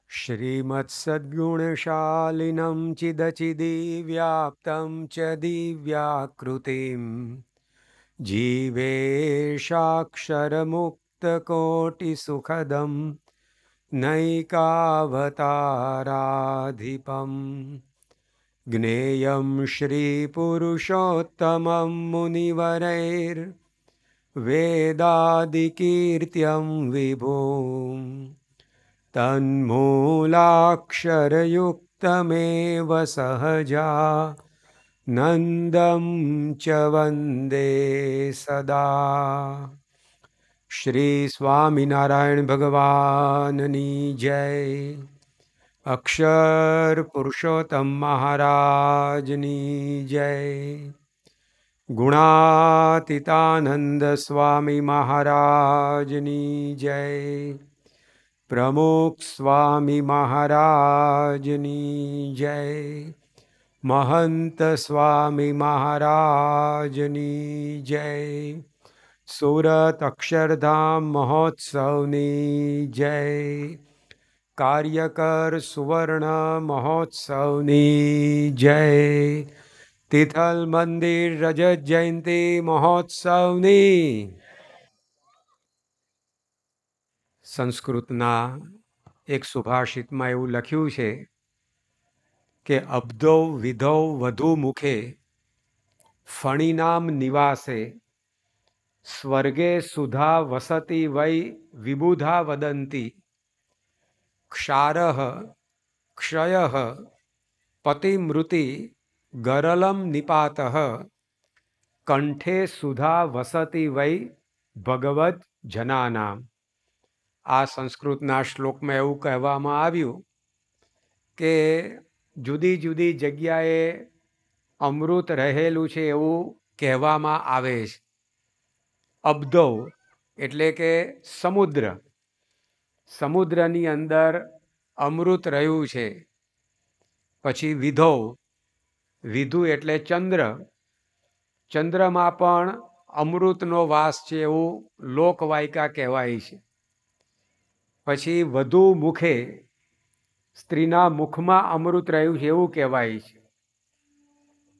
श्रीमत्सद्गुणशालिनं चिदचिदिव्याप्तं च दिव्याकृतिं जीवेशाक्षरमुक्तकोटिसुखदं नैकावताराधिपम् ज्ञेयं श्रीपुरुषोत्तमं मुनिवरैर्वेदादिकीर्त्यं विभुम् तन्मूलाक्षरयुक्तमेव सहजा नन्दं च वन्दे सदा। श्री स्वामिनारायण भगवाननी जय। अक्षर पुरुषोत्तम महाराजनी जय। गुणातीतानंद स्वामी महाराजनी जय। प्रमुख स्वामी महाराजनी जय। महंत स्वामी महाराजनी जय। सूरत अक्षरधाम महोत्सवनी जय। कार्यकर सुवर्ण महोत्सवनी जय। तिथल मंदिर रजत जयंती महोत्सवनी। સંસ્કૃતના એક સુભાષિતમાં એવું લખ્યું છે કે અબ્ધો વિધો વધુ મુખે ફણીનામ નિવાસે સ્વર્ગે સુધા વસતી વૈ વિબુધા વદંતી ક્ષારઃ ક્ષયઃ પતિમૃતિ ગરલમ નિપાતઃ કંઠે સુધા વસતી વૈ ભગવદ જનાનામ। આ સંસ્કૃતના શ્લોકમાં એવું કહેવામાં આવ્યું કે જુદી જુદી જગ્યાએ અમૃત રહેલું છે એવું કહેવામાં આવે છે। અબ્ધો એટલે કે સમુદ્ર, સમુદ્રની અંદર અમૃત રહ્યું છે। પછી વિધો, વિધુ એટલે ચંદ્ર, ચંદ્રમાં પણ અમૃતનો વાસ છે એવું લોકવાયકા કહેવાય છે। પછી વધુ મુખે, સ્ત્રીના મુખમાં અમૃત રહ્યું છે એવું કહેવાય છે।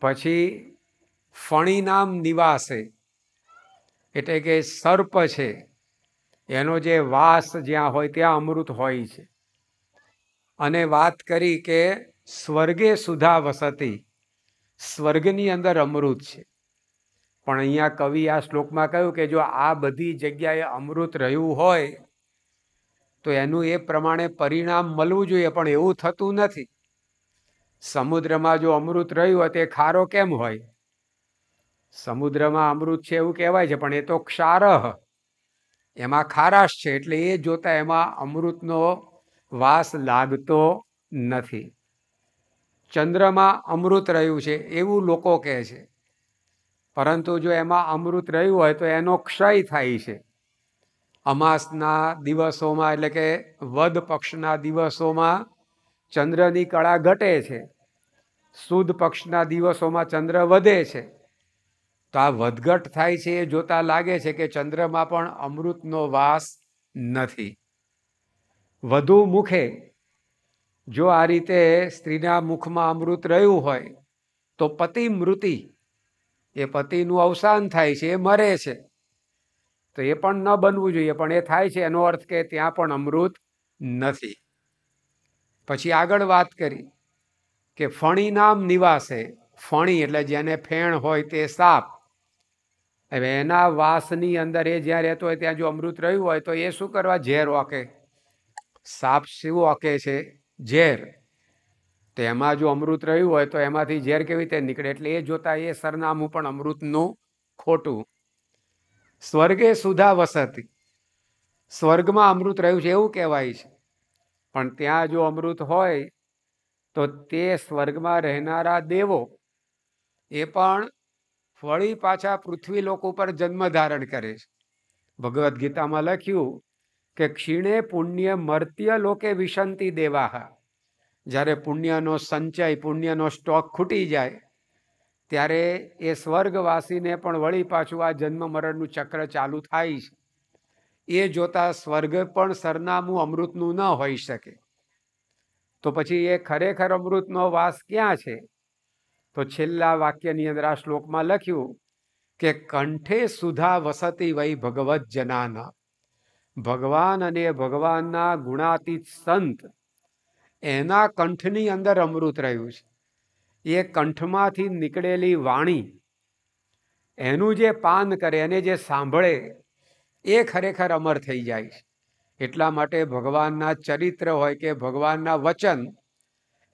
પછી ફણીનામ નિવાસે એટલે કે સર્પ છે એનો જે વાસ જ્યાં હોય ત્યાં અમૃત હોય છે। અને વાત કરી કે સ્વર્ગે સુધા વસતી, સ્વર્ગની અંદર અમૃત છે। પણ અહીંયા કવિ આ શ્લોકમાં કહ્યું કે જો આ બધી જગ્યાએ અમૃત રહ્યું હોય તો એનું એ પ્રમાણે પરિણામ મળવું જોઈએ, પણ એવું થતું નથી। સમુદ્રમાં જો અમૃત રહ્યું હોય તો એ ખારો કેમ હોય? સમુદ્રમાં અમૃત છે એવું કહેવાય છે, પણ એ તો ક્ષારહ, એમાં ખારાશ છે, એટલે એ જોતા એમાં અમૃતનો વાસ લાગતો નથી। ચંદ્રમાં અમૃત રહ્યું છે એવું લોકો કહે છે, પરંતુ જો એમાં અમૃત રહ્યું હોય તો એનો ક્ષય થાય છે। અમાસના દિવસોમાં એટલે કે વદ પક્ષના દિવસોમાં ચંદ્રની કળા ઘટે છે, સુદ પક્ષના દિવસોમાં ચંદ્ર વધે છે। તો આ વધઘટ થાય છે એ જોતા લાગે છે કે ચંદ્રમાં પણ અમૃતનો વાસ નથી। વધુ મુખે જો આ રીતે સ્ત્રીના મુખમાં અમૃત રહ્યું હોય તો પતિ મૃતિ, એ પતિનું અવસાન થાય છે, એ મરે છે, તો એ પણ ન બનવું જોઈએ, પણ એ થાય છે, એનો અર્થ કે ત્યાં પણ અમૃત નથી। પછી આગળ વાત કરી કે ફણીનામ નિવાસે, ફણી એટલે જેને ફેણ હોય તે સાપ, હવે એના વાસની અંદર એ જ્યાં રહેતો હોય ત્યાં જો અમૃત રહ્યું હોય તો એ શું કરવા? ઝેર ઓકે। સાપ શું ઓકે છે? ઝેર। તો એમાં જો અમૃત રહ્યું હોય તો એમાંથી ઝેર કેવી રીતે નીકળે? એટલે એ જોતા એ સરનામું પણ અમૃતનું ખોટું। સ્વર્ગે સુધા વસતી, સ્વર્ગમાં અમૃત રહ્યું છે એવું કહેવાય છે, પણ ત્યાં જો અમૃત હોય તો તે સ્વર્ગમાં રહેનારા દેવો એ પણ ફળી પાછા પૃથ્વી લોક ઉપર જન્મ ધારણ કરે છે। ભગવદ્ ગીતામાં લખ્યું કે ક્ષીણે પુણ્ય મર્ત્ય લોકે વિશંતિ દેવાહ, જ્યારે પુણ્યનો સંચય, પુણ્યનો સ્ટોક ખૂટી જાય ત્યારે એ સ્વર્ગવાસીને પણ વળી પાછું આ જન્મ મરણનું ચક્ર ચાલુ થાય છે। એ જોતા સ્વર્ગ પણ સરનામું અમૃતનું ન હોઈ શકે। તો પછી એ ખરેખર અમૃતનો વાસ ક્યાં છે? તો છેલ્લા વાક્યની અંદર આ શ્લોકમાં લખ્યું કે કંઠે સુધા વસતી વೈ ભગવત જનાના. ભગવાન અને ભગવાનના ગુણાતીત સંત એના કંઠની અંદર અમૃત રહ્યું છે. એ કંઠમાંથી નીકળેલી વાણી એનું જે પાન કરે, એને જે સાંભળે, એ ખરેખર અમર થઈ જાય છે. એટલા માટે ભગવાનના ચરિત્ર હોય કે ભગવાનના વચન,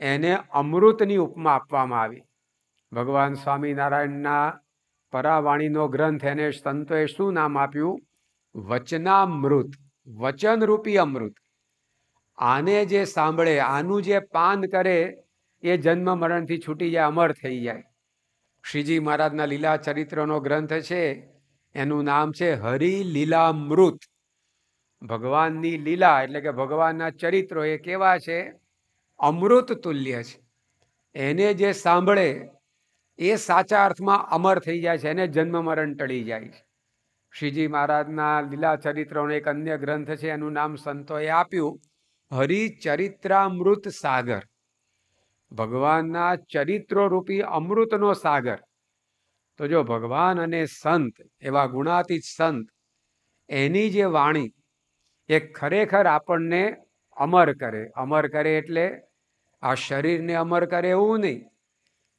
એને અમૃતની ઉપમા આપવામાં આવી. ભગવાન સ્વામિનારાયણના પરાવાણીનો ગ્રંથ, એને સંતોએ શું નામ આપ્યું? વચનામૃત, વચનરૂપી અમૃત. આને જે સાંભળે, આનું જે પાન કરે, એ જન્મ મરણથી છૂટી જાય, અમર થઈ જાય. શ્રીજી મહારાજના લીલા ચરિત્રનો ગ્રંથ છે, એનું નામ છે હરિ લીલામૃત. ભગવાનની લીલા એટલે કે ભગવાનના ચરિત્રો એ કેવા છે? અમૃત તુલ્ય છે. એને જે સાંભળે એ સાચા અર્થમાં અમર થઈ જાય છે, એને જન્મ મરણ ટળી જાય છે. શ્રીજી મહારાજના લીલા ચરિત્રોનો એક અન્ય ગ્રંથ છે, એનું નામ સંતોએ આપ્યું હરિચરિત્રામૃત સાગર. ભગવાનના ચરિત્રો રૂપી અમૃતનો સાગર. તો જો ભગવાન અને સંત, એવા ગુણાતીત સંત, એની જે વાણી એ ખરેખર આપણને અમર કરે. અમર કરે એટલે આ શરીરને અમર કરે એવું નહીં,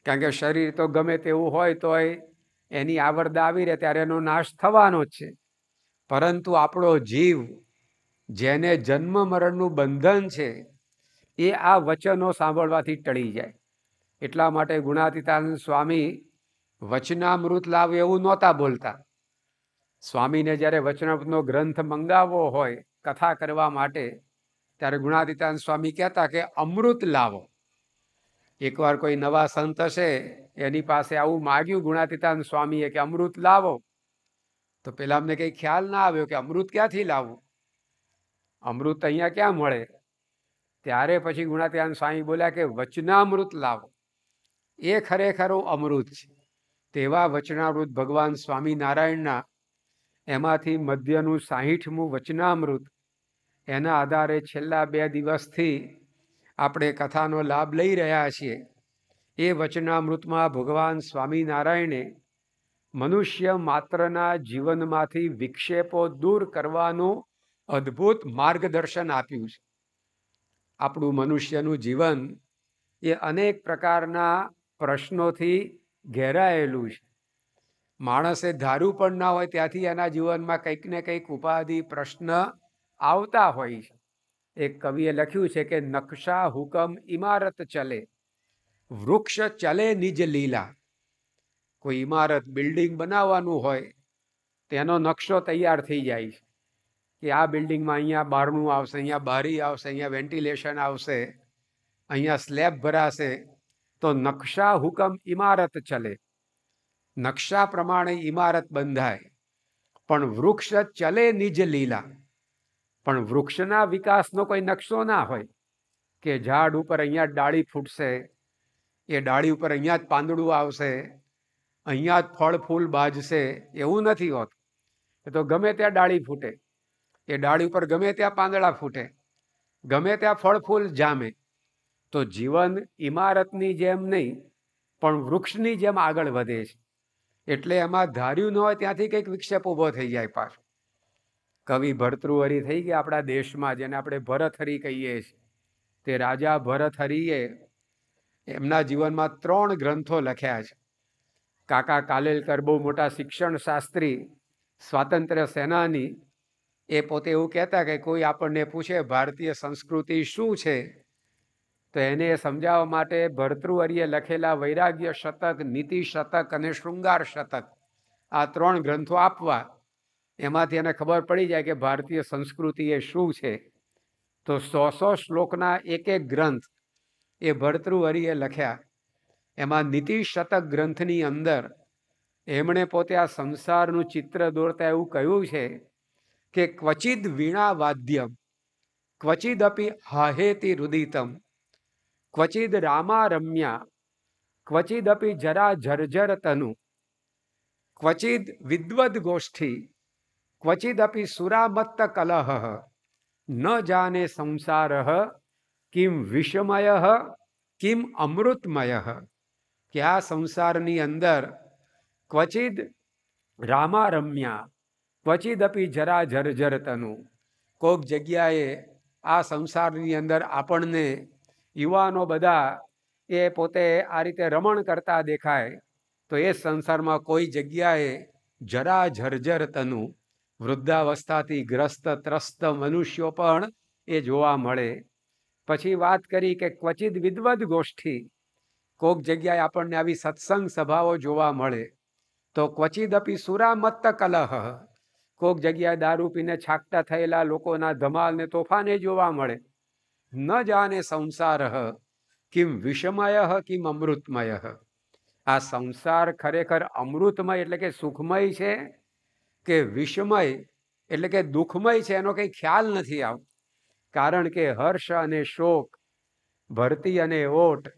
કારણ કે શરીર તો ગમે તેવું હોય તોય એની આવરદા આવી રહે ત્યારે એનો નાશ થવાનો જ છે. પરંતુ આપણો જીવ, જેને જન્મ મરણનું બંધન છે, એ આ વચનો સાંભળવાથી ટળી જાય. એટલા માટે ગુણાતીતાનંદ સ્વામી વચનામૃત લાવ એવું નહોતા બોલતા. સ્વામીને જ્યારે વચનામૃતનો ગ્રંથ મંગાવવો હોય કથા કરવા માટે, ત્યારે ગુણાતીતાનંદ સ્વામી કહેતા કે અમૃત લાવો. એકવાર કોઈ નવા સંત હશે, એની પાસે આવું માગ્યું ગુણાતીતાનંદ સ્વામીએ કે અમૃત લાવો. તો પેલા અમને કઈ ખ્યાલ ના આવ્યો કે અમૃત ક્યાંથી લાવવું, અમૃત અહીંયા ક્યાં મળે. ત્યારે પછી ગુણાતીતાનંદ સ્વામી બોલ્યા કે વચનામૃત લાવો, એ ખરેખર અમૃત છે. તેવા વચનામૃત ભગવાન સ્વામિનારાયણના, એમાંથી મધ્યનું 60મું વચનામૃત, એના આધારે છેલ્લા 2 દિવસથી આપણે કથાનો લાભ લઈ રહ્યા છીએ. એ વચનામૃતમાં ભગવાન સ્વામિનારાયણે મનુષ્ય માત્રના જીવનમાંથી વિક્ષેપો દૂર કરવાનું અદ્ભુત માર્ગદર્શન આપ્યું છે. આપણું મનુષ્યનું જીવન એ અનેક પ્રકારના પ્રશ્નોથી ઘેરાયેલું છે. માણસે ધાર્યું પણ ના હોય ત્યાંથી એના જીવનમાં કંઈક ને કંઈક ઉપાધિ પ્રશ્ન આવતા હોય છે. એક કવિએ લખ્યું છે કે નકશા હુકમ ઇમારત ચલે, વૃક્ષ ચલે નિજ લીલા. કોઈ ઇમારત, બિલ્ડિંગ બનાવવાનું હોય, તેનો નકશો તૈયાર થઈ જાય છે કે આ બિલ્ડિંગમાં અહીંયા બારણું આવશે, અહીંયા બારી આવશે, અહીંયા વેન્ટિલેશન આવશે, અહીંયા સ્લેબ ભરાશે. તો નકશા હુકમ ઇમારત ચલે, નકશા પ્રમાણે ઇમારત બંધાય. પણ વૃક્ષ ચલે નિજ લીલા. પણ વૃક્ષના વિકાસનો કોઈ નકશો ના હોય કે ઝાડ ઉપર અહીંયા ડાળી ફૂટશે, એ ડાળી ઉપર અહીંયા જ પાંદડું આવશે, અહીંયા જ ફળ ફૂલ બાજશે, એવું નથી હોતું. એ તો ગમે ત્યાં ડાળી ફૂટે, એ ડાળી ઉપર ગમે ત્યાં પાંદડા ફૂટે, ગમે ત્યાં ફળ ફૂલ જામે. તો જીવન ઇમારતની જેમ નહીં, પણ વૃક્ષની જેમ આગળ વધે છે. એટલે એમાં ધાર્યું ન હોય ત્યાંથી કંઈક વિક્ષેપ ઊભો થઈ જાય પાછો. કવિ ભર્તૃહરિ થઈ ગયા આપણા દેશમાં, જેને આપણે ભરતહરિ કહીએ છીએ. તે રાજા ભરતહરિએ એમના જીવનમાં 3 ગ્રંથો લખ્યા છે. કાકા કાલેલકર, બહુ મોટા શિક્ષણ શાસ્ત્રી, સ્વાતંત્ર્ય સેનાની, એ પોતે એવું કહેતા કે કોઈ આપણને પૂછે ભારતીય સંસ્કૃતિ શું છે, તો એને સમજાવવા માટે ભર્તૃહરિએ લખેલા વૈરાગ્ય શતક, નીતિ શતક અને શૃંગાર શતક, આ 3 ગ્રંથો આપવા. એમાંથી એને ખબર પડી જાય કે ભારતીય સંસ્કૃતિ એ શું છે. તો 100 શ્લોકના એક ગ્રંથ એ ભર્તૃહરિએ લખ્યા. એમાં નીતિ શતક ગ્રંથની અંદર એમણે પોતે આ સંસારનું ચિત્ર દોરતા એવું કહ્યું છે કે ક્વચિદ વીણા વાદ્યમ, ક્વચિદપી હાહેતિ રુદિતમ, ક્વચિદ રામા રમ્યા, ક્વચિદપી જરા જર્જર તનુ, ક્વચિદ વિદ્વદ ગોષ્ઠી, ક્વચિદપી સુરામત્ત કલહ, ન જાને સંસાર કિમ વિષમય કિમ અમૃતમય, કે આ સંસારની અંદર ક્વચિદ રામા રમ્યા ક્વચિદપી જરા જર્જર તનુ. કોઈક જગ્યાએ આ સંસારની અંદર આપણને યુવાનો બધા એ પોતે આ રીતે રમણ કરતા દેખાય, તો એ સંસારમાં કોઈ જગ્યાએ જરા જર્જર તનુ, વૃદ્ધાવસ્થાથી ગ્રસ્ત ત્રસ્ત મનુષ્યો પણ એ જોવા મળે. પછી વાત કરી કે ક્વચિત વિદવદ ગોષ્ઠી, કોઈક જગ્યાએ આપણને આવી સત્સંગ સભાઓ જોવા મળે. તો ક્વચિદપી સુરામત્ત કલહ, કોઈક જગ્યાએ દારૂ પીને છાકટા થયેલા લોકોના ધમાલ ને તોફાને જોવા મળે. ન જાને સંસાર કિમ વિષમય કિમ અમૃતમય, આ સંસાર ખરેખર અમૃતમય એટલે કે સુખમય છે કે વિષમય એટલે કે દુઃખમય છે, એનો કંઈ ખ્યાલ નથી આવતો. કારણ કે હર્ષ અને શોક, ભરતી અને ઓટ,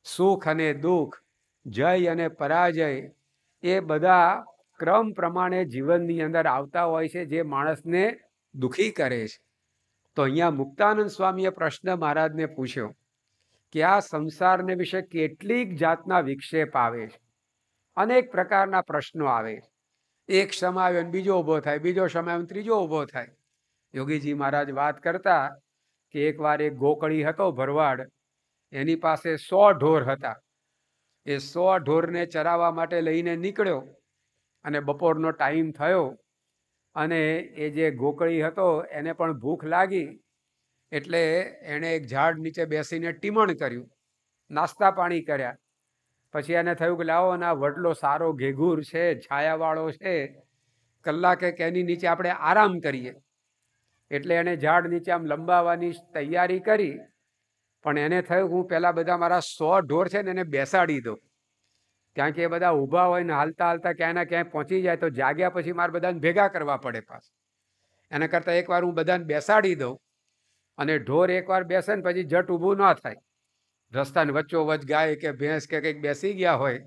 સુખ અને દુઃખ, જય અને પરાજય, એ બધા ક્રમ પ્રમાણે જીવનની અંદર આવતા હોય છે, જે માણસને દુઃખી કરે છે. તો અહીંયા મુક્તાનંદ સ્વામીએ પ્રશ્ન મહારાજને પૂછ્યો કે આ સંસારને વિશે કેટલીક જાતના વિક્ષેપ આવે છે, અનેક પ્રકારના પ્રશ્નો આવે છે. એક સમય આવે બીજો ઊભો થાય, બીજો સમય આવે ત્રીજો ઊભો થાય. યોગીજી મહારાજ વાત કરતા કે એકવાર એક ગોકળી હતો ભરવાડ, એની પાસે 100 ઢોર હતા. એ 100 ઢોરને ચરાવવા માટે લઈને નીકળ્યો અને બપોરનો ટાઈમ થયો અને એ જે ગોકળી હતો એને પણ ભૂખ લાગી, એટલે એણે એક ઝાડ નીચે બેસીને ટીમણ કર્યું, નાસ્તા પાણી કર્યા. પછી એને થયું કે લાવો ના વડલો સારો ઘેઘૂર છે, છાયાવાળો છે, કલાકે એની નીચે આપણે આરામ કરીએ. એટલે એણે ઝાડ નીચે આમ લંબાવવાની તૈયારી કરી. પણ એને થયું હું પહેલાં બધા મારા 100 ઢોર છે ને એને બેસાડી દઉં, કારણ કે એ બધા ઊભા હોય ને હાલતા હાલતા ક્યાંય ના ક્યાંય પહોંચી જાય તો જાગ્યા પછી મારે બધાને ભેગા કરવા પડે પાછું. એના કરતાં એકવાર હું બધાને બેસાડી દઉં, અને ઢોર એકવાર બેસે ને પછી જટ ઊભું ન થાય. રસ્તાની વચ્ચોવચ્ચ ગાય કે ભેંસ કે કંઈક બેસી ગયા હોય,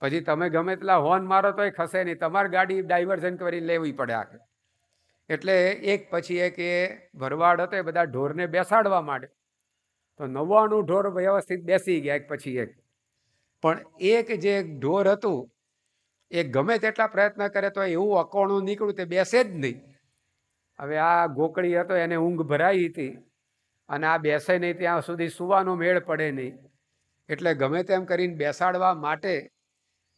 પછી તમે ગમે તેટલા હોર્ન મારો તોય ખસે નહીં, તમારી ગાડી ડાયવર્ઝન કરી લેવી પડે આખે. એટલે એક પછી એક એ ભરવાડ હતો એ બધા ઢોરને બેસાડવા માંડે. તો 99 ઢોર વ્યવસ્થિત બેસી ગયા એક પછી એક. પણ એક જે ઢોર હતું એ ગમે તેટલા પ્રયત્ન કરે તો એવું અકોણું નીકળ્યું, તે બેસે જ નહીં. હવે આ ગોકળી હતો એને ઊંઘ ભરાઈ હતી અને આ બેસે નહીં ત્યાં સુધી સુવાનો મેળ પડે નહીં. એટલે ગમે તેમ કરીને બેસાડવા માટે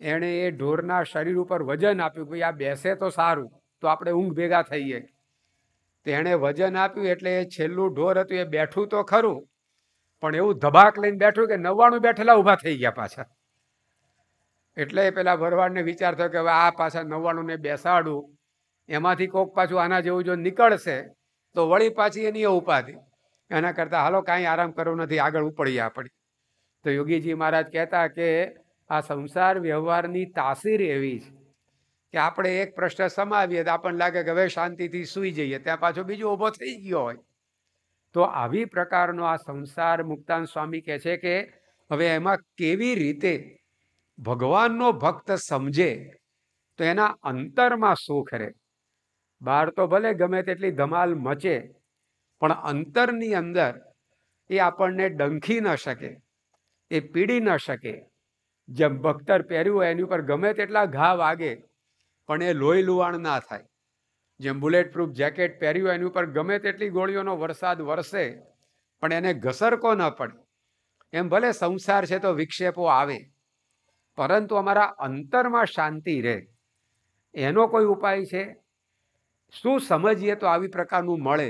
એણે એ ઢોરના શરીર ઉપર વજન આપ્યું, ભાઈ આ બેસે તો સારું, તો આપણે ઊંઘ ભેગા થઈએ. તો એણે વજન આપ્યું એટલે એ છેલ્લું ઢોર હતું એ બેઠું તો ખરું, પણ એવું ધબાક લઈને બેઠું કે 99 બેઠેલા ઊભા થઈ ગયા પાછા. એટલે પેલા ભરવાડને વિચાર થયો કે હવે આ પાછા 99 ને બેસાડું, એમાંથી કોક પાછું આના જેવું જો નીકળશે તો વળી પાછી એની ઉપાધિ. એના કરતાં હાલો કાંઈ આરામ કરવો નથી, આગળ ઉપડીએ આપણે. તો યોગીજી મહારાજ કહેતા કે આ સંસાર વ્યવહારની તાસીર એવી છે કે આપણે એક પ્રશ્ન સમાવીએ તો આપણને લાગે કે હવે શાંતિથી સૂઈ જઈએ, ત્યાં પાછો બીજો ઊભો થઈ ગયો હોય. તો આવી પ્રકારનો આ સંસાર મુક્તાનંદ સ્વામી કહે છે કે હવે એમાં કેવી રીતે ભગવાનનો ભક્ત સમજે તો એના અંતરમાં સુખ રહે. બહાર તો ભલે ગમે તેટલી ધમાલ મચે, પણ અંતરની અંદર એ આપણને ડંખી ન શકે, એ પીડી ન શકે. જેમ બખ્તર પહેર્યું હોય એની ઉપર ગમે તેટલા ઘા વાગે પણ એ લોહી લુહાણ ના થાય. જેમ બુલેટ પ્રૂફ જેકેટ પહેર્યું હોય એની ઉપર ગમે તેટલી ગોળીઓનો વરસાદ વરસે પણ એને ઘસરકો ન પડે. એમ ભલે સંસાર છે તો વિક્ષેપો આવે, પરંતુ અમારા અંતરમાં શાંતિ રહે, એનો કોઈ ઉપાય છે? શું સમજીએ તો આવી પ્રકારનું મળે?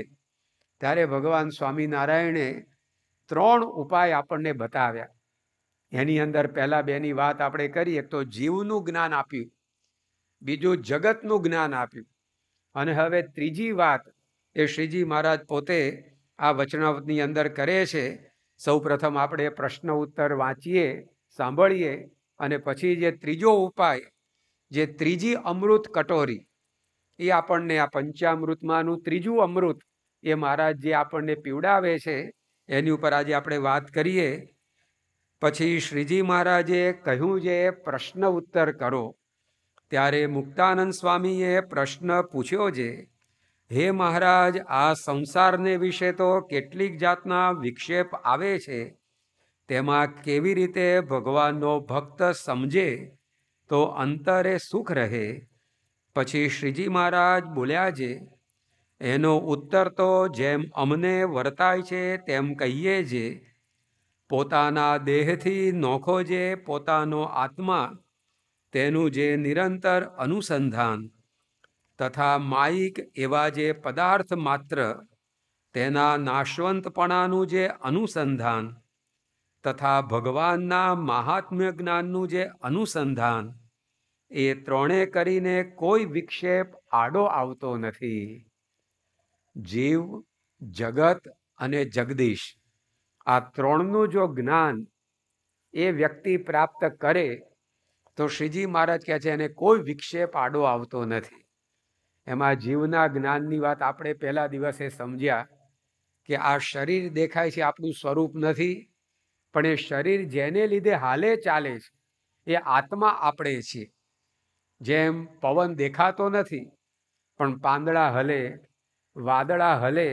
ત્યારે ભગવાન સ્વામિનારાયણે 3 ઉપાય આપણને બતાવ્યા. એની અંદર પહેલા 2ની વાત આપણે કરી. એક તો જીવનું જ્ઞાન આપ્યું, બીજું જગતનું જ્ઞાન આપ્યું, અને હવે 3જી વાત એ શ્રીજી મહારાજ પોતે આ વચનાવતની અંદર કરે છે. સૌ પ્રથમ આપણે પ્રશ્ન ઉત્તર વાંચીએ, સાંભળીએ, અને પછી જે 3જો ઉપાય, જે 3જી અમૃત કટોરી, એ આપણને આ પંચામૃતમાંનું 3જું અમૃત એ મહારાજ જે આપણને પીવડાવે છે એની ઉપર આજે આપણે વાત કરીએ. પછી શ્રીજી મહારાજે કહ્યું જે પ્રશ્ન ઉત્તર કરો, ત્યારે મુક્તાનંદ સ્વામીએ પ્રશ્ન પૂછ્યો છે, હે મહારાજ, આ સંસારને વિશે તો કેટલીક જાતના વિક્ષેપ આવે છે, તેમાં કેવી રીતે ભગવાનનો ભક્ત સમજે તો અંતરે સુખ રહે. પછી શ્રીજી મહારાજ બોલ્યા છે, એનો ઉત્તર તો જેમ અમને વર્તાય છે તેમ કહીએ જે. પોતાના દેહથી નોખો જે પોતાનો આત્મા, તેનું જે નિરંતર અનુસંધાન, તથા માયિક એવા જે પદાર્થ માત્ર, તેના નાશવંતપણાનું જે અનુસંધાન, તથા ભગવાનના મહાત્મ્ય જ્ઞાનનું જે અનુસંધાન, એ ત્રણે કરીને કોઈ વિક્ષેપ આડો આવતો નથી. જીવ, જગત અને જગદીશ, આ ત્રણનું જો જ્ઞાન એ વ્યક્તિ પ્રાપ્ત કરે તો શ્રીજી મહારાજ કહે છે એને કોઈ વિક્ષેપ આડો આવતો નથી. એમાં જીવના જ્ઞાનની વાત આપણે પહેલા દિવસે સમજ્યા કે આ શરીર દેખાય છે આપણું સ્વરૂપ નથી, પણ એ શરીર જેને લીધે હાલે ચાલે છે એ આત્મા આપણે છીએ. જેમ પવન દેખાતો નથી પણ પાંદડા હલે, વાદળા હલે,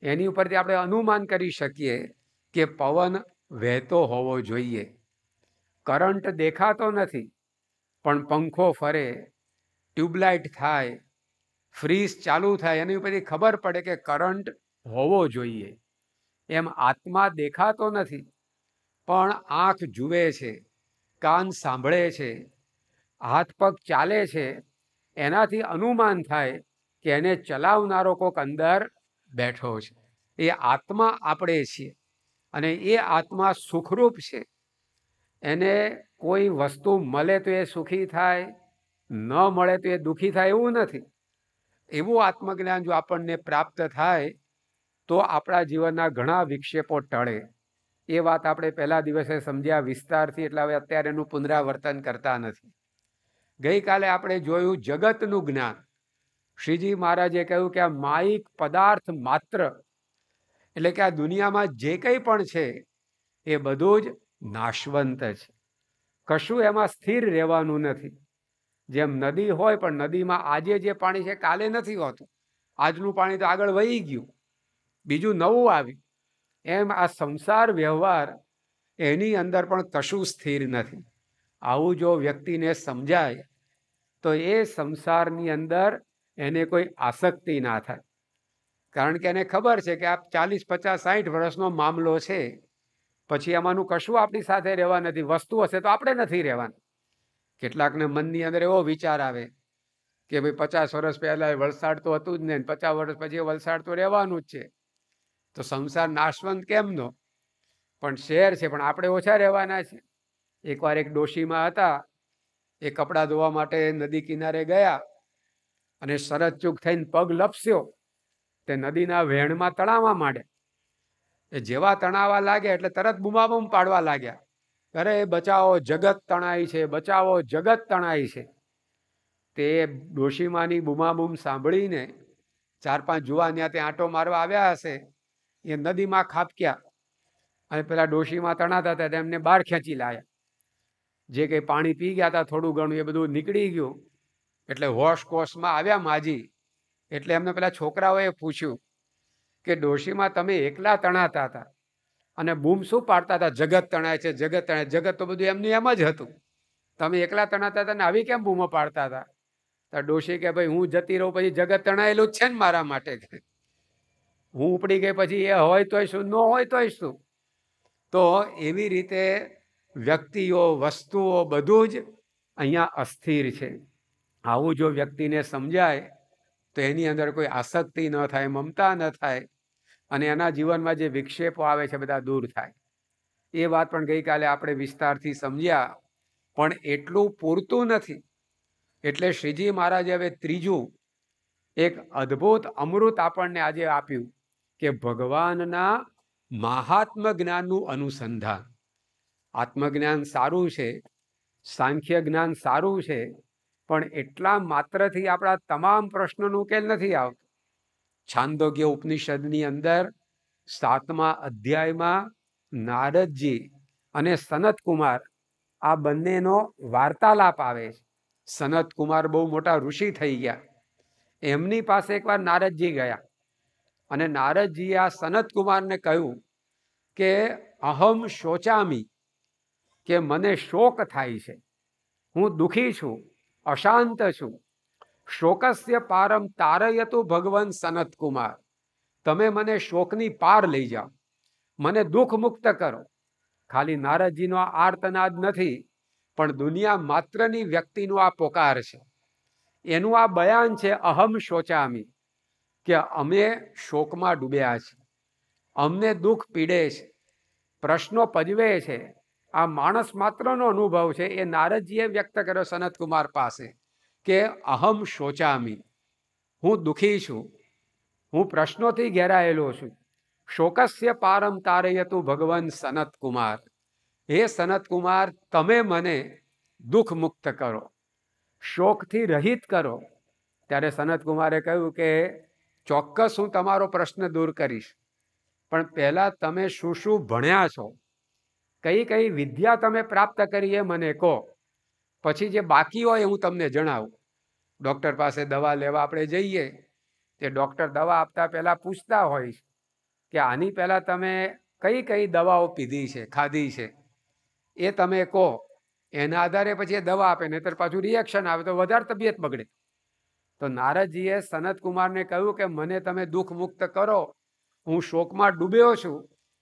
એની ઉપરથી આપણે અનુમાન કરી શકીએ કે પવન વહેતો હોવો જોઈએ. કરંટ દેખાતો નથી પણ પંખો ફરે, ટ્યુબલાઇટ થાય, ફ્રીજ ચાલુ થાય, એની ઉપરથી ખબર પડે કે કરંટ હોવો જોઈએ. એમ આત્મા દેખાતો નથી પણ આંખ જુએ છે, કાન સાંભળે છે, હાથ પગ ચાલે છે, એનાથી અનુમાન થાય કે એને ચલાવનારો કોક અંદર બેઠો છે. એ આત્મા આપણે છીએ અને એ આત્મા સુખરૂપ છે. એને કોઈ વસ્તુ મળે તો એ સુખી થાય, ન મળે તો એ દુઃખી થાય એવું નથી. એવું આત્મજ્ઞાન જો આપણને પ્રાપ્ત થાય તો આપણા જીવનના ઘણા વિક્ષેપો ટળે. એ વાત આપણે પહેલા દિવસે સમજ્યા વિસ્તારથી, એટલે હવે અત્યારે એનું પુનરાવર્તન કરતા નથી. ગઈકાલે આપણે જોયું જગતનું જ્ઞાન. શ્રીજી મહારાજે કહ્યું કે આ માયિક પદાર્થ માત્ર, એટલે કે આ દુનિયામાં જે કંઈ પણ છે એ બધું જ નાશવંત છે. કશું એમાં સ્થિર રહેવાનું નથી. જેમ નદી હોય પણ નદીમાં આજે જે પાણી છે કાલે નથી હોતું. આજનું પાણી તો આગળ વહી ગયું, બીજું નવું આવ્યું. એમ આ સંસાર વ્યવહાર એની અંદર પણ કશું સ્થિર નથી. આવું જો વ્યક્તિને સમજાય તો એ સંસારની અંદર એને કોઈ આસક્તિ ના થાય. કારણ કે એને ખબર છે કે આ 40, 50, 60 વર્ષનો મામલો છે, પછી એમાંનું કશું આપણી સાથે રહેવા નથી. વસ્તુ હશે તો આપણે નથી રહેવાનું. કેટલાકને મનની અંદર એવો વિચાર આવે કે ભાઈ 50 વર્ષ પહેલા વલસાડ તો હતું જ ને, 50 વર્ષ પછી વલસાડ તો રહેવાનું જ છે, તો સંસાર નાશવંત કેમનો? પણ શહેર છે પણ આપણે ઓછા રહેવાના છે. એકવાર એક ડોશીમાં હતા, એ કપડાં ધોવા માટે નદી કિનારે ગયા અને શરત ચૂક થઈને પગ લપસ્યો, તે નદીના વહેણમાં તણાવવા માંડ્યા. એ જેવા તણાવવા લાગ્યા એટલે તરત બૂમાબૂમ પાડવા લાગ્યા, અરે બચાવો, જગત તણાય છે, બચાવો, જગત તણાય છે. તે ડોશીમાની બૂમાબૂમ સાંભળીને 4-5 જુવાન ત્યાં આંટો મારવા આવ્યા હશે, એ નદીમાં ખાબક્યા અને પેલા ડોશીમાં તણાતા હતા તેમને બહાર ખેંચી લાયા. જે કંઈ પાણી પી ગયા હતા થોડું ઘણું એ બધું નીકળી ગયું. એટલે હોશ કોશમાં આવ્યા માજી. એટલે એમને પેલા છોકરાઓએ પૂછ્યું કે ડોશીમાં તમે એકલા તણાતા હતા અને બૂમ શું પાડતા હતા, જગત તણાય છે, જગત તણાય. જગત તો બધું એમનું એમ જ હતું, તમે એકલા તણાતા હતા ને આવી કેમ બૂમો પાડતા હતા? તો ડોશી કે ભાઈ હું જતી રહું પછી જગત તણાયેલું જ છે ને મારા માટે. હું ઉપડી ગઈ પછી એ હોય તોય શું, ન હોય તોય શું? તો એવી રીતે વ્યક્તિઓ, વસ્તુઓ બધું જ અહીંયા અસ્થિર છે. આવું જો વ્યક્તિને સમજાય તો એની અંદર કોઈ આસક્તિ ન થાય, મમતા ન થાય અને એના જીવનમાં જે વિક્ષેપો આવે છે બધા દૂર થાય. એ વાત પણ ગઈકાલે આપણે વિસ્તારથી સમજ્યા, પણ એટલું પૂરતું નથી. એટલે શ્રીજી મહારાજે હવે ત્રીજું એક અદ્ભુત અમૃત આપણને આજે આપ્યું કે ભગવાનના મહાત્મ્ય જ્ઞાનનું અનુસંધાન. આત્મજ્ઞાન સારું છે, સાંખ્ય જ્ઞાન સારું છે, પણ એટલા માત્રથી આપણા તમામ પ્રશ્નોનો ઉકેલ નથી આવતો. છાંદોગ્ય ઉપનિષદની અંદર 7મા અધ્યાયમાં નારદજી અને સનતકુમાર આ બંનેનો વાર્તાલાપ આવે છે. સનતકુમાર બહુ મોટા ઋષિ થઈ ગયા, એમની પાસે એકવાર નારદજી ગયા અને નારદજીએ આ સનત કુમારને કહ્યું કે અહમ શોચામી, કે મને શોક થાય છે, હું દુઃખી છું, અશાંત છું. શોકસ્ય પારમ તારયતુ ભગવાન સનત કુમાર, તમે મને શોકની પાર લઈ જાઓ, મને દુઃખ મુક્ત કરો. ખાલી નારદજીનો આર્તનાદ નથી, પણ દુનિયા માત્રની વ્યક્તિનું આ પોકાર છે. એનું આ બયાન છે, અહમ શોચામી, કે અમે શોકમાં ડૂબ્યા છે, અમને દુઃખ પીડે છે, પ્રશ્નો પજવે છે. આ માણસ માત્રનો અનુભવ છે. એ નારદજીએ વ્યક્ત કર્યો સનત કુમાર પાસે કે અહમ શોચામી, હું દુઃખી છું, હું પ્રશ્નોથી ઘેરાયેલો છું. શોકસ્ય પારમ તારયતુ ભગવાન સનત કુમાર, હે સનત કુમાર, તમે મને દુઃખ મુક્ત કરો, શોકથી રહિત કરો. ત્યારે સનત કુમારે કહ્યું કે ચોક્કસ હું તમારો પ્રશ્ન દૂર કરીશ, પણ પહેલા તમે શું શું ભણ્યા છો, કઈ કઈ વિદ્યા તમે પ્રાપ્ત કરી એ મને કહો, પછી જે બાકી હોય હું તમને જણાવું. ડૉક્ટર પાસે દવા લેવા આપણે જઈએ, તે ડૉક્ટર દવા આપતા પહેલાં પૂછતા હોય કે આની પહેલાં તમે કઈ કઈ દવાઓ પીધી છે, ખાધી છે, એ તમે કહો. એના આધારે પછી એ દવા આપે, નહીતર પાછું રિએક્શન આવે તો વધારે તબિયત બગડે. તો નારદજીએ સનત કુમારને કહ્યું કે મને તમે દુઃખ મુક્ત કરો, હું શોકમાં ડૂબ્યો છું.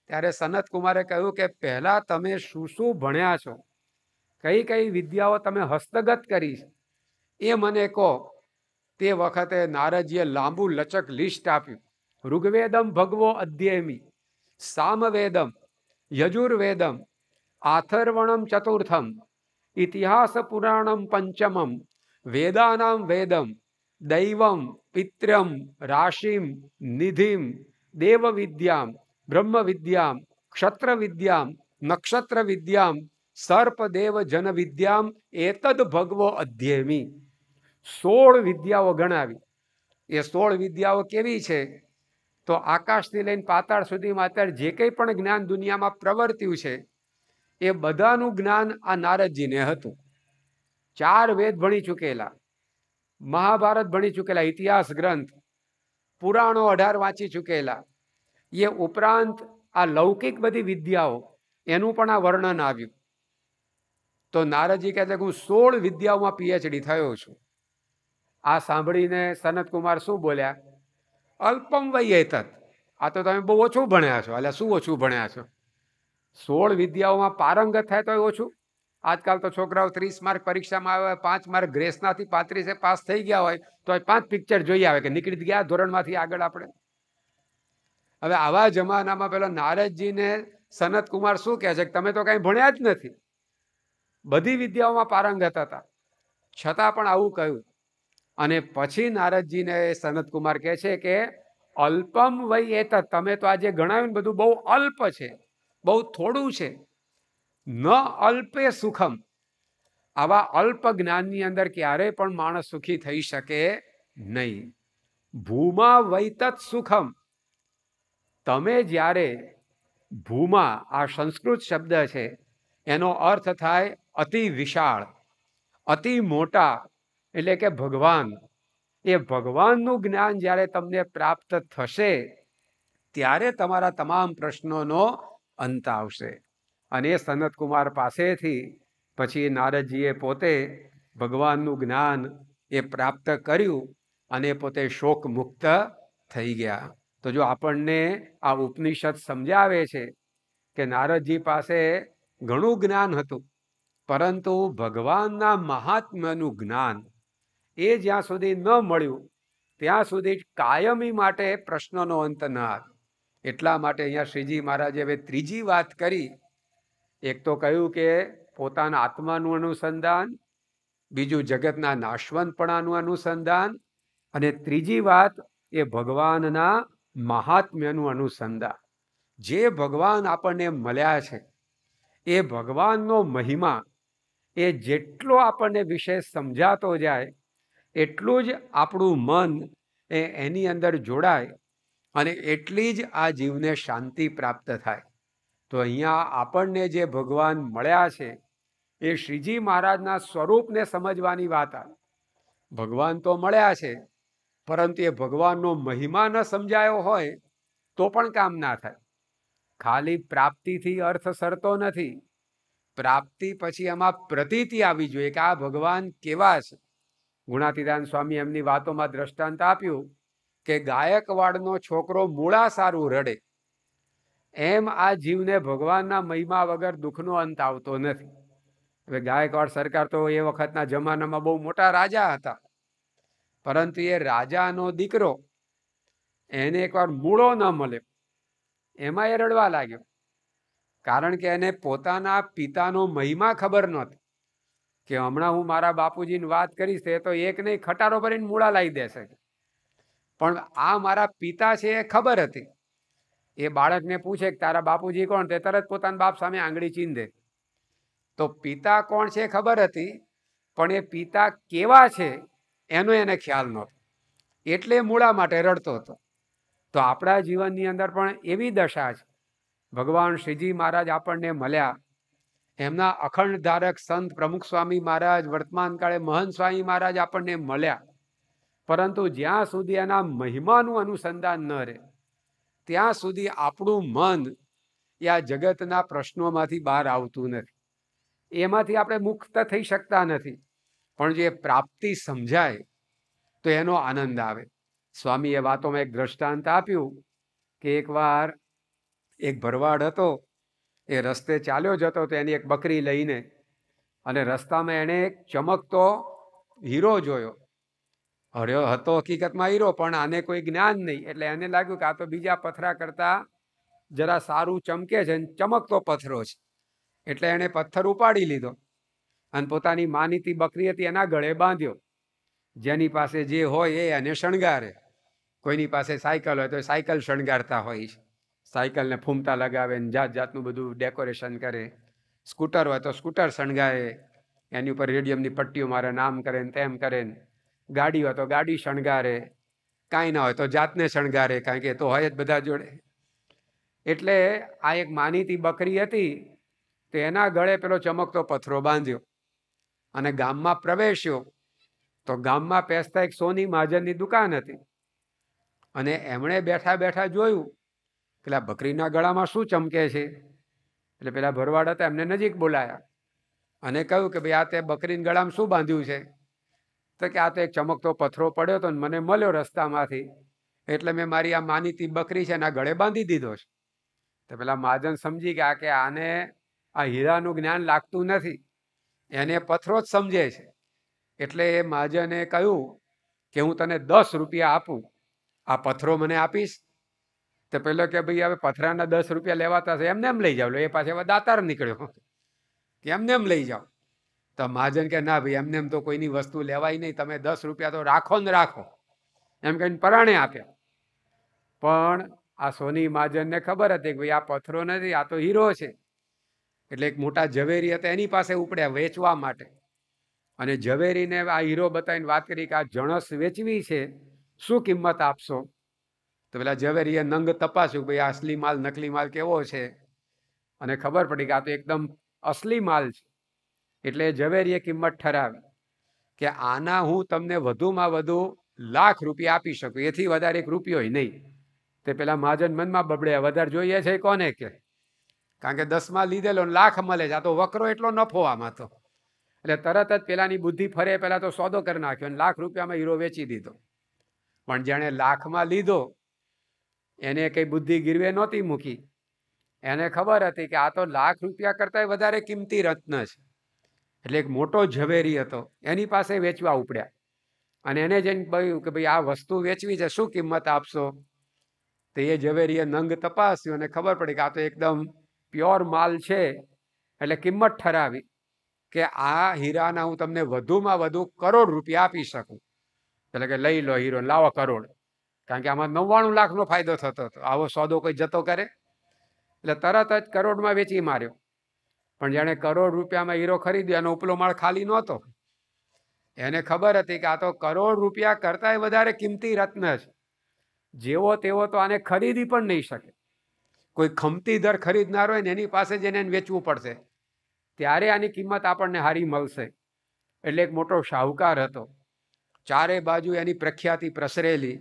ત્યારે સનત કુમારે કહ્યું કે પહેલાં તમે શું શું ભણ્યા છો, કઈ કઈ વિદ્યાઓ તમે હસ્તગત કરી છે, એ મને કહો. તે વખતે નારદજીએ લાંબુ લચક લિસ્ટ આપ્યું. ઋગ્વેદમ ભગવો અધ્યેમી, સામવેદમ, યજુર્વેદમ, આથર્વણમ ચતુર્થમ, ઇતિહાસ પુરાણમ પંચમમ, વેદાનામ વેદમ, દૈવમ, પિત્રમ, રાશિમ, નિધિમ, દેવ વિદ્યામ, બ્રહ્મ વિદ્યામ, ક્ષત્ર વિદ્યામ, નક્ષત્ર વિદ્યામ, સર્પદેવ જન વિદ્યામ, એતદ ભગવો અધ્યેમી. 16 વિદ્યાઓ ગણાવી. એ 16 વિદ્યાઓ કેવી છે? તો આકાશથી લઈને પાતાળ સુધીમાં અત્યારે જે કંઈ પણ જ્ઞાન દુનિયામાં પ્રવર્ત્યું છે, એ બધાનું જ્ઞાન આ નારદજીને હતું. 4 વેદ ભણી ચૂકેલા, મહાભારત ભણી ચૂકેલા, ઇતિહાસ ગ્રંથ, પુરાણો 18 વાંચી ચૂકેલા. એ ઉપરાંત આ લૌકિક બધી વિદ્યાઓ, એનું પણ આ વર્ણન આવ્યું. તો નારદજી કહે છે કે હું 16 વિદ્યાઓમાં પીએચડી થયો છું. આ સાંભળીને સનત કુમાર શું બોલ્યા? અલ્પમ વૈએતત, આ તો તમે બહુ ઓછું ભણ્યા છો. એટલે શું ઓછું ભણ્યા છો? 16 વિદ્યાઓમાં પારંગત થાય તો ઓછું. આજકાલ તો છોકરાઓ 30 માર્ક પરીક્ષામાં આવે, 5 માર્ક ગ્રેસનાથી 35 પાસ થઈ ગયા હોય તો 5 પિક્ચર જોઈ આવે કે નીકળી ગયા ધોરણમાંથી આગળ આપણે. હવે આવા જમાનામાં પેલા નારદજીને સનત કુમાર શું કહે છે કે તમે તો કાંઈ ભણ્યા જ નથી, બધી વિદ્યાઓમાં પારંગત હતા, છતાં પણ આવું કહ્યું. અને પછી નારદજીને સનત કુમાર કહે છે કે અલ્પમ વય એત, તમે તો આજે ગણાવ્યું ને બધું બહુ અલ્પ છે, બહુ થોડું છે. ન અલ્પે સુખમ, આવા અલ્પ જ્ઞાનની અંદર ક્યારેય પણ માણસ સુખી થઈ શકે નહીં. ભૂમા વૈતત સુખમ, તમે જ્યારે ભૂમા, આ સંસ્કૃત શબ્દ છે, એનો અર્થ થાય અતિ વિશાળ, અતિ મોટા, એટલે કે ભગવાન. એ ભગવાનનું જ્ઞાન જ્યારે તમને પ્રાપ્ત થશે ત્યારે તમારા તમામ પ્રશ્નોનો અંત આવશે. અને એ સનત કુમાર પાસેથી પછી નારદજીએ પોતે ભગવાનનું જ્ઞાન એ પ્રાપ્ત કર્યું અને પોતે શોક મુક્ત થઈ ગયા. તો જો આપણને આ ઉપનિષદ સમજાવે છે કે નારદજી પાસે ઘણું જ્ઞાન હતું, પરંતુ ભગવાનના મહાત્મ્યનું જ્ઞાન એ જ્યાં સુધી ન મળ્યું ત્યાં સુધી કાયમી માટે પ્રશ્નનો અંત ન આવે. એટલા માટે અહીંયા શ્રીજી મહારાજે હવે ત્રીજી વાત કરી. એક તો કહ્યું કે પોતાના આત્માનું અનુસંધાન, બીજું જગતના નાશવંતપણાનું અનુસંધાન, અને ત્રીજી વાત એ ભગવાનના મહાત્મ્યનું અનુસંધાન. જે ભગવાન આપણને મળ્યા છે એ ભગવાનનો મહિમા એ જેટલો આપણને વિશેષ સમજાતો જાય એટલું જ આપણું મન એની અંદર જોડાય અને એટલી જ આ જીવને શાંતિ પ્રાપ્ત થાય. તો અહીંયા આપણને જે ભગવાન મળ્યા છે એ શ્રીજી મહારાજના સ્વરૂપને સમજવાની વાત આવે. ભગવાન તો મળ્યા છે, પરંતુ એ ભગવાનનો મહિમા ન સમજાયો હોય તો પણ કામ ના થાય. ખાલી પ્રાપ્તિથી અર્થ સરતો નથી. પ્રાપ્તિ પછી એમાં પ્રતીતિ આવી જોઈએ કે આ ભગવાન કેવા છે. ગુણાતીતાન સ્વામી એમની વાતોમાં દ્રષ્ટાંત આપ્યું કે ગાયકવાડનો છોકરો મૂળા સારું રડે, એમ આ જીવને ભગવાનના મહિમા વગર દુઃખનો અંત આવતો નથી. હવે ગાયકવાડ સરકાર તો એ વખતના જમાનામાં બહુ મોટા રાજા હતા, પરંતુ એ રાજાનો દીકરો એને એકવાર મૂળો ન મળે એમાં એ રડવા લાગ્યો, કારણ કે એને પોતાના પિતાનો મહિમા ખબર નહોતી કે હમણાં હું મારા બાપુજીની વાત કરીશ તે તો એક નહીં ખટારો ભરીને મૂળા લાવી દેશે, પણ આ મારા પિતા છે એ ખબર હતી. એ બાળકને પૂછે કે તારા બાપુજી કોણ, તે તરત પોતાના બાપ સામે આંગળી ચીંધે. તો પિતા કોણ છે ખબર હતી, પણ એ પિતા કેવા છે એનો એને ખ્યાલ નહોતો, એટલે મૂળા માટે રડતો હતો. તો આપણા જીવનની અંદર પણ એવી દશા છે. ભગવાન શ્રીજી મહારાજ આપણને મળ્યા, એમના અખંડ ધારક સંત પ્રમુખ સ્વામી મહારાજ, વર્તમાન કાળે મહંત સ્વામી મહારાજ આપણને મળ્યા, પરંતુ જ્યાં સુધી એના મહિમાનું અનુસંધાન ન રહે ત્યાં સુધી આપણું મન એ આ જગતના પ્રશ્નોમાંથી બહાર આવતું નથી. એમાંથી આપણે મુક્ત થઈ શકતા નથી, પણ જે પ્રાપ્તિ સમજાય તો એનો આનંદ આવે. સ્વામીએ વાતોમાં એક દ્રષ્ટાંત આપ્યું કે એકવાર એક ભરવાડ હતો, એ રસ્તે ચાલ્યો જતો તો એની એક બકરી લઈને, અને રસ્તામાં એણે એક ચમકતો હીરો જોયો. હર્યો હતો હકીકતમાં હીરો, પણ આને કોઈ જ્ઞાન નહીં, એટલે એને લાગ્યું કે આ તો બીજા પથરા કરતા જરા સારું ચમકે છે, ચમકતો પથરો છે. એટલે એણે પથ્થર ઉપાડી લીધો અને પોતાની માનીતી બકરી હતી એના ગળે બાંધ્યો. જેની પાસે જે હોય એ એને શણગારે. કોઈની પાસે સાયકલ હોય તો સાયકલ શણગારતા હોય છે, સાયકલને ફૂમતા લગાવે ને જાત જાતનું બધું ડેકોરેશન કરે. સ્કૂટર હોય તો સ્કૂટર શણગારે, એની ઉપર રેડિયમની પટ્ટીઓ મારે, નામ કરે ને તેમ કરે. ગાડી હોય તો ગાડી શણગારે, કાંઈ ના હોય તો જાતને શણગારે, કારણ કે તો હોય જ બધા જોડે. એટલે આ એક માનીતી બકરી હતી, તો એના ગળે પેલો ચમકતો પથરો બાંધ્યો અને ગામમાં પ્રવેશ્યો. તો ગામમાં પેસતા એક સોની મહાજનની દુકાન હતી, અને એમણે બેઠા બેઠા જોયું પેલા બકરીના ગળામાં શું ચમકે છે. એટલે પેલા ભરવાડ હતા એમને નજીક બોલાયા અને કહ્યું કે ભાઈ આ તે બકરીના ગળામાં શું બાંધ્યું છે? તો કે આ તો એક ચમકતો પથરો પડ્યો હતો ને મને મળ્યો રસ્તામાંથી, એટલે મેં મારી આ માનીતી બકરી છે એના ગળે બાંધી દીધો છે. તો પેલા મહાજન સમજી ગયા કે આને આ હીરાનું જ્ઞાન લાગતું નથી, એને પથરો જ સમજે છે. એટલે એ મહાજને કહ્યું કે હું તને 10 રૂપિયા આપું, આ પથરો મને આપીશ? તો પેલો કે ભાઈ હવે પથરાના 10 રૂપિયા લેવાતા છે, એમને એમ લઈ જાવ. એ પાછો દાતાર નીકળ્યો કે એમને એમ લઈ જાઓ. તો મહાજન કે ના ભાઈ, એમને એમ તો કોઈની વસ્તુ લેવાય નહીં, તમે 10 રૂપિયા તો રાખો ને રાખો, એમ કહીને પરાણે આપ્યા. પણ આ સોની મહાજનને ખબર હતી કે ભાઈ આ પથરો નથી, આ તો હીરો છે. એટલે એક મોટા ઝવેરી હતા એની પાસે ઉપડ્યા વેચવા માટે, અને ઝવેરીને આ હીરો બતાવીને વાત કરી કે આ જણસ વેચવી છે, શું કિંમત આપશો? તો પેલા ઝવેરીએ નંગ તપાસ્યું, ભાઈ અસલી માલ નકલી માલ કેવો છે, અને ખબર પડી કે આ તો એકદમ અસલી માલ છે. એટલે ઝવેરીએ કિંમત ઠરાવી કે આના હું તમને વધુમાં વધુ 1,00,000 રૂપિયા આપી શકું, એથી વધારે 1 રૂપિયો નહીં. તે પેલા મહાજન મનમાં બબડ્યા, વધારે જોઈએ છે કોને કે, કારણ કે 10માં લીધેલો 1,00,000 મળે છે, આ તો વકરો એટલો નફો આમાં તો. એટલે તરત જ પેલાની બુદ્ધિ ફરે, પેલા તો સોદો કરી નાખ્યો અને 1,00,000 રૂપિયામાં હીરો વેચી દીધો. પણ જેણે 1,00,000માં લીધો એને કઈ બુદ્ધિ ગીરવે નહોતી મૂકી. એને ખબર હતી કે આ તો 1,00,000 રૂપિયા કરતા વધારે કિંમતી રત્ન છે. એટલે એક મોટો ઝવેરી હતો એની પાસે વેચવા ઉપડ્યા, અને એને જઈને કહ્યું કે ભાઈ આ વસ્તુ વેચવી છે, શું કિંમત આપશો? તો એ ઝવેરીએ નંગ તપાસ્યું અને ખબર પડી કે આ તો એકદમ પ્યોર માલ છે. એટલે કિંમત ઠરાવી કે આ હીરાના હું તમને વધુમાં વધુ 1 કરોડ રૂપિયા આપી શકું. એટલે કે લઈ લો હીરો, લાવો કરોડ, કારણ કે આમાં 99 લાખનો ફાયદો થતો હતો. આવો સોદો કોઈ જતો કરે? એટલે તરત જ કરોડમાં વેચી માર્યો. પણ જેણે 1 કરોડ રૂપિયામાં હીરો ખરીદ્યો એનો ઉપલો માળ ખાલી નહોતો. એને ખબર હતી કે આ તો 1 કરોડ રૂપિયા કરતાંય વધારે કિંમતી રત્ન છે. જેવો તેવો તો આને ખરીદી પણ નહીં શકે. કોઈ ખમતી દર ખરીદનાર હોય ને એની પાસે જઈને એને વેચવું પડશે, ત્યારે આની કિંમત આપણને સારી મળશે. એટલે એક મોટો શાહુકાર હતો, ચારે બાજુ એની પ્રખ્યાતિ પ્રસરેલી.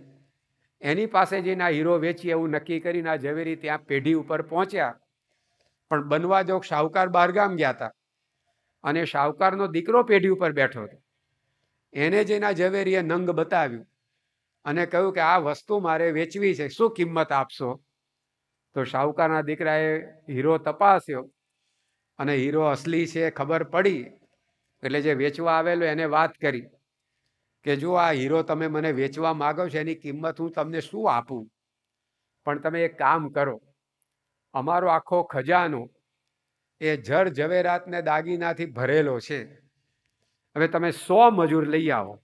એની પાસે જઈને આ હીરો વેચી એવું નક્કી કરીને આ ઝવેરી ત્યાં પેઢી ઉપર પહોંચ્યા. પણ બનવા જો શાહુકાર બહારગામ ગયા હતા અને શાહુકારનો દીકરો પેઢી ઉપર બેઠો હતો. એને જઈને ઝવેરીએ નંગ બતાવ્યું અને કહ્યું કે આ વસ્તુ મારે વેચવી છે, શું કિંમત આપશો? તો શાહુકારના દીકરાએ હીરો તપાસ્યો અને હીરો અસલી છે ખબર પડી. એટલે જે વેચવા આવેલો એને વાત કરી કે જો આ હીરો તમે મને વેચવા માગો છો, એની કિંમત હું તમને શું આપું, પણ તમે એક કામ કરો, અમારો આખો ખજાનો એ જર ઝવેરાતને દાગીનાથી ભરેલો છે. હવે તમે 100 મજૂર લઈ આવો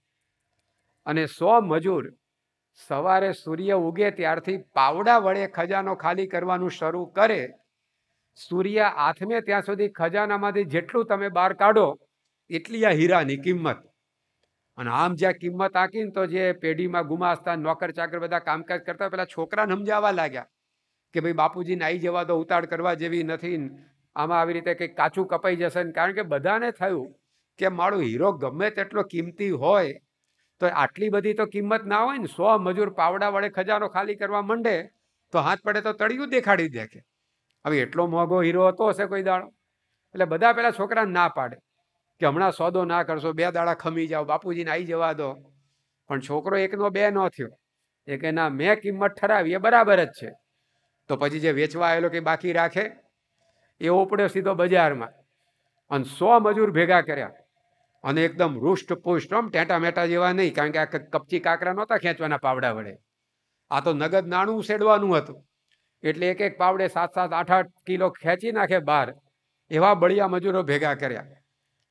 અને 100 મજૂર સવારે સૂર્ય ઉગે ત્યારથી પાવડા વડે ખજાનો ખાલી કરવાનું શરૂ કરે. સૂર્ય આથમે ત્યાં સુધી ખજાનામાંથી જેટલું તમે બહાર કાઢો એટલી આ હીરાની કિંમત. અને આમ જ્યાં કિંમત આંકીને તો જે પેઢીમાં ગુમાસ્તા નોકર ચાકર બધા કામકાજ કરતા પેલા છોકરાને સમજાવવા લાગ્યા કે ભાઈ બાપુજીને આવી જવા તો ઉતાળ કરવા જેવી નથી, આમાં આવી રીતે કંઈક કાચું કપાઈ જશે ને. કારણ કે બધાને થયું કે મારો હીરો ગમે તેટલો કિંમતી હોય તો આટલી બધી તો કિંમત ના હોય ને. 100 મજૂર પાવડા વડે ખજાનો ખાલી કરવા માંડે તો હાથ પડે તો તળિયું દેખાડી દે કે હવે એટલો મોંઘો હીરો હતો હશે કોઈ દાડો. એટલે બધા પેલા છોકરાને ના પાડે કે હમણાં સોદો ના કરશો, 2 દાડા ખમી જાઓ, બાપુજીને આવી જવા દો. પણ છોકરો એકનો બે ન થયો. એ કે ના, મેં કિંમત ઠરાવી એ બરાબર જ છે. તો પછી જે વેચવા આવેલો કે બાકી રાખે એ ઉપડ્યો સીધો બજારમાં અને 100 મજૂર ભેગા કર્યા અને એકદમ રૂષ્ટ પુષ્ટ, આમ ટેટા મેટા જેવા નહીં, કારણ કે આ કપચી કાકરા નહોતા ખેંચવાના પાવડા વડે, આ તો નગદ નાણું ઉસેડવાનું હતું. એટલે એક એક પાવડે 7-7, 8-8 કિલો ખેંચી નાખે બહાર. એવા બળિયા મજૂરો ભેગા કર્યા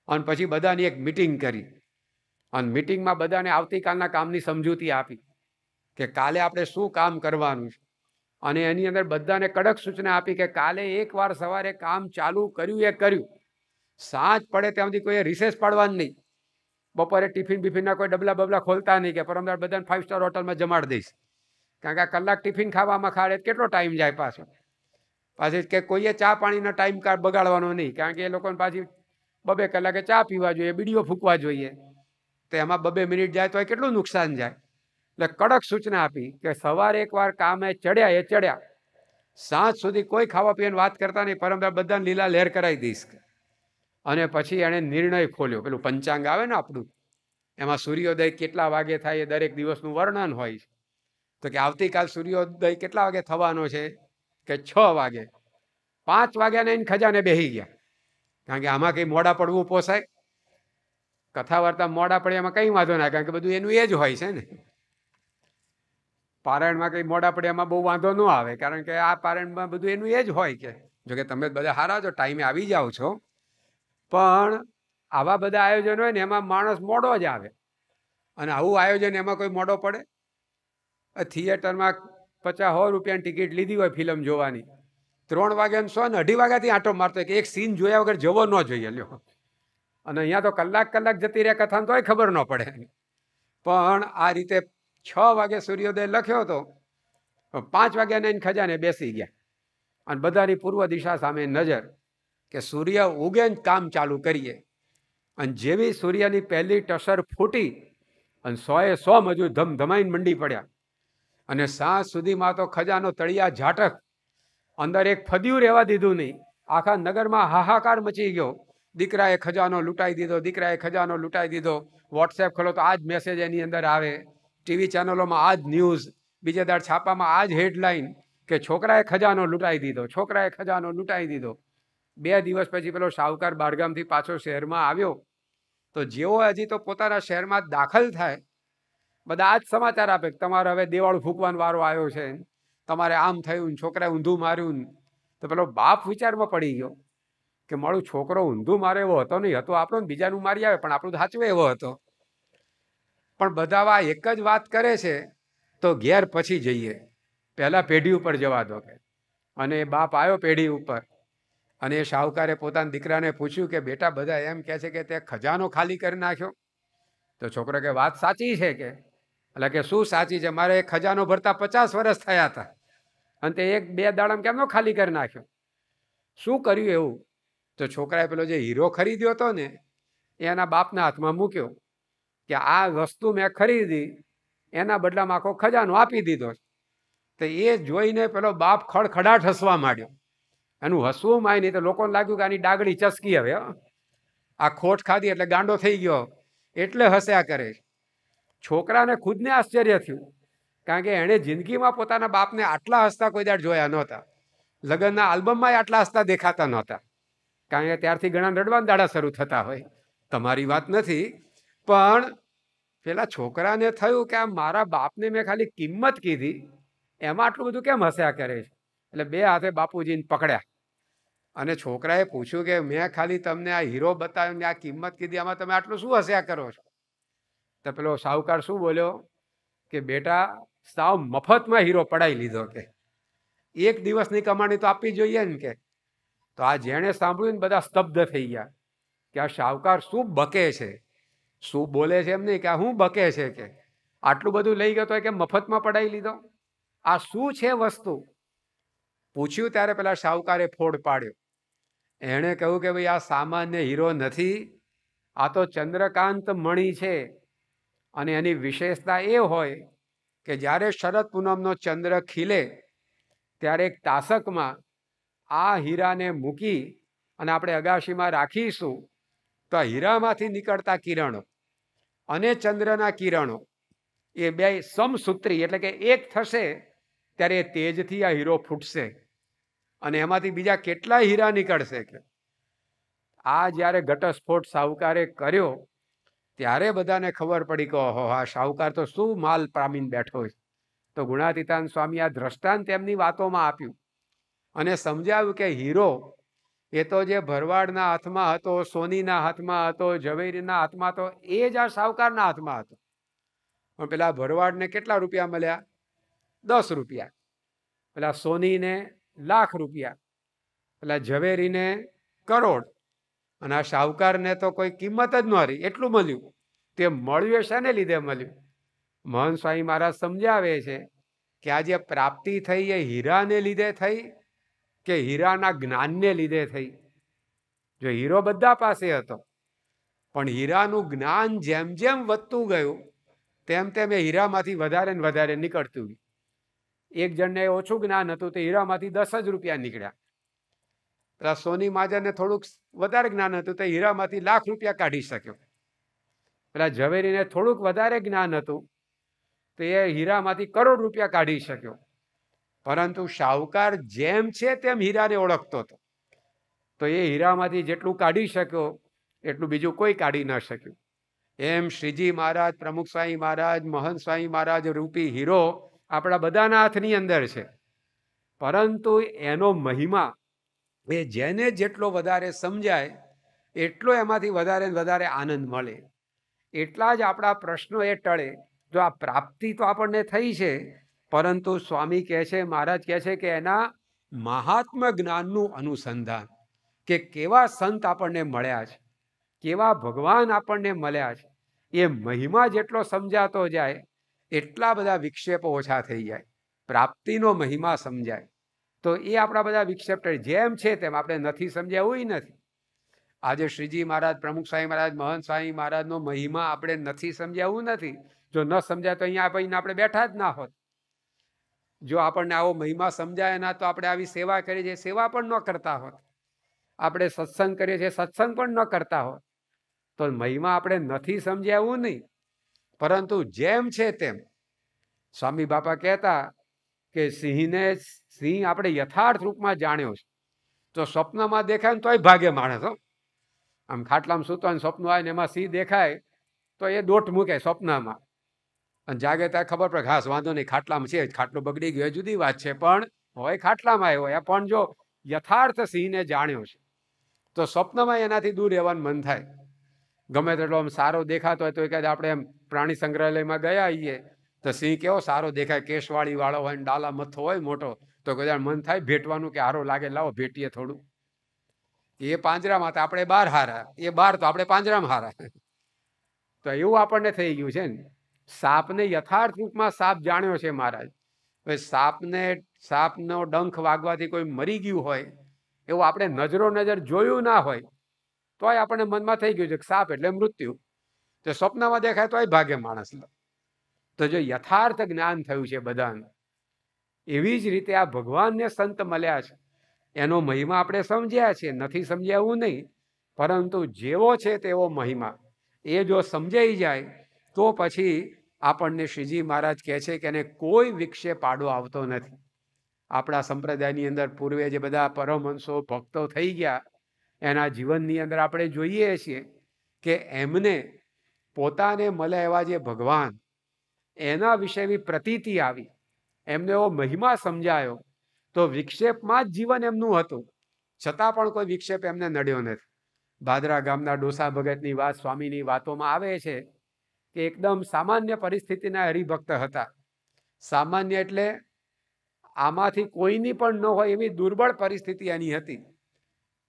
અને પછી બધાની એક મિટિંગ કરી અને મિટિંગમાં બધાને આવતીકાલના કામની સમજૂતી આપી કે કાલે આપણે શું કામ કરવાનું છે. અને એની અંદર બધાને કડક સૂચના આપી કે કાલે એકવાર સવારે કામ ચાલુ કર્યું એ કર્યું, સાંજ પડે ત્યાં સુધી કોઈ રિસેસ પાડવાની નહીં. બપોરે ટિફિન બિફિનના કોઈ ડબલા બબલા ખોલતા નહીં કે પરમદાર બધાને 5 સ્ટાર હોટલમાં જમાડ દઈશ. કારણ કે આ કલાક ટિફિન ખાવામાં ખાડે કેટલો ટાઈમ જાય પાછો. પાછી કે કોઈએ ચા પાણીનો ટાઈમ બગાડવાનો નહીં, કારણ કે એ લોકોને પાછી 2-2 કલાકે ચા પીવા જોઈએ, બીડીઓ ફૂંકવા જોઈએ, તો એમાં 2-2 મિનિટ જાય તો કેટલું નુકસાન જાય. એટલે કડક સૂચના આપી કે સવારે એકવાર કામે ચડ્યા એ ચડ્યા, સાંજ સુધી કોઈ ખાવા પીવાની વાત કરતા નહીં, પરમદાર બધાને લીલા લહેર કરાવી દઈશ. અને પછી એણે નિર્ણય ખોલ્યો. પેલું પંચાંગ આવે ને આપણું, એમાં સૂર્યોદય કેટલા વાગે થાય એ દરેક દિવસનું વર્ણન હોય છે. તો કે આવતીકાલ સૂર્યોદય કેટલા વાગે થવાનો છે કે 6 વાગે. 5 વાગ્યાને એને ખજાને બેસી ગયા, કારણ કે આમાં કંઈ મોડા પડવું પોસાય? કથા વાર્તા મોડા પડે એમાં કંઈ વાંધો ના, કારણ કે બધું એનું એ જ હોય છે ને. પારાયણમાં કંઈ મોડા પડે એમાં બહુ વાંધો ન આવે, કારણ કે આ પારાયણમાં બધું એનું એ જ હોય. કે જોકે તમે બધા હારા છો, ટાઈમે આવી જાઓ છો, પણ આવા બધા આયોજન હોય ને એમાં માણસ મોડો જ આવે. અને આવું આયોજન એમાં કોઈ મોડો પડે? થિયેટરમાં 50-100 રૂપિયાની ટિકિટ લીધી હોય ફિલ્મ જોવાની, 3 વાગ્યાનો શો ને 2:30 વાગ્યાથી આંટો મારતો કે એક સીન જોયા વગર જવો ન જોઈએ લ્યો. અને અહીંયા તો કલાક જતી રહે કથાને તોય ખબર ન પડે. પણ આ રીતે 6 વાગે સૂર્યોદય લખ્યો હતો, 5 વાગ્યાને એને ખજાને બેસી ગયા અને બધાની પૂર્વ દિશા સામે નજર કે સૂર્ય ઉગે ને કામ ચાલુ કરીએ. અને જેવી સૂર્યની પહેલી ટસર ફૂટી અને 100-100 મજૂર ધમધમાઈને મંડી પડ્યા અને સાંજ સુધીમાં તો ખજાનો તળિયા ઝાટક, અંદર એક ફદિયું રહેવા દીધું નહીં. આખા નગરમાં હાહાકાર મચી ગયો. દીકરાએ ખજાનો લૂંટાઈ દીધો, દીકરાએ ખજાનો લૂંટાઈ દીધો. વોટ્સએપ ખોલો તો આ જ મેસેજ એની અંદર આવે, ટીવી ચેનલોમાં આ જ ન્યૂઝ, બીજે દાડ છાપામાં આ જ હેડલાઇન કે છોકરાએ ખજાનો લૂંટાઈ દીધો, છોકરાએ ખજાનો લૂંટાઈ દીધો. 2 દિવસ પછી પેલો શાહુકાર બહારગામથી પાછો શહેરમાં આવ્યો તો જેવો હજી તો પોતાના શહેરમાં દાખલ થાય, બધા આ જ સમાચાર આપે કે તમારે હવે દેવાળું ફૂંકવાનો વારો આવ્યો છે, તમારે આમ થયું, છોકરાએ ઊંધું માર્યું. તો પેલો બાપ વિચારમાં પડી ગયો કે મારું છોકરો ઊંધું મારે એવો હતો નહીં, હતો આપણો બીજાનું મારી આવે, પણ આપણું સાચવે એવો હતો. પણ બધા આ એક જ વાત કરે છે તો ઘેર પછી જઈએ, પહેલા પેઢી ઉપર જવા દો. અને બાપ આવ્યો પેઢી ઉપર અને એ શાહુકારે પોતાના દીકરાને પૂછ્યું કે બેટા, બધા એમ કહે છે કે તે ખજાનો ખાલી કરી નાખ્યો. તો છોકરો કે વાત સાચી છે. કે એટલે કે શું સાચી છે? મારે ખજાનો ભરતા 50 વર્ષ થયા હતા અને તે 1-2 દાડામાં કેમનો ખાલી કરી નાખ્યો? શું કર્યું એવું? તો છોકરાએ પેલો જે હીરો ખરીદ્યો હતો ને એના બાપના હાથમાં મૂક્યો કે આ વસ્તુ મેં ખરીદી, એના બદલામાં આખો ખજાનો આપી દીધો. તો એ જોઈને પેલો બાપ ખડખડાટ હસવા માંડ્યો. એનું હસવું માય નહીં તો લોકોને લાગ્યું કે આની ડાગડી ચસકી હવે, આ ખોટ ખાધી એટલે ગાંડો થઈ ગયો, એટલે હસ્યા કરે. છોકરાને ખુદને આશ્ચર્ય થયું, કારણ કે એણે જિંદગીમાં પોતાના બાપને આટલા હસતા કોઈ દાડ જોયા નહોતા. લગ્નના આલ્બમમાં આટલા હસતા દેખાતા નહોતા, કારણ કે ત્યારથી ઘણા રડવાના દાડા શરૂ થતા હોય. તમારી વાત નથી, પણ પેલા છોકરાને થયું કે આ મારા બાપને મેં ખાલી કિંમત કીધી, એમાં આટલું બધું કેમ હસ્યા કરે છે. એટલે બે હાથે બાપુજીને પકડ્યા અને છોકરાએ પૂછ્યું કે મેં ખાલી તમને આ હીરો બતાવ્યો, આ કિંમત કીધી, આમાં તમે આટલું શું હસ્યા કરો છો? તો પેલો સાહુકાર શું બોલ્યો કે બેટા, સાવ મફતમાં હીરો પડાવી લીધો, કે એક દિવસની કમાણી તો આપવી જોઈએ ને. કે તો આ જેણે સાંભળ્યું ને બધા સ્તબ્ધ થઈ ગયા કે આ શાહુકાર શું બકે છે, શું બોલે છે એમ નહીં, કે આ શું બકે છે, કે આટલું બધું લઈ ગયો તો કે મફતમાં પડાવી લીધો, આ શું છે વસ્તુ? પૂછ્યું ત્યારે પેલા શાહુકારે ફોડ પાડ્યો. એણે કહ્યું કે ભાઈ આ સામાન્ય હીરો નથી, આ તો ચંદ્રકાંત મણિ છે. અને એની વિશેષતા એ હોય કે જ્યારે શરદ પૂનમનો ચંદ્ર ખીલે ત્યારે એક તાસકમાં આ હીરાને મૂકી અને આપણે અગાશીમાં રાખીશું તો આ હીરામાંથી નીકળતા કિરણો અને ચંદ્રના કિરણો એ બે સમસૂત્રી એટલે કે એક થશે, ત્યારે એ તેજથી આ હીરો ફૂટશે અને એમાંથી બીજા કેટલા હીરા નીકળશે. કે આ જ્યારે ઘટસ્ફોટ સાહુકારે કર્યો ત્યારે બધાને ખબર પડી કે ઓહો, આ શાહુકાર તો શું માલ પામીને બેઠો છે. તો ગુણાતીતાન સ્વામી આ દ્રષ્ટાંત તેમની વાતોમાં આપ્યું અને સમજાવ્યું કે હીરો એ તો જે ભરવાડના હાથમાં હતો, સોનીના હાથમાં હતો, ઝવેરીના હાથમાં હતો, એ જ આ શાહુકારના હાથમાં હતો. પણ પેલા ભરવાડને કેટલા રૂપિયા મળ્યા? 10 રૂપિયા. પેલા સોનીને લાખ રૂપિયા, પેલા ઝવેરીને કરોડ, અને આ શાહુકારને તો કોઈ કિંમત જ ન રહી, એટલું મળ્યું. તે મળ્યું શાને લીધે મળ્યું? મહંત સ્વામી મહારાજ સમજાવે છે કે આ જે પ્રાપ્તિ થઈ એ હીરાને લીધે થઈ કે હીરાના જ્ઞાનને લીધે થઈ? જો હીરો બધા પાસે હતો, પણ હીરાનું જ્ઞાન જેમ જેમ વધતું ગયું તેમ તેમ એ હીરામાંથી વધારે ને વધારે નીકળતું ગયું. એક જણને ઓછું જ્ઞાન હતું તો હીરામાંથી 10 જ રૂપિયા નીકળ્યા. પેલા સોની મહાજનને થોડુંક વધારે જ્ઞાન હતું તો હીરામાંથી લાખ રૂપિયા કાઢી શક્યો. પેલા ઝવેરીને થોડુંક વધારે જ્ઞાન હતું તો એ હીરામાંથી કરોડ રૂપિયા કાઢી શક્યો. પરંતુ શાહુકાર જેમ છે તેમ હીરાને ઓળખતો હતો, તો એ હીરામાંથી જેટલું કાઢી શક્યો એટલું બીજું કોઈ કાઢી ન શક્યું. એમ શ્રીજી મહારાજ, પ્રમુખ સ્વામી મહારાજ, મહંત સ્વામી મહારાજ રૂપી હીરો આપણા બધાના હાથની અંદર છે, પરંતુ એનો મહિમા એ જેને જેટલો વધારે સમજાય એટલો એમાંથી વધારે ને વધારે આનંદ મળે. એટલા જ આપણા પ્રશ્નો એ ટળે. જો આ પ્રાપ્તિ તો આપણને થઈ છે, પરંતુ સ્વામી કહે છે, મહારાજ કહે છે કે એના મહાત્મ્ય જ્ઞાનનું અનુસંધાન, કે કેવા સંત આપણને મળ્યા છે, કેવા ભગવાન આપણને મળ્યા છે, એ મહિમા જેટલો સમજાતો જાય એટલા બધા વિક્ષેપો ઓછા થઈ જાય. પ્રાપ્તિનો મહિમા સમજાય તો એ આપણા બધા વિક્ષેપ જેમ છે તેમ આપણે નથી સમજ્યા એવું નથી. આજે શ્રીજી મહારાજ, પ્રમુખ સ્વામી મહારાજ, મહંત સ્વામી મહારાજનો મહિમા આપણે નથી સમજ્યા એવું નથી. જો ન સમજાય તો અહીંયા આવીને આપણે બેઠા જ ના હોત. જો આપણને આવો મહિમા સમજાય ના તો આપણે આવી સેવા કરીએ છીએ, સેવા પણ ન કરતા હોત. આપણે સત્સંગ કરીએ છીએ, સત્સંગ પણ ન કરતા હોત. તો મહિમા આપણે નથી સમજ્યા એવું નહીં, પરંતુ જેમ છે તેમ. સ્વામી બાપા કહેતા કે સિંહ આપણે યથાર્થ રૂપમાં જાણ્યો છે. તો સ્વપ્નમાં દેખાય ને તોય ભાગે માણસ. આમ ખાટલામાં સૂતો ને સ્વપ્ન આવે ને એમાં સિંહ દેખાય તો એ દોટ મૂકે સ્વપ્નમાં, અને જાગે ત્યાં ખબર પડે ખાસ વાંધો નહીં, ખાટલામાં છે, ખાટલો બગડી ગયો જુદી વાત છે, પણ હોય ખાટલામાં આવ્યો. પણ જો યથાર્થ સિંહને જાણ્યો છે તો સ્વપ્નમાં એનાથી દૂર રહેવાનું મન થાય. ગમે તેટલો આમ સારો દેખાતો હોય તો એકાદ આપણે એમ પ્રાણી સંગ્રહાલયમાં ગયા આવીએ તો સિંહ કેવો સારો દેખાય, કેશવાળી વાળો હોય ને ડાલા મથો હોય મોટો, તો કદાચ મન થાય ભેટવાનું કે હારો લાગે, લાવો ભેટીએ થોડું. એ પાંજરામાં તો આપણે બહાર હારા, એ બહાર તો આપણે પાંજરામાં હારા. તો એવું આપણને થઈ ગયું છે ને. સાપને યથાર્થ રૂપમાં સાપ જાણ્યો છે મહારાજ. હવે સાપનો ડંખ વાગવાથી કોઈ મરી ગયું હોય એવું આપણે નજર જોયું ના હોય તોય આપણને મનમાં થઈ ગયું છે કે સાપ એટલે મૃત્યુ. તો સ્વપ્નમાં દેખાય તોય ભાગે માણસ. તો જો યથાર્થ જ્ઞાન થયું છે બધાને, એવી જ રીતે આ ભગવાનને સંત મળ્યા છે, એનો મહિમા આપણે સમજ્યા છે, નથી સમજ્યા એવું નહીં, પરંતુ જેવો છે તેવો મહિમા એ જો સમજાઈ જાય તો પછી આપણને શ્રીજી મહારાજ કહે છે કે એને કોઈ વિક્ષેપ આડો આવતો નથી. આપણા સંપ્રદાયની અંદર પૂર્વે જે બધા પરમહંસો ભક્તો થઈ ગયા, એના જીવનની અંદર આપણે જોઈએ છીએ કે એમને પોતાને મળ્યા એવા જે ભગવાન, એના વિશેની પ્રતીતિ આવી, એમને એવો મહિમા સમજાયો, તો વિક્ષેપમાં જ જીવન એમનું હતું, છતાં પણ કોઈ વિક્ષેપ એમને નડ્યો નથી. ભાદરા ગામના ડોસા ભગતની વાત સ્વામીની વાતોમાં આવે છે કે એકદમ સામાન્ય પરિસ્થિતિના હરિભક્ત હતા. સામાન્ય એટલે આમાંથી કોઈની પણ ન હોય એવી દુર્બળ પરિસ્થિતિ એની હતી.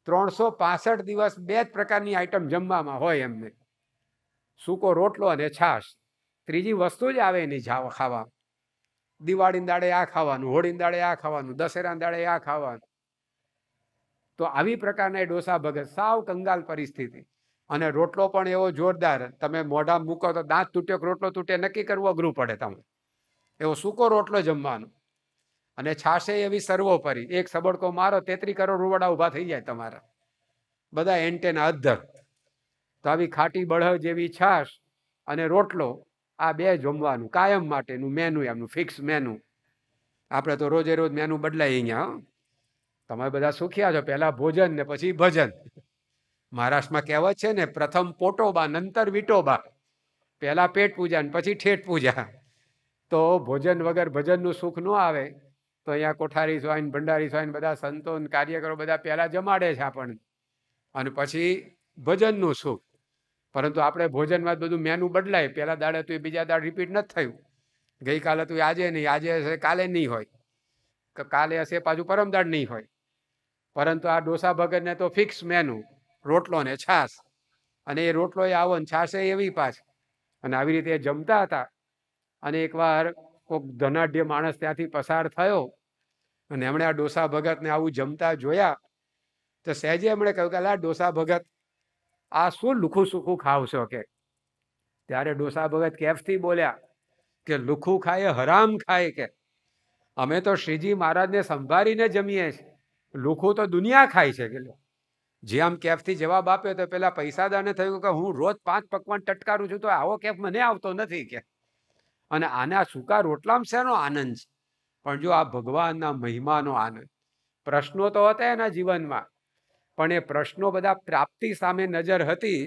365 દિવસ 2 જ પ્રકારની આઈટમ જમવામાં હોય એમને, સૂકો રોટલો અને છાશ, ત્રીજી વસ્તુ જ આવે એની ખાવા. દિવાળી દાડે આ ખાવાનું, હોળી દાડે આ ખાવાનું, દશેરા દાડે આ ખાવાનું. તો આવી પ્રકારના ડોસા ભગત, સાવ કંગાલ પરિસ્થિતિ, અને રોટલો પણ એવો જોરદાર, તમે મોઢા મૂકો તો દાંત તૂટ્યો રોટલો તૂટે નક્કી કરવું અઘરું પડે તમને, એવો સૂકો રોટલો જમવાનો. અને છાશે એવી સર્વોપરી, એક સબડકો મારો 33 કરોડ રૂવાડા ઉભા થઈ જાય તમારા, બધા એન્ટેના અધ્ધર. તો આવી ખાટી બળહ જેવી છાશ અને રોટલો, આ બે જમવાનું કાયમ માટેનું મેનુ, એમનું ફિક્સ મેનુ. આપણે તો રોજે રોજ મેનુ બદલાય અહીંયા. તમે બધા સુખ્યા છો, પહેલા ભોજન ને પછી ભજન. મહારાષ્ટ્રમાં કહેવત છે ને, પ્રથમ પોટોબા નંતર વિટોબા, પહેલા પેટ પૂજા ને પછી ઠેઠ પૂજા. તો ભોજન વગર ભજનનું સુખ ન આવે. તો અહીંયા કોઠારી સ્વાઈન, ભંડારી સ્વાઈન, બધા સંતો કાર્યકરો બધા પહેલા જમાડે છે આપણને, અને પછી ભજનનું સુખ. પરંતુ આપણે ભોજનમાં બધું મેનુ બદલાય, પહેલા દાડે તો એ બીજા દાડે રિપીટ નથી થયું, ગઈકાલે તો આજે નહીં, આજે હશે કાલે નહીં હોય, કાલે હશે પાછું પરમદાડ નહીં હોય. પરંતુ આ ડોસા ભગતને તો ફિક્સ મેનુ, રોટલો ને છાશ, અને એ રોટલો એ આવો ને છાશ એવી પાછી. અને આવી રીતે જમતા હતા. અને એકવાર કોઈક ધનાઢ્ય માણસ ત્યાંથી પસાર થયો, અને એમણે આ ડોસા ભગતને આવું જમતા જોયા. તો સહેજે એમણે કહ્યું કે આ ડોસા ભગત, આ શું લુખું સુખું ખાવશો કે? ત્યારે ડોસા ભગત કેફથી બોલ્યા કે લુખું ખાય હરામ ખાય કે, અમે તો શ્રીજી મહારાજને સંભાળીને જમીએ છીએ, લુખું તો દુનિયા ખાય છે કે. જે આમ કેફથી જવાબ આપ્યો તો પેલા પૈસાદારને થયું કે હું રોજ 5 પકવાન ટટકારું છું, તો આવો કેફ મને આવતો નથી કે. અને આના સૂકા રોટલામાં શેનો આનંદ છે? પણ જો આ ભગવાનના મહિમાનો આનંદ. પ્રશ્નો તો હતા એના જીવનમાં, પણ એ પ્રશ્નો બધા પ્રાપ્તિ સામે નજર હતી.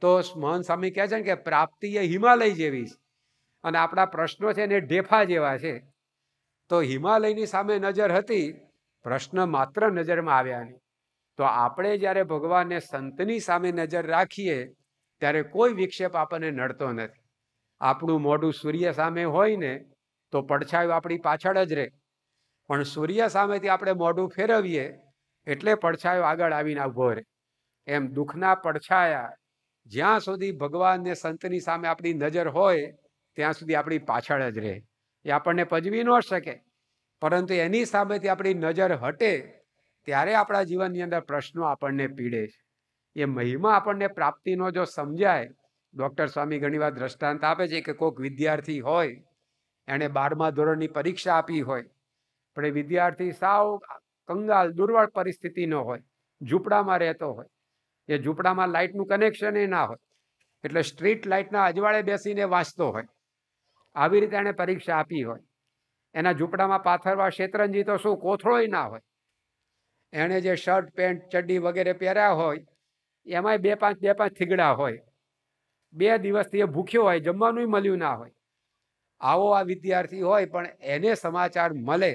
તો મહંત સ્વામી કહે છે ને કે પ્રાપ્તિ એ હિમાલય જેવી છે, અને આપણા પ્રશ્નો છે ને ઢેફા જેવા છે. તો હિમાલયની સામે નજર હતી, પ્રશ્ન માત્ર નજરમાં આવ્યા નહીં. તો આપણે જ્યારે ભગવાનને સંતની સામે નજર રાખીએ ત્યારે કોઈ વિક્ષેપ આપણને નડતો નથી. આપણું મોઢું સૂર્ય સામે હોય ને તો પડછાયો આપણી પાછળ જ રહે, પણ સૂર્ય સામેથી આપણે મોઢું ફેરવીએ એટલે પડછાયો આગળ આવીને ઊભો રહે. એમ દુઃખના પડછાયા જ્યાં સુધી ભગવાનને સંતની સામે આપણી નજર હોય ત્યાં સુધી આપણી પાછળ જ રહે. એ આપણને પજવી ન શકે, પરંતુ એની સામેથી આપણી નજર હટે ત્યારે આપણા જીવનની અંદર પ્રશ્નો આપણને પીડે છે. એ મહિમા આપણને પ્રાપ્તિનો જો સમજાય. ડૉક્ટર સ્વામી ઘણી વાર દ્રષ્ટાંત આપે છે કે કોઈક વિદ્યાર્થી હોય, એણે 12મા ધોરણની પરીક્ષા આપી હોય, પણ એ વિદ્યાર્થી સાવ કંગાલ દુર્બળ પરિસ્થિતિનો હોય, ઝૂંપડામાં રહેતો હોય, એ ઝૂંપડામાં લાઇટનું કનેક્શન એ ના હોય, એટલે સ્ટ્રીટ લાઇટના અજવાળે બેસીને વાંચતો હોય. આવી રીતે એણે પરીક્ષા આપી હોય. એના ઝૂંપડામાં પાથરવા શેતરંજી તો શું, કોથળોય ના હોય. એણે જે શર્ટ પેન્ટ ચડ્ડી વગેરે પહેર્યા હોય એમાંય બે પાંચ થીગડા હોય. 2 દિવસથી એ ભૂખ્યો હોય, જમવાનું મળ્યું ના હોય. આવો આ વિદ્યાર્થી હોય, પણ એને સમાચાર મળે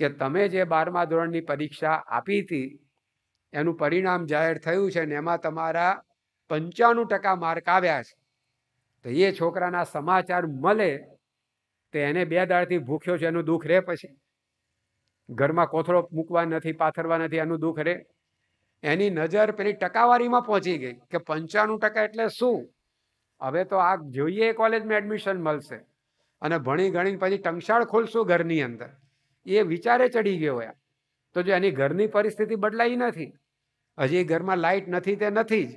કે તમે જે 12મા ધોરણની પરીક્ષા આપી હતી એનું પરિણામ જાહેર થયું છે ને એમાં તમારા 95% માર્ક આવ્યા છે. તો એ છોકરાના સમાચાર મળે તો એને 2 દાડથી ભૂખ્યો છે એનું દુઃખ રહે? પછી ઘરમાં કોથળો મૂકવા નથી, પાથરવા નથી, એનું દુઃખ રહે? એની નજર પેલી ટકાવારીમાં પહોંચી ગઈ કે 95% એટલે શું? હવે તો આ જોઈએ કોલેજમાં એડમિશન મળશે, અને ભણી ગણીને પછી ટંકશાળ ખોલશું ઘરની અંદર, એ વિચારે ચડી ગયો. તો જો એની ઘરની પરિસ્થિતિ બદલાઈ નથી, હજી ઘરમાં લાઇટ નથી તે નથી જ,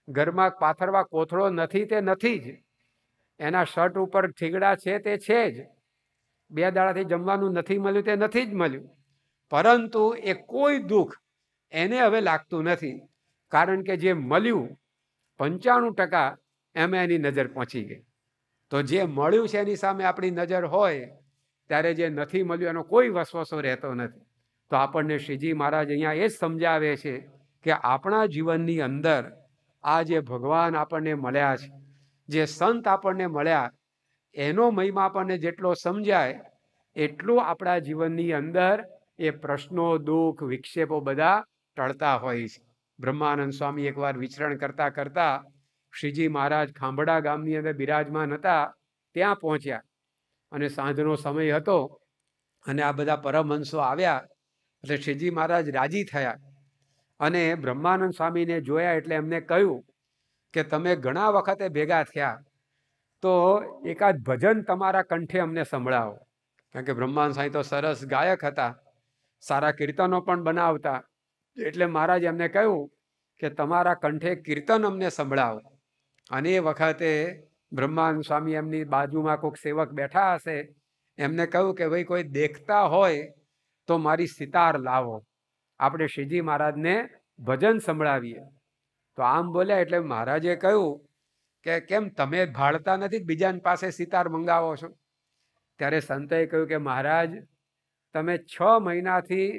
ઘરમાં પાથરવા કોથળો નથી તે નથી જ, એના શર્ટ ઉપર ઠીગડા છે તે છે જ, 2 દાડાથી જમવાનું નથી મળ્યું તે નથી જ મળ્યું, પરંતુ એ કોઈ દુઃખ એને હવે લાગતું નથી, કારણ કે જે મળ્યું 95% એમાં એની નજર પહોંચી ગઈ. તો જે મળ્યું છે એની સામે આપણી નજર હોય ત્યારે જે નથી મળ્યું એનો કોઈ વસવસો રહેતો નથી. તો આપણને શ્રીજી મહારાજ અહીંયા એ જ સમજાવે છે કે આપણા જીવનની અંદર આ જે ભગવાન આપણને મળ્યા છે, જે સંત આપણને મળ્યા, એનો મહિમા આપણને જેટલો સમજાય એટલું આપણા જીવનની અંદર એ પ્રશ્નો, દુઃખ, વિક્ષેપો બધા ટળતા હોય છે. બ્રહ્માનંદ સ્વામી એકવાર વિચરણ કરતા કરતા શ્રીજી મહારાજ ખાંભડા ગામની અંદર બિરાજમાન હતા, ત્યાં પહોંચ્યા અને સાંજનો સમય હતો અને આ બધા પરમહંસો આવ્યા એટલે શ્રીજી મહારાજ રાજી થયા અને બ્રહ્માનંદ સ્વામીને જોયા એટલે એમને કહ્યું કે તમે ઘણા વખતે ભેગા થયા તો એકાદ ભજન તમારા કંઠે અમને સંભળાવો. કારણ કે બ્રહ્માનંદ સ્વામી તો સરસ ગાયક હતા, સારા કીર્તનો પણ બનાવતા, એટલે મહારાજ એમને કહ્યું કે તમારા કંઠે કીર્તન અમને સંભળાવો. અને એ વખતે બ્રહ્માનંદ સ્વામી એમની બાજુમાં કોઈક સેવક બેઠા હશે, એમને કહ્યું કે ભાઈ કોઈ દેખતા હોય તો મારી સિતાર લાવો, આપણે શ્રીજી મહારાજને ભજન સંભળાવીએ. તો આમ બોલ્યા એટલે મહારાજે કહ્યું કે કેમ તમે ભાળતા નથી, બીજાની પાસે સિતાર મંગાવો છો? ત્યારે સંતોએ કહ્યું કે મહારાજ તમે 6 મહિનાથી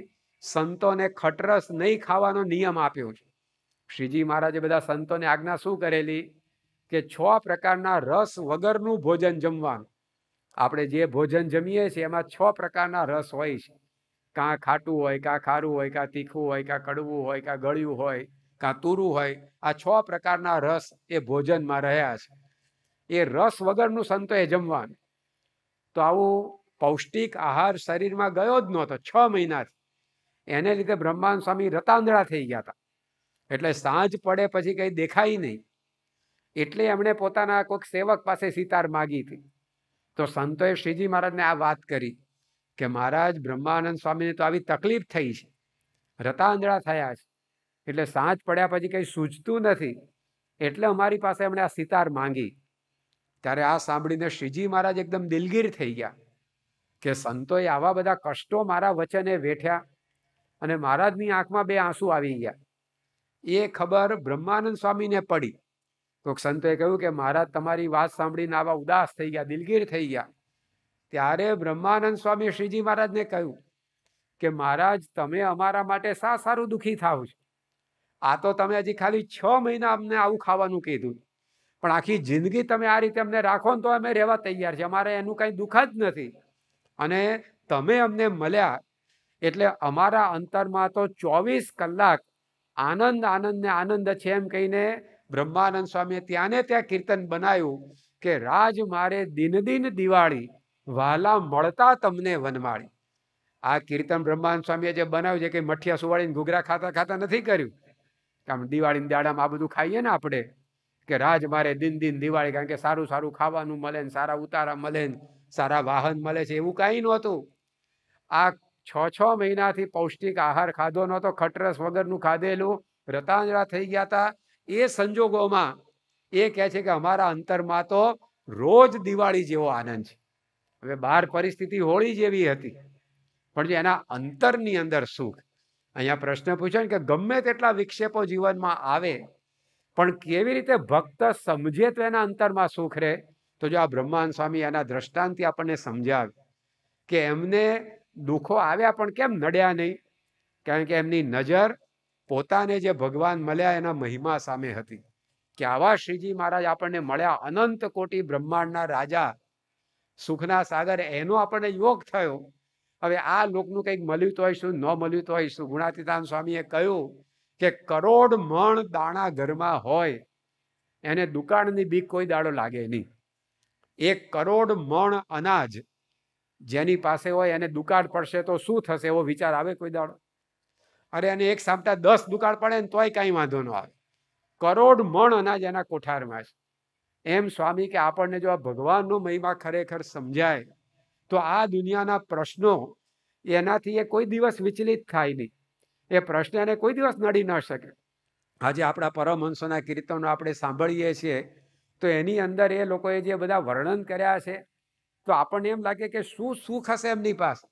સંતોને ખટરસ નહીં ખાવાનો નિયમ આપ્યો છે. શ્રીજી મહારાજે બધા સંતોને આજ્ઞા શું કરેલી કે 6 પ્રકારના રસ વગરનું ભોજન જમવાનું. આપણે જે ભોજન જમીએ છીએ એમાં 6 પ્રકારના રસ હોય છે, કાં ખાટું હોય, કાં ખારું હોય, કાં તીખું હોય, કાં કડવું હોય, કાં ગળ્યું હોય, કાં તુરું હોય. આ 6 પ્રકારના રસ એ ભોજનમાં રહ્યા છે. એ રસ વગરનું સંતોએ જમવાનું. તો આવું પૌષ્ટિક આહાર શરીરમાં ગયો જ નહોતો 6 મહિનાથી. એને લીધે બ્રહ્માનંદ સ્વામી રતાંધળા થઈ ગયા હતા. એટલે સાંજ પડે પછી કંઈ દેખાય નહીં, એટલે એમણે પોતાના કોઈક સેવક પાસે સિતાર માગી હતી. તો સંતોએ શ્રીજી મહારાજને આ વાત કરી કે મહારાજ બ્રહ્માનંદ સ્વામીને તો આવી તકલીફ થઈ છે, રતાંધળા થયા છે, એટલે સાંજ પડ્યા પછી કંઈ સૂઝતું નથી, એટલે અમારી પાસે એમણે આ સિતાર માંગી. ત્યારે આ સાંભળીને શ્રીજી મહારાજ એકદમ દિલગીર થઈ ગયા કે સંતોએ આવા બધા કષ્ટો મારા વચને વેઠ્યા, અને મહારાજની આંખમાં 2 આંસુ આવી ગયા. એ ખબર બ્રહ્માનંદ સ્વામીને પડી. તો સંતોએ કહ્યું કે મહારાજ તમારી વાત સાંભળીને આવા ઉદાસ થઈ ગયા, દિલગીર થઈ ગયા. ત્યારે બ્રહ્માનંદ સ્વામી શ્રીજી મહારાજને કહ્યું કે મહારાજ તમે અમારા માટે શા સારું દુઃખી થાવ છો? આ તો તમે હજી ખાલી 6 મહિના અમને આવું ખાવાનું કીધું, પણ આખી જિંદગી તમે આ રીતે અમને રાખો ને તો અમે રહેવા તૈયાર છે, અમારે એનું કંઈ દુઃખ જ નથી. અને તમે અમને મળ્યા એટલે અમારા અંતરમાં તો 24 કલાક આનંદ આનંદ ને આનંદ છે એમ કહીને બ્રહ્માનંદ સ્વામીએ ત્યાં ને ત્યાં કીર્તન બનાવ્યું કે રાજ મારે દિન દિન દિવાળી, વાલા મળતા તમને વનમાળી. આ કીર્તન બ્રહ્માનંદ સ્વામીએ જે બનાવ્યું છે કે મઠિયા સુવાળીને ઘૂઘરા ખાતા ખાતા નથી કર્યું. આમ દિવાળીના દાડામાં આ બધું ખાઈએ ને આપણે કે રાજ મારે દિન દિન દિવાળી, કારણ કે સારું સારું ખાવાનું મળે ને સારા ઉતારા મળે ને સારા વાહન મળે છે, એવું કાંઈ નહોતું. આ 6 મહિનાથી પૌષ્ટિક આહાર ખાધો નહોતો, ખટરસ વગરનું ખાધેલું, રતાંજળા થઈ ગયા હતા. એ સંજોગોમાં એ કહે છે કે અમારા અંતરમાં તો રોજ દિવાળી જેવો આનંદ છે. હવે બહાર પરિસ્થિતિ હોળી જેવી હતી, પણ એના અંતરની અંદર સુખ. અહીંયા પ્રશ્ન પૂછ્યો ને કે ગમે તેટલા વિક્ષેપો જીવનમાં આવે પણ કેવી રીતે ભક્ત સમજે તો એના અંતરમાં સુખ રહે. તો જો આ બ્રહ્માનંદ સ્વામી એના દ્રષ્ટાંતથી આપણને સમજાવે કે એમને દુઃખો આવ્યા પણ કેમ નડ્યા નહીં, કારણ કે એમની નજર પોતાને જે ભગવાન મળ્યા એના મહિમા સામે હતી. કે આવા શ્રીજી મહારાજ આપણને મળ્યા, અનંત કોટી બ્રહ્માંડના રાજા, સુખના સાગર, એનો આપણને યોગ થયો. હવે આ લોકનું કંઈક મળ્યું તો હોઈશું, ન મળ્યું તો હોઈશું. ગુણાતીતાન સ્વામીએ કહ્યું કે કરોડ મણ દાણા ઘરમાં હોય એને દુકાળની બીક કોઈ દાડો લાગે નહીં. 1 કરોડ મણ અનાજ જેની પાસે હોય એને દુકાળ પડશે તો શું થશે એવો વિચાર આવે કોઈ દાડો? અરે એને એક સામટા 10 દુકાળ પડે ને તોય કાંઈ વાંધો ન આવે. કરોડ મણ અનાજ એના કોઠારમાં છે. એમ સ્વામી કે આપણને જો આ ભગવાનનો મહિમા ખરેખર સમજાય તો આ દુનિયાના પ્રશ્નો એનાથી એ કોઈ દિવસ વિચલિત થાય નહીં, એ પ્રશ્ન એને કોઈ દિવસ નડી ન શકે. આજે આપણા પરમહંસોના કીર્તનો આપણે સાંભળીએ છીએ તો એની અંદર એ લોકોએ જે બધા વર્ણન કર્યા છે તો આપણને એમ લાગે કે શું સુખ હશે એમની પાસે.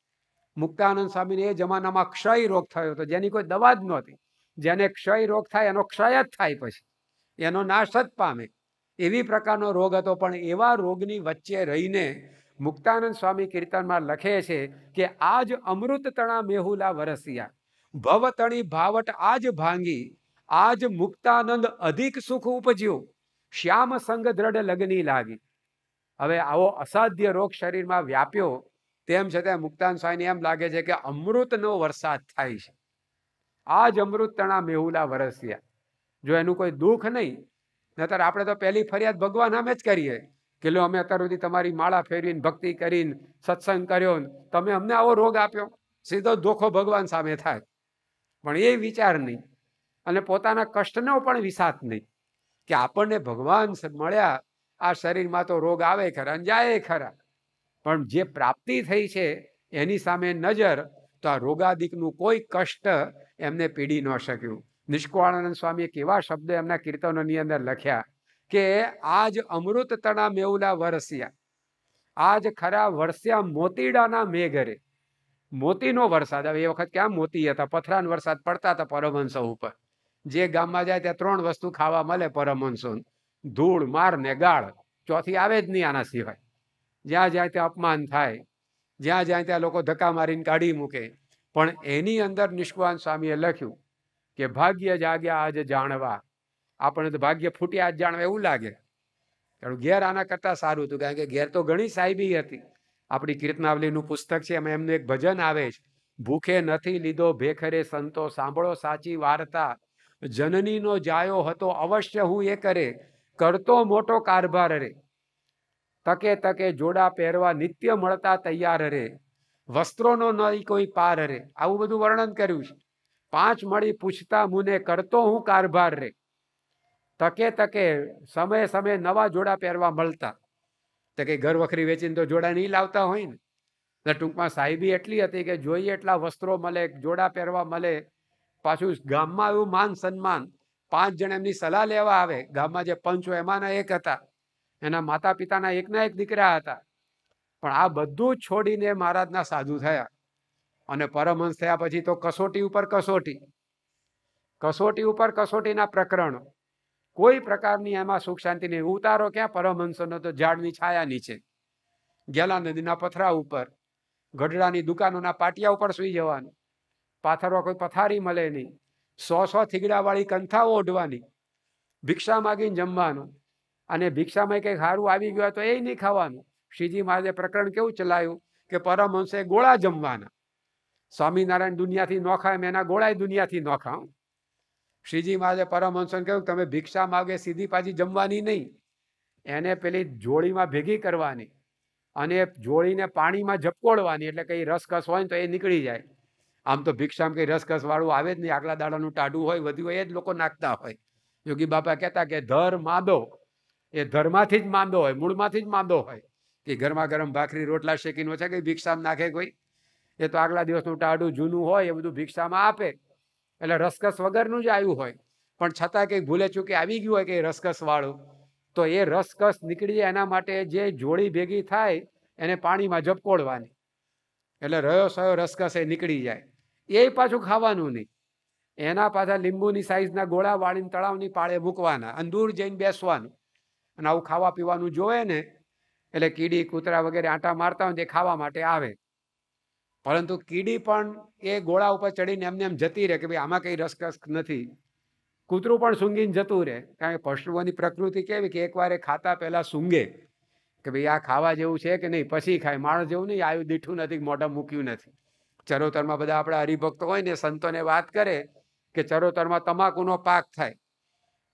મુક્તાનંદ સ્વામીને એ જમાનામાં ક્ષય રોગ થયો હતો, જેની કોઈ દવા જ નહોતી. જેને ક્ષય રોગ થાય એનો ક્ષય જ થાય, પછી એનો નાશ જ પામે, એવી પ્રકારનો રોગ હતો. પણ એવા રોગની વચ્ચે રહીને મુક્તાનંદ સ્વામી કીર્તનમાં લખે છે કે આજ અમૃત તણા મેહુલા વરસિયા, ભવ તણી ભાવટ આજ ભાંગી, આજ મુક્તાનંદ અધિક સુખ ઉપજ્યું, શ્યામ સંગ દ્રઢ લગ્ની લાગી. હવે આવો અસાધ્ય રોગ શરીરમાં વ્યાપ્યો, તેમ છતાં મુક્તાનંદ સ્વામીને એમ લાગે છે કે અમૃતનો વરસાદ થાય છે. આજ અમૃત તણા મેહુલા વરસ્યા. જો એનું કોઈ દુઃખ નહીં, નતર આપણે તો પહેલી ફરિયાદ ભગવાન સામે જ કરીએ કે લો, અમે અત્યાર સુધી તમારી માળા ફેરવીને ભક્તિ કરીને સત્સંગ કર્યો, તમે અમને આવો રોગ આપ્યો. સીધો ધોખો ભગવાન સામે થાય. પણ એ વિચાર નહીં, અને પોતાના કષ્ટનો પણ વિષાદ નહીં કે આપણને ભગવાન મળ્યા, આ શરીરમાં તો રોગ આવે ખરા જાય ખરા, પણ જે પ્રાપ્તિ થઈ છે એની સામે નજર, તો આ રોગાદિકનું કોઈ કષ્ટ એમને પીડી ન શક્યું. નિષ્કુળાનંદ સ્વામીએ કેવા શબ્દો એમના કીર્તનોની અંદર લખ્યા કે આજ અમૃત તણા મેઉલા વરસ્યા, આજ ખરા વરસ્યા મોતીડાના મેઘરે. મોતીનો વરસાદ. હવે એ વખત ક્યાં મોતી હતા, પથરાનો વરસાદ પડતા હતા પરમહંસો ઉપર. જે ગામમાં જાય ત્યાં 3 વસ્તુ ખાવા મળે પરમહંસો: ધૂળ, માર ને ગાળ. ચોથી આવે જ નહીં આના સિવાય. જ્યાં જાય ત્યાં અપમાન થાય, જ્યાં જાય ત્યાં લોકો ધક્કા મારીને કાઢી મૂકે. પણ એની અંદર નિષ્કુળાનંદ સ્વામીએ લખ્યું કે ભાગ્ય જાગ્યા આજ જાણવા. આપણને તો ભાગ્ય ફૂટ્યા જ જાણવા એવું લાગે. ઘેર આના કરતાં સારું હતું, કારણ કે ઘેર તો ઘણી સાહેબી હતી. આપણી કીર્તનાવલીનું પુસ્તક છે, એમાં એમનું એક ભજન આવે છે: ભૂખે નથી લીધો ભેખરે સંતો, સાંભળો સાચી વાર્તા, જનનીનો જાયો હતો અવશ્ય હું એ કરે, કરતો મોટો કારભાર રે, તકે તકે જોડા પહેરવા નિત્ય મળતા તૈયાર રે, વસ્ત્રોનો નહીં કોઈ પાર રે. આવું બધું વર્ણન કર્યું છે. 5 મળી પૂછતા મુને, કરતો હું કારભાર રે, તકે તકે સમયે સમયે નવા જોડા પહેરવા મળતા. તો કે ઘર વખરી વેચીને તો જોડા નહીં લાવતા હોય ને. ટૂંકમાં સાહેબી એટલી હતી કે જોઈએ એટલા વસ્ત્રો મળે, જોડા પહેરવા મળે. પાછું ગામમાં એવું માન સન્માન. 5 જણ એમની સલાહ લેવા આવે. ગામમાં જે પંચ હોય એમાંના એક હતા. એના માતા પિતાના એકના એક દીકરા હતા. પણ આ બધું છોડીને મહારાજના સાધુ થયા, અને પરમહંસ થયા પછી તો કસોટી ઉપર કસોટી, કસોટી ઉપર કસોટીના પ્રકરણો. કોઈ પ્રકારની એમાં સુખ શાંતિ નહીં. ઉતારો ક્યાં પરમહંસોનો? તો ઝાડની છાયા નીચે, ગેલા નદીના પથરા ઉપર, ગઢડાની દુકાનોના પાટિયા ઉપર સુઈ જવાનું. પાથરવા કોઈ પથારી મળે નહીં. 100 થીગડાવાળી કંથાઓ ઓઢવાની, ભિક્ષા માગીને જમવાનું. અને ભિક્ષામાં કંઈક સારું આવી ગયું તો એ નહીં ખાવાનું. શ્રીજી મહારાજે પ્રકરણ કેવું ચલાવ્યું કે પરમહંસે ગોળા જમવાના. સ્વામિનારાયણ દુનિયાથી નોખા, એમ એના ગોળાય દુનિયાથી નોખા. શ્રીજી મહારાજે પરમહંસોને કહ્યું તમે ભિક્ષા માગે સીધી પાછી જમવાની નહીં, એને પેલી જોડીમાં ભેગી કરવાની અને જોડીને પાણીમાં ઝપકોડવાની, એટલે કંઈ રસકસ હોય ને તો એ નીકળી જાય. આમ તો ભિક્ષામાં કંઈ રસકસ વાળું આવે જ નહીં. આગલા દાડાનું ટાઢું હોય, વધ્યું હોય, એ જ લોકો નાખતા હોય. યોગી બાપા કહેતા કે ધર માંદો એ ધરમાંથી જ માંદો હોય, મૂળમાંથી જ માંદો હોય. કે ગરમા ગરમ ભાખરી રોટલા શેકીને ઓછા કંઈ ભિક્ષામાં નાખે કોઈ? એ તો આગલા દિવસનું ટાઢું જૂનું હોય એ બધું ભિક્ષામાં આપે, એટલે રસકસ વગરનું જ આવ્યું હોય. પણ છતાં કંઈક ભૂલે ચૂકે આવી ગયું હોય કે રસકસ વાળું, તો એ રસકસ નીકળી જાય એના માટે જે જોડી ભેગી થાય એને પાણીમાં ઝપકોડવાની, એટલે રહ્યો સયો રસકસ એ નીકળી જાય. એ પાછું ખાવાનું નહીં. એના પાછા લીંબુની સાઈઝના ગોળા વાળીને તળાવની પાળે મૂકવાના અને દૂર જઈને બેસવાનું. અને આવું ખાવા પીવાનું જોવે ને એટલે કીડી કૂતરા વગેરે આંટા મારતા હોય તે ખાવા માટે આવે. પરંતુ કીડી પણ એ ગોળા ઉપર ચડીને એમને એમ જતી રહે કે ભાઈ આમાં કંઈ રસકસ નથી. કૂતરું પણ સૂંઘીને જતું રહે, કારણ કે પશુઓની પ્રકૃતિ કેવી કે એકવાર એ ખાતા પહેલા સૂંઘે કે ભાઈ આ ખાવા જેવું છે કે નહીં, પછી ખાય. માણસ જેવું નહીં, આયુ દીઠું નથી, મોઢા મૂક્યું નથી. ચરોતરમાં બધા આપણા હરિભક્તો હોય ને, સંતોને વાત કરે કે ચરોતરમાં તમાકુનો પાક થાય,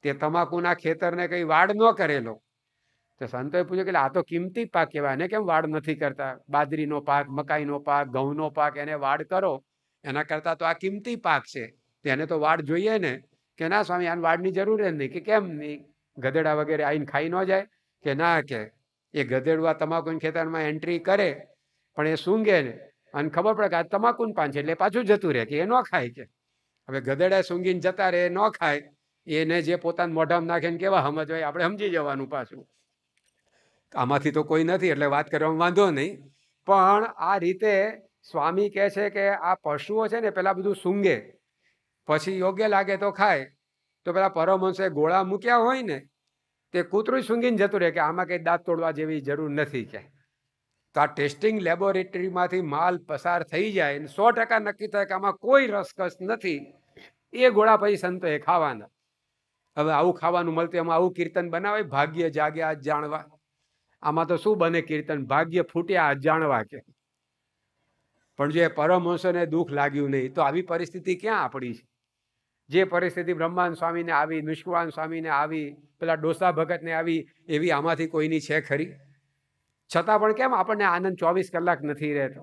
તે તમાકુના ખેતરને કંઈ વાડ ન કરેલો. તો સંતોએ પૂછ્યું કે આ તો કિંમતી પાક કહેવાય, એને કેમ વાડ નથી કરતા? બાજરીનો પાક, મકાઈનો પાક, ઘઉંનો પાક, એને વાડ કરો. એના કરતાં તો આ કિંમતી પાક છે, તેને તો વાડ જોઈએ ને. કે ના સ્વામી, આને વાડની જરૂર જ નહીં. કે કેમ નહીં? ગધેડા વગેરે આવીને ખાઈ ન જાય? કે ના, કે એ ગધેડું આ તમાકુના ખેતરમાં એન્ટ્રી કરે પણ એ સૂંઘે ને અને ખબર પડે કે આ તમાકુનું પાન છે એટલે પાછું જતું રહે, કે એ ન ખાય. કે હવે ગધેડા સૂંઘીને જતા રહે, ન ખાય એને જે પોતાના મોઢામાં નાખે ને કેવા સમજવાય આપણે સમજી જવાનું પાછું. આમાંથી તો કોઈ નથી એટલે વાત કરવામાં વાંધો નહીં. પણ આ રીતે સ્વામી કહે છે કે આ પશુઓ છે ને પેલા બધું સૂંઘે, પછી યોગ્ય લાગે તો ખાય. તો પેલા પરમહંસે ગોળા મૂક્યા હોય ને તે કૂતરું સૂંઘીને જતું રહે કે આમાં કંઈ દાંત તોડવા જેવી જરૂર નથી કે. તો આ ટેસ્ટિંગ લેબોરેટરીમાંથી માલ પસાર થઈ જાય અને 100% નક્કી થાય કે આમાં કોઈ રસકસ નથી, એ ગોળા પછી સંતોએ ખાવાના. હવે આવું ખાવાનું મળતું, એમાં આવું કીર્તન બનાવે, ભાગ્ય જાગ્યા જાણવા. આમાં તો શું બને કીર્તન, ભાગ્ય ફૂટ્યા જાણવા કે. પણ જો પરમહંસોને દુઃખ લાગ્યું નહીં તો આવી પરિસ્થિતિ ક્યાં આપણી છે? જે પરિસ્થિતિ બ્રહ્માનંદ સ્વામીને આવી, નિષ્કુળાનંદ સ્વામીને આવી, પેલા ડોસા ભગતને આવી, એવી આમાંથી કોઈની છે ખરી? છતાં પણ કેમ આપણને આનંદ 24 કલાક નથી રહેતો?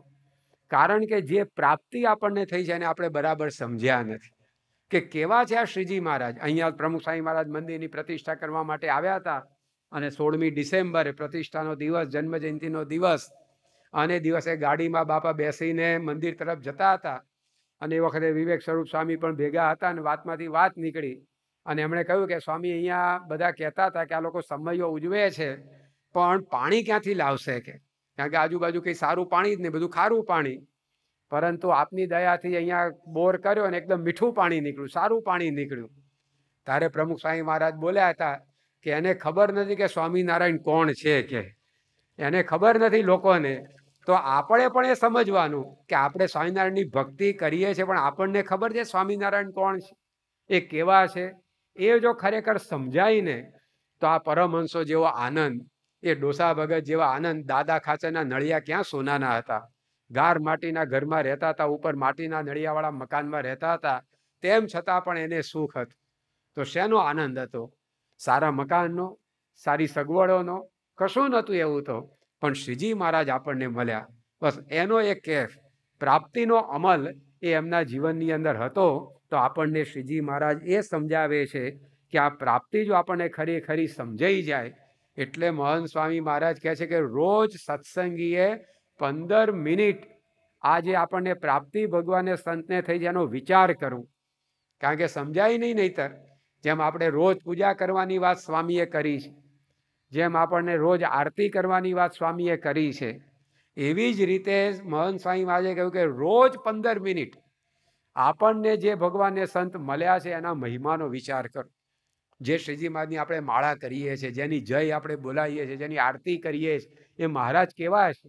કારણ કે જે પ્રાપ્તિ આપણને થઈ છે એને આપણે બરાબર સમજ્યા નથી કે કેવા છે આ શ્રીજી મહારાજ. અહીંયા પ્રમુખ સ્વામી મહારાજ મંદિરની પ્રતિષ્ઠા કરવા માટે આવ્યા હતા અને 16મી ડિસેમ્બરે પ્રતિષ્ઠાનો દિવસ, જન્મ જયંતિનો દિવસ, અને દિવસે ગાડીમાં બાપા બેસીને મંદિર તરફ જતા હતા. અને એ વખતે વિવેક સ્વરૂપ સ્વામી પણ ભેગા હતા અને વાતમાંથી વાત નીકળી અને એમણે કહ્યું કે સ્વામી અહીંયા બધા કહેતા હતા કે આ લોકો સમયો ઉજવે છે પણ પાણી ક્યાંથી લાવશે કે, કારણ કે આજુબાજુ કંઈ સારું પાણી જ નહીં, બધું ખારું પાણી. પરંતુ આપની દયાથી અહીંયા બોર કર્યો અને એકદમ મીઠું પાણી નીકળ્યું, સારું પાણી નીકળ્યું. ત્યારે પ્રમુખ સ્વામી મહારાજ બોલ્યા હતા કે એને ખબર નથી કે સ્વામિનારાયણ કોણ છે કે, એને ખબર નથી લોકોને. તો આપણે પણ એ સમજવાનું કે આપણે સ્વામિનારાયણની ભક્તિ કરીએ છીએ પણ આપણને ખબર છે સ્વામિનારાયણ કોણ છે, એ કેવા છે. એ જો ખરેખર સમજાય ને તો આ પરમહંસો જેવો આનંદ, એ ડોસા ભગત જેવા આનંદ, દાદા ખાચરના નળિયા ક્યાં સોનાના હતા, ગાર માટીના ઘરમાં રહેતા હતા, ઉપર માટીના નળિયાવાળા મકાનમાં રહેતા હતા, તેમ છતાં પણ એને સુખ હતું. તો શેનો આનંદ હતો? સારા મકાનનો, સારી સગવડોનો કશું નહોતું એવું તો. પણ શ્રીજી મહારાજ આપણને મળ્યા, બસ એનો એક કેફ, પ્રાપ્તિનો અમલ એ એમના જીવનની અંદર હતો. તો આપણને શ્રીજી મહારાજ એ સમજાવે છે કે આ પ્રાપ્તિ જો આપણને ખરી સમજાઈ જાય એટલે મહંત સ્વામી મહારાજ કહે છે કે રોજ સત્સંગીએ 15 મિનિટ આજે આપણને પ્રાપ્તિ ભગવાનને સંતને થઈ જાય એનો વિચાર કરવું. કારણ કે સમજાય નહીં નહીતર. જેમ આપણે રોજ પૂજા કરવાની વાત સ્વામીએ કરી છે, જેમ આપણને રોજ આરતી કરવાની વાત સ્વામીએ કરી છે, એવી જ રીતે મહંત સ્વામી મહારાજે કહ્યું કે રોજ 15 મિનિટ આપણને જે ભગવાનને સંત મળ્યા છે એના મહિમાનો વિચાર કરો. જે શ્રીજી મહારાજની આપણે માળા કરીએ છીએ, જેની જય આપણે બોલાવીએ છીએ, જેની આરતી કરીએ છીએ, એ મહારાજ કેવા છે?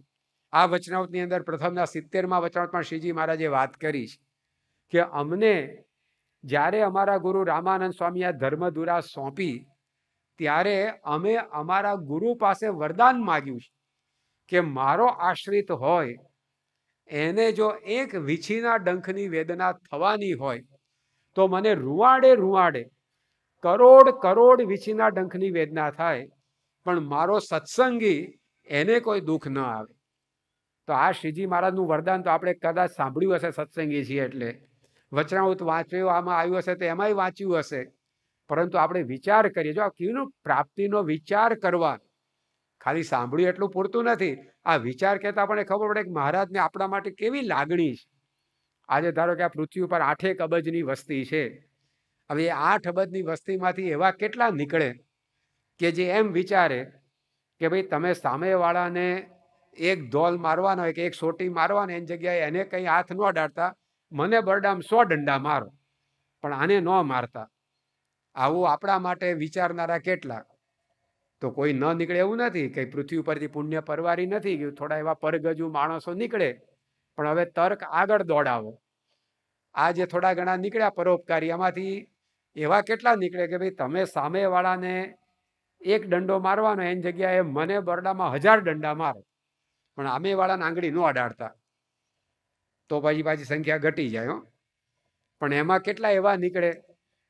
આ વચનાવતની અંદર પ્રથમના 70મા વચનાવતમાં શ્રીજી મહારાજે વાત કરી છે કે અમને જ્યારે અમારા ગુરુ રામાનંદ સ્વામી આ ધર્મધુરા સોંપી ત્યારે અમે અમારા ગુરુ પાસે વરદાન માગ્યું છે કે મારો આશ્રિત હોય એને જો એક વીછીના ડંખની વેદના થવાની હોય તો મને રૂવાડે કરોડ વીછીના ડંખની વેદના થાય પણ મારો સત્સંગી એને કોઈ દુઃખ ન આવે. તો આ શ્રીજી મહારાજનું વરદાન તો આપણે કદાચ સાંભળ્યું હશે, સત્સંગી છીએ એટલે. વચનામૃત વાંચ્યું આમાં આવ્યું હશે તો એમાંય વાંચ્યું હશે. પરંતુ આપણે વિચાર કરીએ, જો આ કેવું પ્રાપ્તિનો વિચાર કરવા, ખાલી સાંભળ્યું એટલું પૂરતું નથી. આ વિચાર કહેતા આપણને ખબર પડે કે મહારાજને આપણા માટે કેવી લાગણી છે. આજે ધારો કે આ પૃથ્વી ઉપર 8 અબજની વસ્તી છે. હવે એ 8 અબજની વસ્તીમાંથી એવા કેટલા નીકળે કે જે એમ વિચારે કે ભાઈ તમે સામેવાળાને એક ધોલ મારવાનો હોય કે એક સોટી મારવાનો, એની જગ્યાએ એને કંઈ હાથ ન અડાડતા મને બરડામાં 100 દંડા મારો પણ આને ન મારતા. આવું આપણા માટે વિચારનારા કેટલા? તો કોઈ ન નીકળે એવું નથી, કંઈ પૃથ્વી ઉપરથી પુણ્ય પરવારી નથી ગયું, થોડા એવા પરગજુ માણસો નીકળે. પણ હવે તર્ક આગળ દોડાવો. આ જે થોડા ઘણા નીકળ્યા પરોપકારી, એમાંથી એવા કેટલા નીકળે કે ભાઈ તમે સામેવાળાને એક દંડો મારવાનો એની જગ્યાએ મને બરડામાં 1000 દંડા મારો પણ આમેવાળાને આંગળી ન અડાડતા. તો પાછી સંખ્યા ઘટી જાય. પણ એમાં કેટલા એવા નીકળે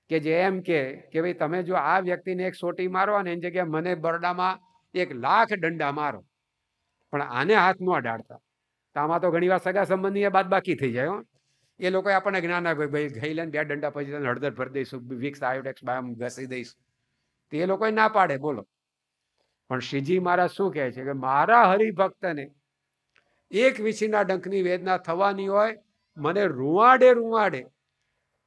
કે જે એમ કે ભાઈ તમે જો આ વ્યક્તિને એક સોટી મારો ને એની જગ્યાએ મને બરડામાં 1,00,000 દંડા મારો પણ આને હાથ ન અડાડતા. તો આમાં તો ઘણી વાર સગા સંબંધી બાદ બાકી થઈ જાય. એ લોકોએ આપણને જ્ઞાન આપ્યું, ભાઈ ખાઈ લઈને 2 દંડા પછી તને હળદર ભરી દઈશું, વિક્સ આયોડેક્સ બામ ઘસી દઈશું. તો એ લોકોએ ના પાડે, બોલો. પણ શ્રીજી મહારાજ શું કહે છે કે મારા હરિભક્તને એક વીછીના ડંખની વેદના થવાની હોય મને રૂવાડે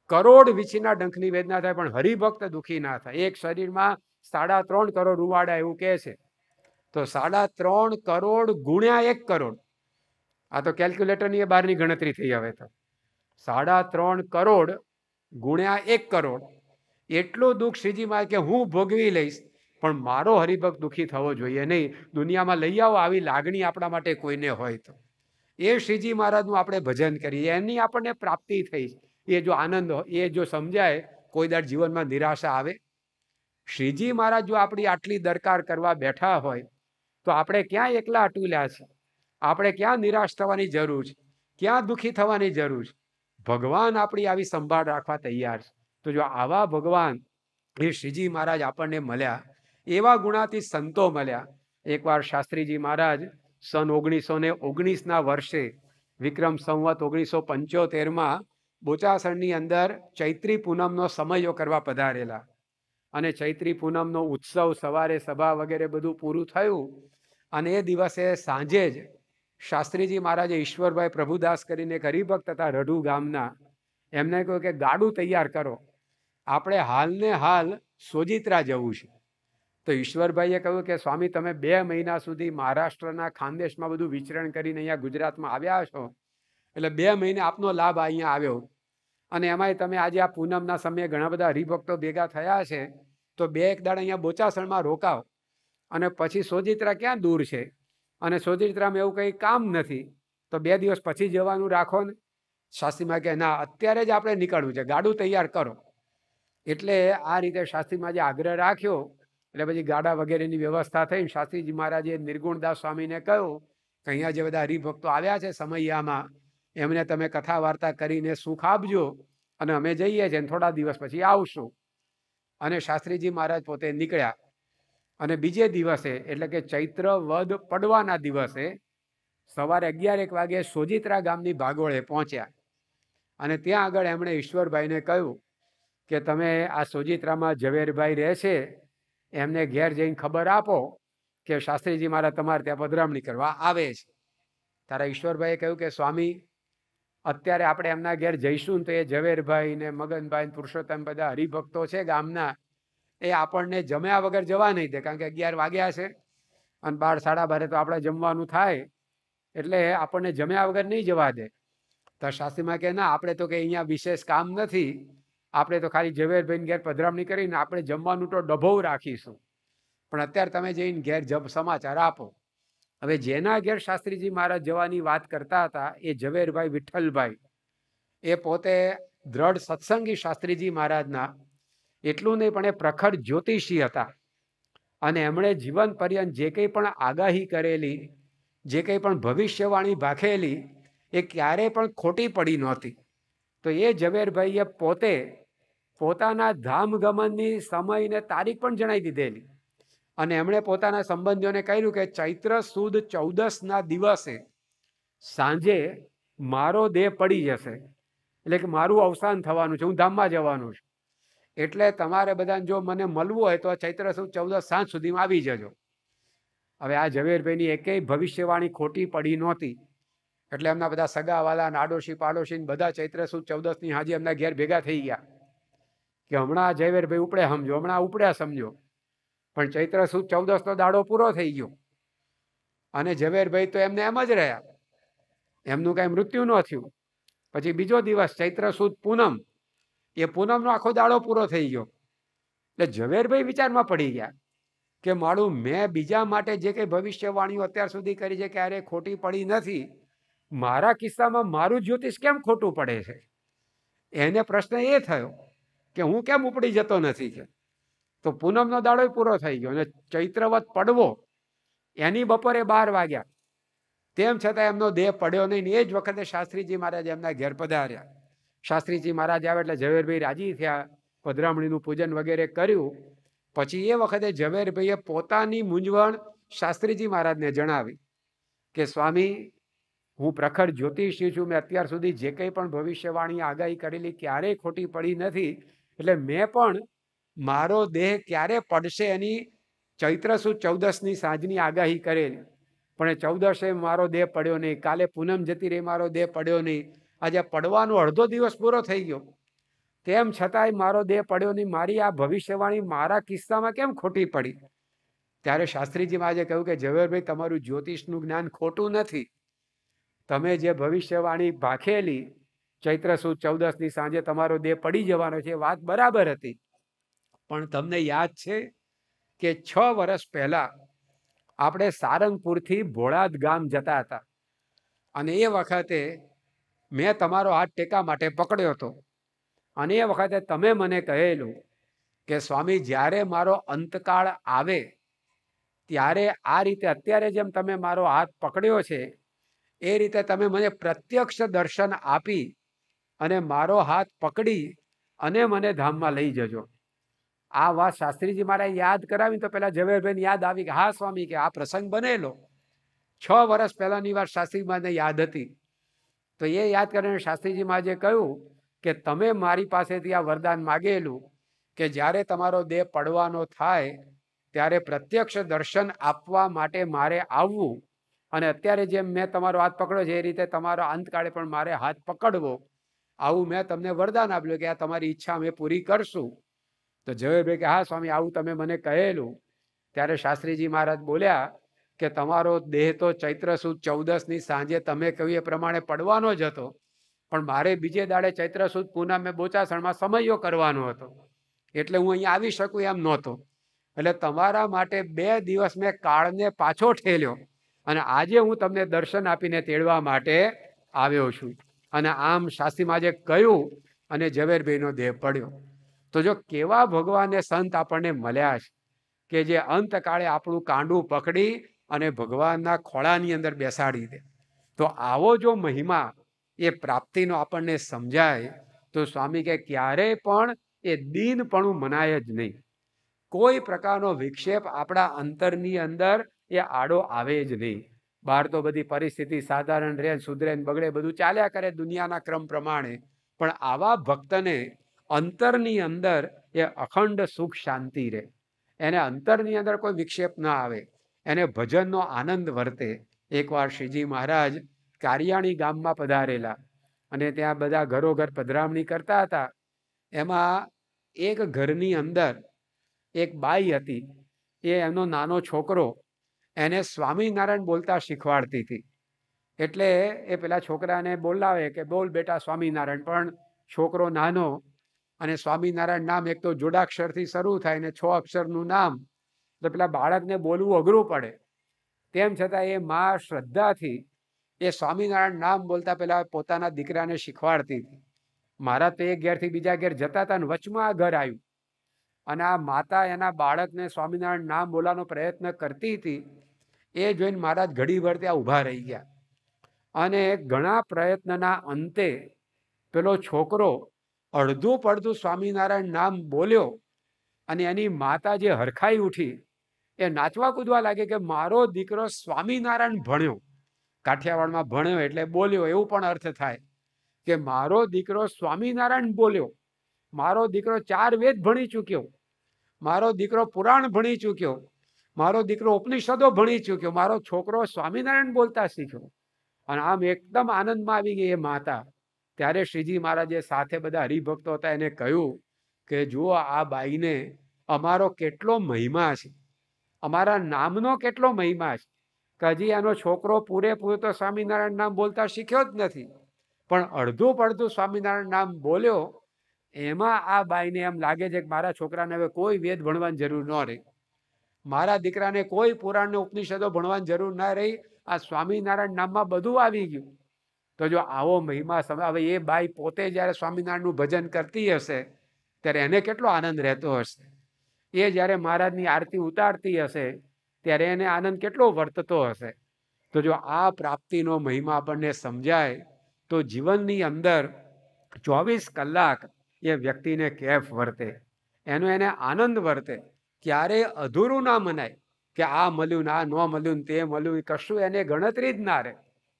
કરોડ વીછીના ડંખની વેદના થાય પણ હરિભક્ત દુઃખી ના થાય. એક શરીરમાં 3.5 કરોડ રૂવાડા એવું કહે છે. તો 3.5 કરોડ ગુણ્યા 1 કરોડ, આ તો કેલ્ક્યુલેટરની એ બહારની ગણતરી થઈ. હવે તો 3.5 કરોડ ગુણ્યા 1 કરોડ એટલું દુઃખ શ્રીજી મહારાજ કે હું ભોગવી લઈશ પણ મારો હરિભક્ત દુઃખી થવો જોઈએ નહીં. દુનિયામાં લઈ આવો આવી લાગણી આપણા માટે કોઈને હોય તો એ શ્રીજી મહારાજનું આપણે ભજન કરીએ, એની આપણને પ્રાપ્તિ થઈ. એ જો આનંદ એ જો સમજાય, કોઈ દર જીવનમાં નિરાશા આવે? શ્રીજી મહારાજ જો આપણી આટલી દરકાર કરવા બેઠા હોય તો આપણે ક્યાં એકલા અટુલ્યા છે? આપણે ક્યાં નિરાશ થવાની જરૂર છે? ક્યાં દુઃખી થવાની જરૂર છે? ભગવાન આપણી આવી સંભાળ રાખવા તૈયાર છે. તો જો આવા ભગવાન એ શ્રીજી મહારાજ આપણને મળ્યા, એવા ગુણાતી સંતો મળ્યા. એકવાર શાસ્ત્રીજી મહારાજ સન 1919ના વર્ષે વિક્રમ સંવત 1975માં બોચાસણની અંદર ચૈત્રી પૂનમનો સમયો કરવા પધારેલા. અને ચૈત્રી પૂનમનો ઉત્સવ, સવારે સભા વગેરે બધું પૂરું થયું અને એ દિવસે સાંજે જ શાસ્ત્રીજી મહારાજે ઈશ્વરભાઈ પ્રભુદાસ કરીને એક હરિભક્ત હતા રઢુ ગામના, એમને કહ્યું કે ગાડું તૈયાર કરો, આપણે હાલને હાલ સોજિત્રા જવું છે. તો ઈશ્વરભાઈએ કહ્યું કે સ્વામી તમે 2 મહિના સુધી મહારાષ્ટ્રના ખાનદેશમાં બધું વિચરણ કરીને અહીંયા ગુજરાતમાં આવ્યા છો, એટલે 2 મહિને આપનો લાભ અહીંયા આવ્યો અને એમાંય તમે આજે આ પૂનમના સમયે ઘણા બધા હરિભક્તો ભેગા થયા છે તો 2-1 દાડા અહીંયા બોચાસણમાં રોકાવ અને પછી સોજિત્રા ક્યાં દૂર છે અને સોજિત્રામાં એવું કંઈ કામ નથી તો 2 દિવસ પછી જવાનું રાખો ને. શાસ્ત્રીમાં કહે ના, અત્યારે જ આપણે નીકળવું છે, ગાડું તૈયાર કરો. એટલે આ રીતે શાસ્ત્રીમાં જે આગ્રહ રાખ્યો એટલે પછી ગાડા વગેરેની વ્યવસ્થા થઈ. શાસ્ત્રીજી મહારાજે નિર્ગુણદાસ સ્વામીને કહ્યું કે અહીંયા જે બધા હરિભક્તો આવ્યા છે સમૈયામાં, એમને તમે કથા વાર્તા કરીને સુખ આપજો અને અમે જઈએ છીએ થોડા દિવસ પછી આવશું. અને શાસ્ત્રીજી મહારાજ પોતે નીકળ્યા અને બીજે દિવસે એટલે કે ચૈત્ર વદ પડવાના દિવસે સવારે 11-1 વાગે સોજિત્રા ગામની ભાગોળે પહોંચ્યા અને ત્યાં આગળ એમણે ઈશ્વરભાઈને કહ્યું કે તમે આ સોજિત્રામાં ઝવેરભાઈ રહે છે એમને ઘેર જઈને ખબર આપો કે શાસ્ત્રીજી મહારાજ તમારે ત્યાં પધરામણી કરવા આવે છે. તારા ઈશ્વરભાઈએ કહ્યું કે સ્વામી અત્યારે આપણે એમના ઘેર જઈશું તો એ ઝવેરભાઈ ને મગનભાઈ પુરુષોત્તમ બધા હરિભક્તો છે ગામના, એ આપણને જમ્યા વગર જવા નહીં દે, કારણ કે 11 વાગ્યા છે અને 12-12:30 તો આપણે જમવાનું થાય એટલે આપણને જમ્યા વગર નહીં જવા દે. તો શાસ્ત્રીમાં કે ના, આપણે તો કે અહીંયા વિશેષ કામ નથી, આપણે તો ખાલી ઝવેરભાઈને ઘેર પધરામણી કરીને આપણે જમવાનું તો ડભોવ રાખીશું, પણ અત્યારે તમે જઈને ઘેર સમાચાર આપો. હવે જેના ઘેર શાસ્ત્રીજી મહારાજ જવાની વાત કરતા હતા એ ઝવેરભાઈ વિઠ્ઠલભાઈ, એ પોતે દ્રઢ સત્સંગી શાસ્ત્રીજી મહારાજના, એટલું નહીં પણ એ પ્રખર જ્યોતિષી હતા અને એમણે જીવન પર્યંત જે કંઈ પણ આગાહી કરેલી, જે કંઈ પણ ભવિષ્યવાણી ભાખેલી એ ક્યારેય પણ ખોટી પડી નહોતી. તો એ ઝવેરભાઈએ પોતે પોતાના ધામગમનની સમય ને તારીખ પણ જણાવી દીધેલી અને એમણે પોતાના સંબંધીઓને કહ્યું કે ચૈત્ર સુદ 14ના દિવસે સાંજે મારો દેહ પડી જશે, એટલે કે મારું અવસાન થવાનું છે, હું ધામમાં જવાનું છું, એટલે તમારે બધાને જો મને મળવું હોય તો ચૈત્ર સુદ 14 સાંજ સુધીમાં આવી જજો. હવે આ ઝવેરભાઈની એકેય ભવિષ્યવાણી ખોટી પડી નહોતી એટલે એમના બધા સગાવાલા આડોશી પાડોશી બધા ચૈત્ર સુદ 14ની હાજી એમના ઘેર ભેગા થઈ ગયા કે હમણાં ઝવેરભાઈ ઉપડે સમજો, હમણાં ઉપડ્યા સમજો. પણ ચૈત્ર સુદ 14નો દાડો પૂરો થઈ ગયો અને ઝવેરભાઈ તો એમને એમ જ રહ્યા, એમનું કાંઈ મૃત્યુ ન થયું. પછી બીજો દિવસ ચૈત્ર સુદ પૂનમ, એ પૂનમનો આખો દાડો પૂરો થઈ ગયો. એટલે ઝવેરભાઈ વિચારમાં પડી ગયા કે મારું મેં બીજા માટે જે કંઈ ભવિષ્યવાણીઓ અત્યાર સુધી કરી છે ક્યારે ખોટી પડી નથી, મારા કિસ્સામાં મારું જ્યોતિષ કેમ ખોટું પડે છે? એને પ્રશ્ન એ થયો કે હું કેમ ઉપડી જતો નથી કે. તો પૂનમનો દાડો પૂરો થઈ ગયો અને ચૈત્રવત પડવો એની બપોરે 12 વાગ્યા, તેમ છતાં એમનો દેહ પડ્યો નહીં. એ જ વખતે શાસ્ત્રીજી મહારાજ એમના ઘેર પધાર્યા. શાસ્ત્રીજી મહારાજ આવે એટલે ઝવેરભાઈ રાજી થયા, પધરામણીનું પૂજન વગેરે કર્યું. પછી એ વખતે ઝવેરભાઈએ પોતાની મૂંઝવણ શાસ્ત્રીજી મહારાજને જણાવી કે સ્વામી, હું પ્રખર જ્યોતિષી છું, મેં અત્યાર સુધી જે કંઈ પણ ભવિષ્યવાણી આગાહી કરેલી ક્યારેય ખોટી પડી નથી, એટલે મેં પણ મારો દેહ ક્યારે પડશે એની ચૈત્ર સુદ 14ની સાંજની આગાહી કરેલી, પણ એ 14એ મારો દેહ પડ્યો નહીં, કાલે પૂનમ જતી રહી મારો દેહ પડ્યો નહીં, આજે પડવાનો અડધો દિવસ પૂરો થઈ ગયો, તેમ છતાંય મારો દેહ પડ્યો નહીં. મારી આ ભવિષ્યવાણી મારા કિસ્સામાં કેમ ખોટી પડી? ત્યારે શાસ્ત્રીજી મહારાજે કહ્યું કે ઝવેરભાઈ, તમારું જ્યોતિષનું જ્ઞાન ખોટું નથી. તમે જે ભવિષ્યવાણી ભાખેલી ચૈત્ર સુદ 14ની સાંજે તમારો દેહ પડી જવાનો છે, વાત બરાબર હતી. પણ તમને યાદ છે કે 6 વર્ષ પહેલા આપણે સારંગપુરથી ભોળાદ ગામ જતા હતા, અને એ વખતે મેં તમારો હાથ ટેકા માટે પકડ્યો હતો. અને એ વખતે તમે મને કહેલું કે સ્વામી, જ્યારે મારો અંતકાળ આવે ત્યારે આ રીતે અત્યારે જેમ તમે મારો હાથ પકડ્યો છે એ રીતે તમે મને પ્રત્યક્ષ દર્શન આપી અને મારો હાથ પકડી અને મને ધામમાં લઈ જજો. આ વાત શાસ્ત્રીજી મારે યાદ કરાવી તો પેલા ઝવેરભાઈને યાદ આવી કે હા સ્વામી, કે આ પ્રસંગ બનેલો 6 વર્ષ પહેલાની વાત શાસ્ત્રીજી મહારાજને યાદ હતી. તો એ યાદ કરીને શાસ્ત્રીજી મહારાજે કહ્યું કે તમે મારી પાસેથી આ વરદાન માગેલું કે જ્યારે તમારો દેહ પડવાનો થાય ત્યારે પ્રત્યક્ષ દર્શન આપવા માટે મારે આવવું, અને અત્યારે જેમ મેં તમારો હાથ પકડ્યો છે એ રીતે તમારો અંતકાળે પણ મારે હાથ પકડવો, આવું મેં તમને વરદાન આપ્યું કે આ તમારી ઈચ્છા અમે પૂરી કરશું. તો ઝવેરભાઈ કે હા સ્વામી, આવું તમે મને કહેલું. ત્યારે શાસ્ત્રીજી મહારાજ બોલ્યા કે તમારો દેહ તો ચૈત્ર સુદ 14ની સાંજે તમે કહ્યું એ પ્રમાણે પડવાનો જ હતો, પણ મારે બીજે દાડે ચૈત્ર સુદ પૂનમે બોચાસણમાં સમયો કરવાનો હતો, એટલે હું અહીંયા આવી શકું એમ નહોતો. એટલે તમારા માટે 2 દિવસ મેં કાળને પાછો ઠેલ્યો અને આજે હું તમને દર્શન આપીને તેડવા માટે આવ્યો છું. અને આમ શાસ્ત્રી મહારાજે કહ્યું અને ઝવેરભાઈનો દેહ પડ્યો. તો જો કેવા ભગવાને સંત આપણને મળ્યા છે કે જે અંતકાળે આપણું કાંડું પકડી અને ભગવાનના ખોળાની અંદર બેસાડી દે. તો આવો જો મહિમા એ પ્રાપ્તિનો આપણને સમજાય તો સ્વામી કે ક્યારેય પણ એ દીનપણું મનાય જ નહીં. કોઈ પ્રકારનો વિક્ષેપ આપણા અંતરની અંદર એ આડો આવે જ નહીં. બહાર તો બધી પરિસ્થિતિ સાધારણ રહે, સુધરે બગડે, બધું ચાલ્યા કરે દુનિયાના ક્રમ પ્રમાણે, પણ આવા ભક્તને અંતરની અંદર એ અખંડ સુખ શાંતિ રહે. એને અંતરની અંદર કોઈ વિક્ષેપ ના આવે, એને ભજનનો આનંદ વર્તે. એકવાર શ્રીજી મહારાજ કારિયાણી ગામમાં પધારેલા અને ત્યાં બધા ઘરોઘર પધરામણી કરતા હતા. એમાં એક ઘરની અંદર એક બાઈ હતી, એ એનો નાનો છોકરો એને સ્વામિનારાયણ બોલતા શીખવાડતી હતી. એટલે એ પેલા છોકરાને બોલાવે કે બોલ બેટા સ્વામિનારાયણ, પણ છોકરો નાનો અને સ્વામિનારાયણ નામ એક તો જોડાક્ષરથી શરૂ થાય ને 6 અક્ષરનું નામ, તો પેલા બાળકને બોલવું અઘરું પડે. તેમ છતાં એ માં શ્રદ્ધાથી એ સ્વામિનારાયણ નામ બોલતા પેલા પોતાના દીકરાને શીખવાડતી હતી. મારા તો એક ઘેરથી બીજા ઘેર જતા હતા ને વચમાં આ ઘર આવ્યું, અને આ માતા એના બાળકને સ્વામિનારાયણ નામ બોલવાનો પ્રયત્ન કરતી હતી. એ જોઈને મહારાજ ઘડીભર ત્યાં ઊભા રહી ગયા, અને ઘણા પ્રયત્નના અંતે પેલો છોકરો અડધું પડધું સ્વામિનારાયણ નામ બોલ્યો, અને એની માતા જે હરખાઈ ઉઠી, એ નાચવા કૂદવા લાગે કે મારો દીકરો સ્વામિનારાયણ ભણ્યો. કાઠિયાવાડમાં ભણ્યો એટલે બોલ્યો એવું પણ અર્થ થાય કે મારો દીકરો સ્વામિનારાયણ બોલ્યો, મારો દીકરો 4 વેદ ભણી ચૂક્યો, મારો દીકરો પુરાણ ભણી ચૂક્યો, મારો દીકરો ઉપનિષદો ભણી ચૂક્યો, મારો છોકરો સ્વામિનારાયણ બોલતા શીખ્યો. અને આમ એકદમ આનંદમાં આવી ગઈ એ માતા. ત્યારે શ્રીજી મહારાજે સાથે બધા હરિભક્તો હતા એને કહ્યું કે જુઓ આ બાઈને અમારો કેટલો મહિમા છે, અમારા નામનો કેટલો મહિમા છે, કે હજી એનો છોકરો પૂરેપૂરો તો સ્વામિનારાયણ નામ બોલતા શીખ્યો જ નથી, પણ અડધું પડધું સ્વામિનારાયણ નામ બોલ્યો. એમાં આ બાઈને એમ લાગે છે કે મારા છોકરાને હવે કોઈ વેદ ભણવાની જરૂર ન રહી, મારા દીકરાને કોઈ પુરાણને ઉપનિષદો ભણવાની જરૂર ના રહી, આ સ્વામિનારાયણ નામમાં બધું આવી ગયું. તો જો આવો મહિમા હવે એ બાઈ પોતે જ્યારે સ્વામિનારાયણનું ભજન કરતી હશે ત્યારે એને કેટલો આનંદ રહેતો હશે. એ જ્યારે મહારાજની આરતી ઉતારતી હશે ત્યારે એને આનંદ કેટલો વર્તતો હશે. તો જો આ પ્રાપ્તિનો મહિમા આપણને સમજાય તો જીવનની અંદર 24 કલાક એ વ્યક્તિને કેફ વર્તે, એનો એને આનંદ વર્તે. ક્યારેય અધૂરું ના મનાય કે આ મળ્યું ને આ ન મળ્યું તે મળ્યું, કશું એને ગણતરી જ ના રહે.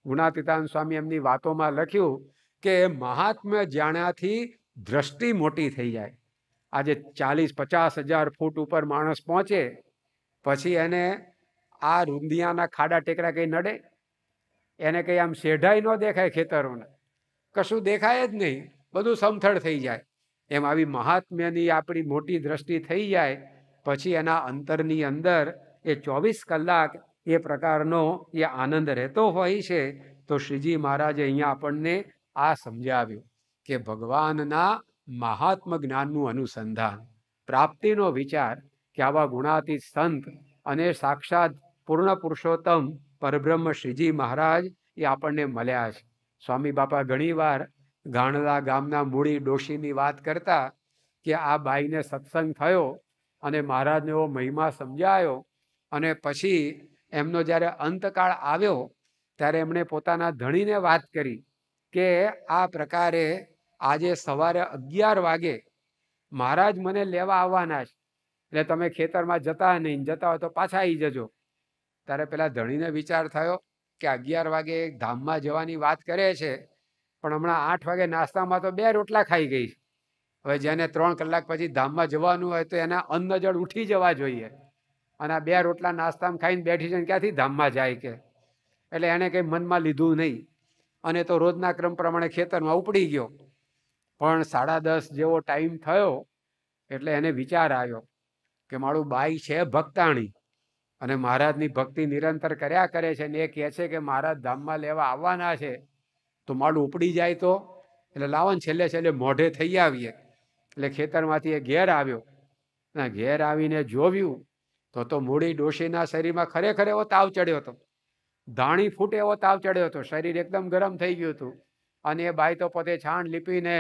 ગુણાતીતાનંદ સ્વામી એમની વાતોમાં લખ્યું કે મહાત્મ્ય જાણ્યાથી દ્રષ્ટિ મોટી થઈ જાય. આજે 40-50 હજાર ફૂટ ઉપર માણસ પહોંચે પછી એને આ રૂંધિયાના ખાડા ટેકરા કઈ નડે? એને કઈ આમ શેઢાઈ ન દેખાય, ખેતરોને કશું દેખાય જ નહીં, બધું સમથળ થઈ જાય. એમ આવી મહાત્મ્યની આપણી મોટી દ્રષ્ટિ થઈ જાય પછી એના અંતરની અંદર એ 24 કલાક એ પ્રકારનો એ આનંદ રહેતો હોય છે. તો શ્રીજી મહારાજે અહીંયા આપણને આ સમજાવ્યું કે ભગવાનના મહાત્મ જ્ઞાનનું અનુસંધાન, પ્રાપ્તિનો વિચાર, કે આવા ગુણાતીત સંત અને સાક્ષાત પૂર્ણ પુરુષોત્તમ પરબ્રહ્મ શ્રીજી મહારાજ એ આપણને મળ્યા છે. સ્વામી બાપા ઘણીવાર ગાણલા ગામના મૂળી ડોશીની વાત કરતા કે આ બાઈને સત્સંગ થયો અને મહારાજને એવો મહિમા સમજાયો અને પછી એમનો જ્યારે અંતકાળ આવ્યો ત્યારે એમણે પોતાના ધણીને વાત કરી કે આ પ્રકારે આજે સવારે 11 વાગે મહારાજ મને લેવા આવવાના છે, એટલે તમે ખેતરમાં જતા નહીં, જતા હોય તો પાછા આવી જજો. ત્યારે પેલા ધણીને વિચાર થયો કે 11 વાગે ધામમાં જવાની વાત કરે છે, પણ હમણાં 8 વાગે નાસ્તામાં તો 2 રોટલા ખાઈ ગઈ. હવે જેને 3 કલાક પછી ધામમાં જવાનું હોય તો એના અન્ન જળ ઉઠી જવા જોઈએ, અને આ 2 રોટલા નાસ્તામાં ખાઈને બેઠી છે, ક્યાંથી ધામમાં જાય કે. એટલે એને કંઈ મનમાં લીધું નહીં અને તો રોજના ક્રમ પ્રમાણે ખેતરમાં ઉપડી ગયો. પણ 10:30 જેવો ટાઈમ થયો એટલે એને વિચાર આવ્યો કે મારું બાઈ છે ભક્તાણી અને મહારાજની ભક્તિ નિરંતર કર્યા કરે છે ને એ કહે છે કે મહારાજ ધામમાં લેવા આવવાના છે, તો મારું ઉપડી જાય તો. એટલે લાવન છેલ્લે છેલ્લે મોઢે થઈ આવીએ. એટલે ખેતરમાંથી એ ઘેર આવ્યો. ઘેર આવીને જોવ્યું તો મૂળી ડોશીના શરીરમાં ખરેખર એવો તાવ ચડ્યો હતો, ધાણી ફૂટે એવો તાવ ચડ્યો હતો, શરીર એકદમ ગરમ થઈ ગયું હતું. અને એ બાઈ તો પોતે છાણ લીપીને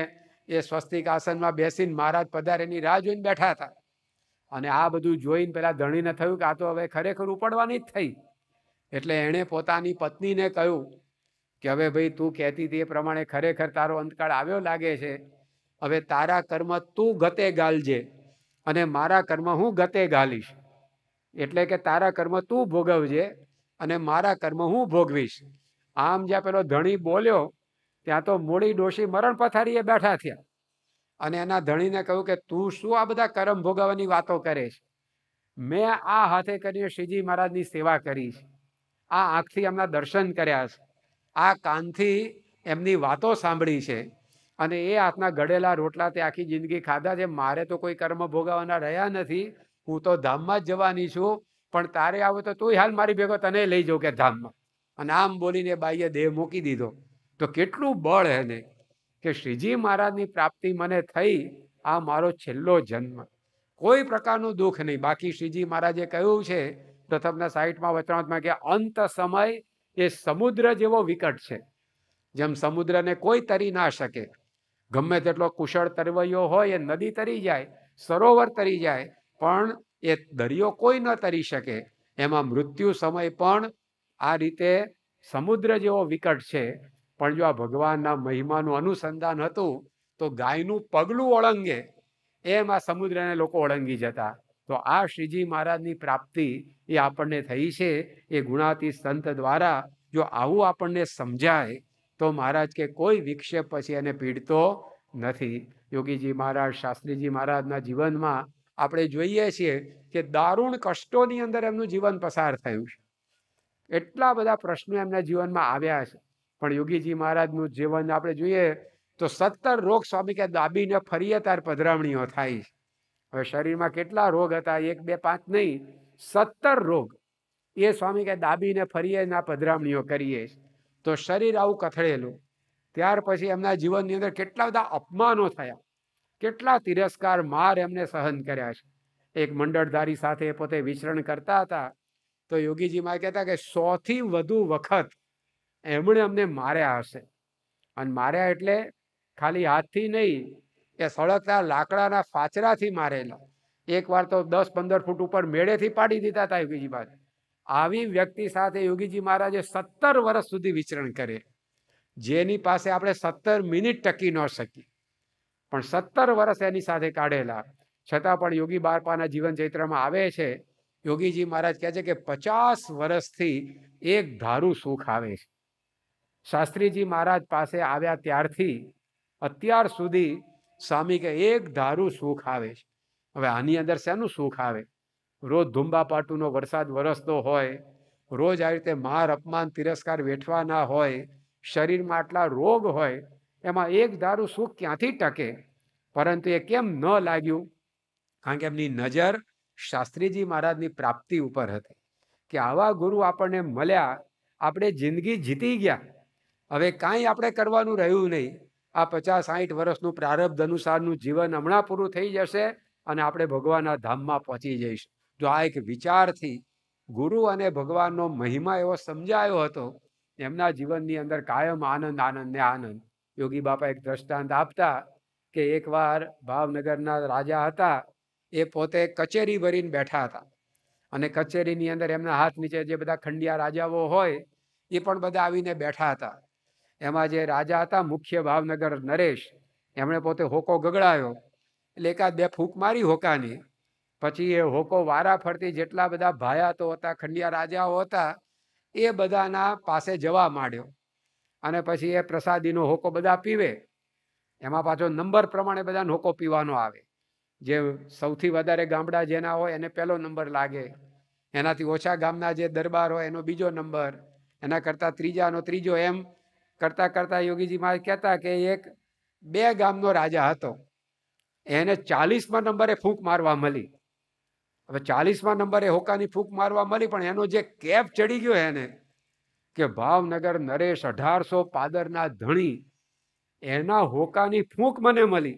એ સ્વસ્તિક આસનમાં બેસીને મહારાજ પધારેની રાહ જોઈને બેઠા હતા. અને આ બધું જોઈને પેલા ધણીને થયું કે આ તો હવે ખરેખર ઉપડવાની જ થઈ. એટલે એણે પોતાની પત્નીને કહ્યું કે હવે ભાઈ તું કહેતી હતી એ પ્રમાણે ખરેખર તારો અંતકાળ આવ્યો લાગે છે. હવે તારા કર્મ તું ગતે ગાલજે અને મારા કર્મ હું ગતે ગાલીશ. એટલે કે તારા કર્મ તું ભોગવજે અને મારા કર્મ હું ભોગવીશ. આમ જ્યાં પેલો ધણી બોલ્યો ત્યાં તો મૂળી ડોશી મરણ પથારીએ બેઠા થયા અને એના ધણીને કહ્યું કે તું શું આ બધા કર્મ ભોગવવાની વાતો કરે છે? મેં આ હાથે કરીને શ્રીજી મહારાજની સેવા કરી છે, આ આંખથી એમના દર્શન કર્યા છે, આ કાનથી એમની વાતો સાંભળી છે અને એ હાથના ગળેલા રોટલા તે આખી જિંદગી ખાધા છે. મારે તો કોઈ કર્મ ભોગવવાના રહ્યા નથી, હું તો ધામમાં જ જવાની છું, પણ તારે આવું તો તું હાલ મારી ભેગો તને લઈ જાઉં કે ધામમાં. અને આમ બોલીને બાઈએ દેહ મૂકી દીધો. તો કેટલું બળ એને કે શ્રીજી મહારાજની પ્રાપ્તિ મને થઈ, આ મારો છેલ્લો જન્મ, કોઈ પ્રકારનું દુઃખ નહીં. બાકી શ્રીજી મહારાજે કહ્યું છે પ્રથમના 60માં વચનામૃતમાં કે અંત સમય એ સમુદ્ર જેવો વિકટ છે. જેમ સમુદ્રને કોઈ તરી ના શકે, ગમે તેટલો કુશળ તરવૈયો હોય એ નદી તરી જાય, સરોવર તરી જાય, પણ એ દરિયો કોઈ ન તરી શકે. એમાં મૃત્યુ સમય પણ આ રીતે સમુદ્ર જેવો વિકટ છે. પણ જો આ ભગવાનના મહિમાનું અનુસંધાન હતું તો ગાયનું પગલું ઓળંગે એમ આ સમુદ્રને લોકો ઓળંગી જતા. તો આ શ્રીજી મહારાજની પ્રાપ્તિ એ આપણને થઈ છે એ ગુણાતીત સંત દ્વારા. જો આવું આપણને સમજાય તો મહારાજ કે કોઈ વિક્ષેપ પછી એને પીડતો નથી. યોગીજી મહારાજ, શાસ્ત્રીજી મહારાજના જીવનમાં આપણે જોઈએ છીએ કે દારૂણ કષ્ટોની અંદર એમનું જીવન પસાર થયું છે. એટલા બધા પ્રશ્નો એમના જીવનમાં આવ્યા છે, પણ યોગીજી મહારાજનું જીવન આપણે જોઈએ તો 17 રોગ સ્વામી કે દાબીને ફરીએ તાર પધરામણીઓ થાય છે. હવે શરીરમાં કેટલા રોગ હતા, 1, 2, 5 નહીં, 17 રોગ એ સ્વામી કે દાબીને ફરીએ ના પધરામણીઓ કરીએ. તો શરીર આવું કથળેલું. ત્યાર પછી એમના જીવનની અંદર કેટલા બધા અપમાનો થયા, કેટલા તિરસ્કાર માર એમને સહન કર્યા છે. એક મંડળધારી સાથે પોતે વિચરણ કરતા હતા તો યોગીજીમાં કહેતા કે 100થી વધુ વખત એમણે અમને માર્યા હશે. અને માર્યા એટલે ખાલી હાથથી નહીં, એ સળગતા લાકડાના ફાચરાથી મારેલા. એકવાર તો 10-15 ફૂટ ઉપર મેળેથી પાડી દીધા હતા યોગીજી મહારાજ. આવી વ્યક્તિ સાથે યોગીજી મહારાજે 17 વર્ષ સુધી વિચરણ કરે, જેની પાસે આપણે 17 મિનિટ ટકી ન શકીએ, પણ 17 વર્ષ એની સાથે કાઢેલા. છતાં પણ યોગી બાપાના જીવન ચૈત્રમાં આવે છે, યોગીજી મહારાજ કહે છે કે 50 વર્ષથી એક ધારું સુખ આવે છે. શાસ્ત્રીજી મહારાજ પાસે આવ્યા ત્યારથી અત્યાર સુધી સ્વામી કે એક ધારું સુખ આવે છે. હવે આની અંદર શેનું સુખ આવે? રોજ ધુંબાપાટુનો વરસાદ વરસતો હોય, રોજ આવી રીતે માર અપમાન તિરસ્કાર વેઠવાના હોય, શરીરમાં આટલા રોગ હોય, એમાં એક ધારું સુખ ક્યાંથી ટકે? પરંતુ એ કેમ ન લાગ્યું? કારણ કે એમની નજર શાસ્ત્રીજી મહારાજની પ્રાપ્તિ ઉપર હતી કે આવા ગુરુ આપણને મળ્યા, આપણે જિંદગી જીતી ગયા, હવે કાંઈ આપણે કરવાનું રહ્યું નહીં. આ 50-60 વર્ષનું પ્રારબ્ધ અનુસારનું જીવન હમણાં પૂરું થઈ જશે અને આપણે ભગવાનના ધામમાં પહોંચી જઈશું. જો આ એક વિચારથી ગુરુ અને ભગવાનનો મહિમા એવો સમજાયો હતો, એમના જીવનની અંદર કાયમ આનંદ આનંદ ને આનંદ. યોગી બાપા એક દ્રષ્ટાંત આપતા કે એકવાર ભાવનગરના રાજા હતા, એ પોતે કચેરી ભરીને બેઠા હતા અને કચેરીની અંદર એમના હાથ નીચે જે બધા ખંડિયા રાજાઓ હોય એ પણ બધા આવીને બેઠા હતા. એમાં જે રાજા હતા મુખ્ય ભાવનગર નરેશ, એમણે પોતે હોકો ગગડાયો એટલે એકાદ બે ફૂંક મારી હોકાની. પછી એ હોકો વારા ફરતી જેટલા બધા ભાયાતો હતા, ખંડિયા રાજાઓ હતા, એ બધાના પાસે જવા માંડ્યો અને પછી એ પ્રસાદીનો હોકો બધા પીવે. એમાં પાછો નંબર પ્રમાણે બધાનો હોકો પીવાનો આવે. જે સૌથી વધારે ગામડા જેના હોય એને પહેલો નંબર લાગે, એનાથી ઓછા ગામના જે દરબાર હોય એનો બીજો નંબર, એના કરતાં ત્રીજાનો ત્રીજો, એમ કરતાં કરતાં યોગીજી મહારાજ કહેતા કે એક 2 ગામનો રાજા હતો, એને 40મા નંબરે ફૂંક મારવા મળી. હવે 40મા નંબરે હોકાની ફૂંક મારવા મળી, પણ એનો જે કેપ ચડી ગયો એને કે ભાવનગર નરેશ 1800 પાદરના ધણી, એના હોકાની ફૂંક મને મળી.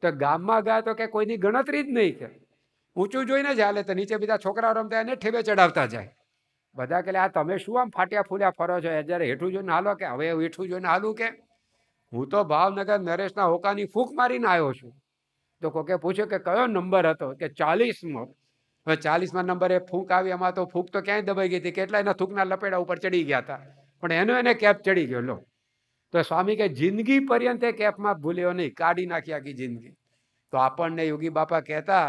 તો ગામમાં ગયા તો કે કોઈની ગણતરી જ નહીં, કે ઊંચું જોઈને જ હાલે, તો નીચે બીજા છોકરાઓ રમતા એને ઠેબે ચડાવતા જાય. બધા કે આ તમે શું આમ ફાટ્યા ફૂલ્યા ફરો છો, જ્યારે હેઠું જોઈને હાલો, કે હવે હેઠું જોઈને હાલું, કે હું તો ભાવનગર નરેશના હોકાની ફૂંક મારીને આવ્યો છું. તો કોકે પૂછ્યું કે કયો નંબર હતો? કે 40મો. હવે 40મા નંબરે ફૂંક આવી, એમાં તો ફૂંક તો ક્યાંય દબાઈ ગઈ હતી, કેટલા એના થૂકના લપેડા ઉપર ચડી ગયા હતા, પણ એનો એને કેપ ચડી ગયો. લો, તો સ્વામી કે જિંદગી પર્યંત એ કેપમાં ભૂલ્યો નહીં, કાઢી નાખી આખી જિંદગી. તો આપણને યોગી બાપા કહેતા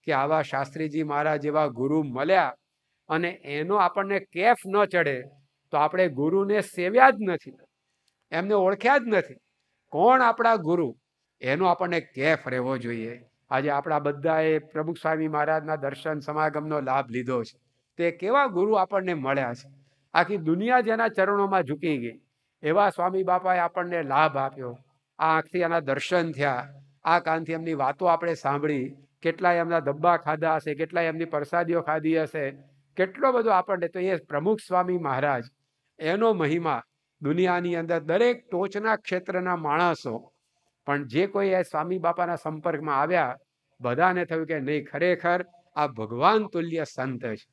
કે આવા શાસ્ત્રીજી મહારાજ જેવા ગુરુ મળ્યા અને એનો આપણને કેફ ન ચડે તો આપણે ગુરુને સેવ્યા જ નથી, એમને ઓળખ્યા જ નથી. કોણ આપણા ગુરુ, એનો આપણને કેફ રહેવો જોઈએ. આજે આપણા બધાએ પ્રમુખ સ્વામી મહારાજના દર્શન સમાગમનો લાભ લીધો છે. તે કેવા ગુરુ આપણને મળ્યા છે, આખી દુનિયા જેના ચરણોમાં ઝૂકી ગઈ, એવા સ્વામી બાપાએ આપણને લાભ આપ્યો. આ આંખથી એના દર્શન થયા, આ કાનથી એમની વાતો આપણે સાંભળી, કેટલાય એમના ડબ્બા ખાધા હશે, કેટલાય એમની પ્રસાદીઓ ખાધી હશે, કેટલો બધો આપણને. તો એ પ્રમુખ સ્વામી મહારાજ, એનો મહિમા દુનિયાની અંદર દરેક ટોચના ક્ષેત્રના માણસો, પણ જે કોઈ એ સ્વામી બાપાના સંપર્કમાં આવ્યા, બધાને થયું કે નહીં, ખરેખર આ ભગવાન તુલ્ય સંત છે.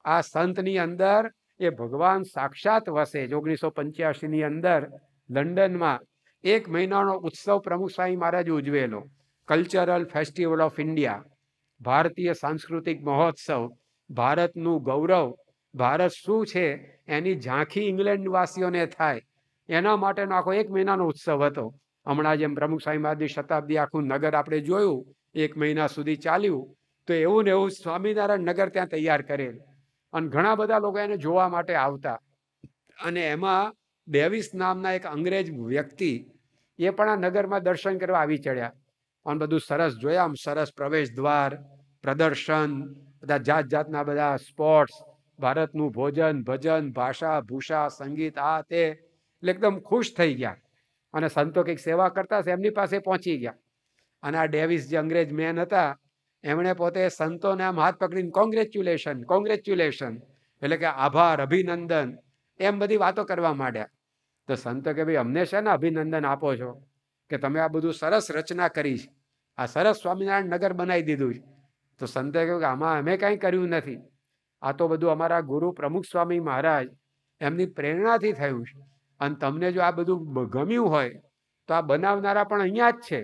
આ સંતની અંદર એ ભગવાન સાક્ષાત વસે. 1985ની અંદર લંડનમાં 1 મહિનાનો ઉત્સવ પ્રમુખ સ્વામી મહારાજે ઉજવેલો, કલ્ચરલ ફેસ્ટિવલ ઓફ ઇન્ડિયા, ભારતીય સાંસ્કૃતિક મહોત્સવ, ભારતનું ગૌરવ, ભારત શું છે એની ઝાંખી ઇંગ્લેન્ડ વાસીઓને થાય, એના માટેનો આખો 1 મહિનાનો ઉત્સવ હતો. હમણાં જેમ પ્રમુખ સ્વામી મહારાજની શતાબ્દી આખું નગર આપણે જોયું, 1 મહિના સુધી ચાલ્યું, તો એવું ને એવું સ્વામિનારાયણ નગર ત્યાં તૈયાર કરેલ અને ઘણા બધા લોકો એને જોવા માટે આવતા. અને એમાં ડેવિસ નામના એક અંગ્રેજ વ્યક્તિ, એ પણ આ નગરમાં દર્શન કરવા આવી ચડ્યા અને બધું સરસ જોયા. આમ સરસ પ્રવેશ દ્વાર, પ્રદર્શન, બધા જાત જાતના બધા સ્પોર્ટ્સ, ભારતનું ભોજન, ભજન, ભાષા, ભૂષા, સંગીત, આ તે, એટલે એકદમ ખુશ થઈ ગયા. અને સંતો કંઈક સેવા કરતા હશે, એમની પાસે પહોંચી ગયા. અને આ ડેવિસ જે અંગ્રેજ મેન હતા, એમણે પોતે સંતોને આમ હાથ પકડીને કોંગ્રેચ્યુલેશન, કોંગ્રેચ્યુલેશન, એટલે કે આભાર, અભિનંદન, એમ બધી વાતો કરવા માંડ્યા. તો સંતો કે ભાઈ અમને શેના અભિનંદન આપો છો, કે તમે આ બધું સરસ રચના કરી છે, આ સરસ સ્વામિનારાયણ નગર બનાવી દીધું છે. તો સંતે કહ્યું કે આમાં અમે કાંઈ કર્યું નથી, આ તો બધું અમારા ગુરુ પ્રમુખ સ્વામી મહારાજ એમની પ્રેરણાથી થયું છે. અને તમને જો આ બધું ગમ્યું હોય તો આ બનાવનારા પણ અહીંયા જ છે,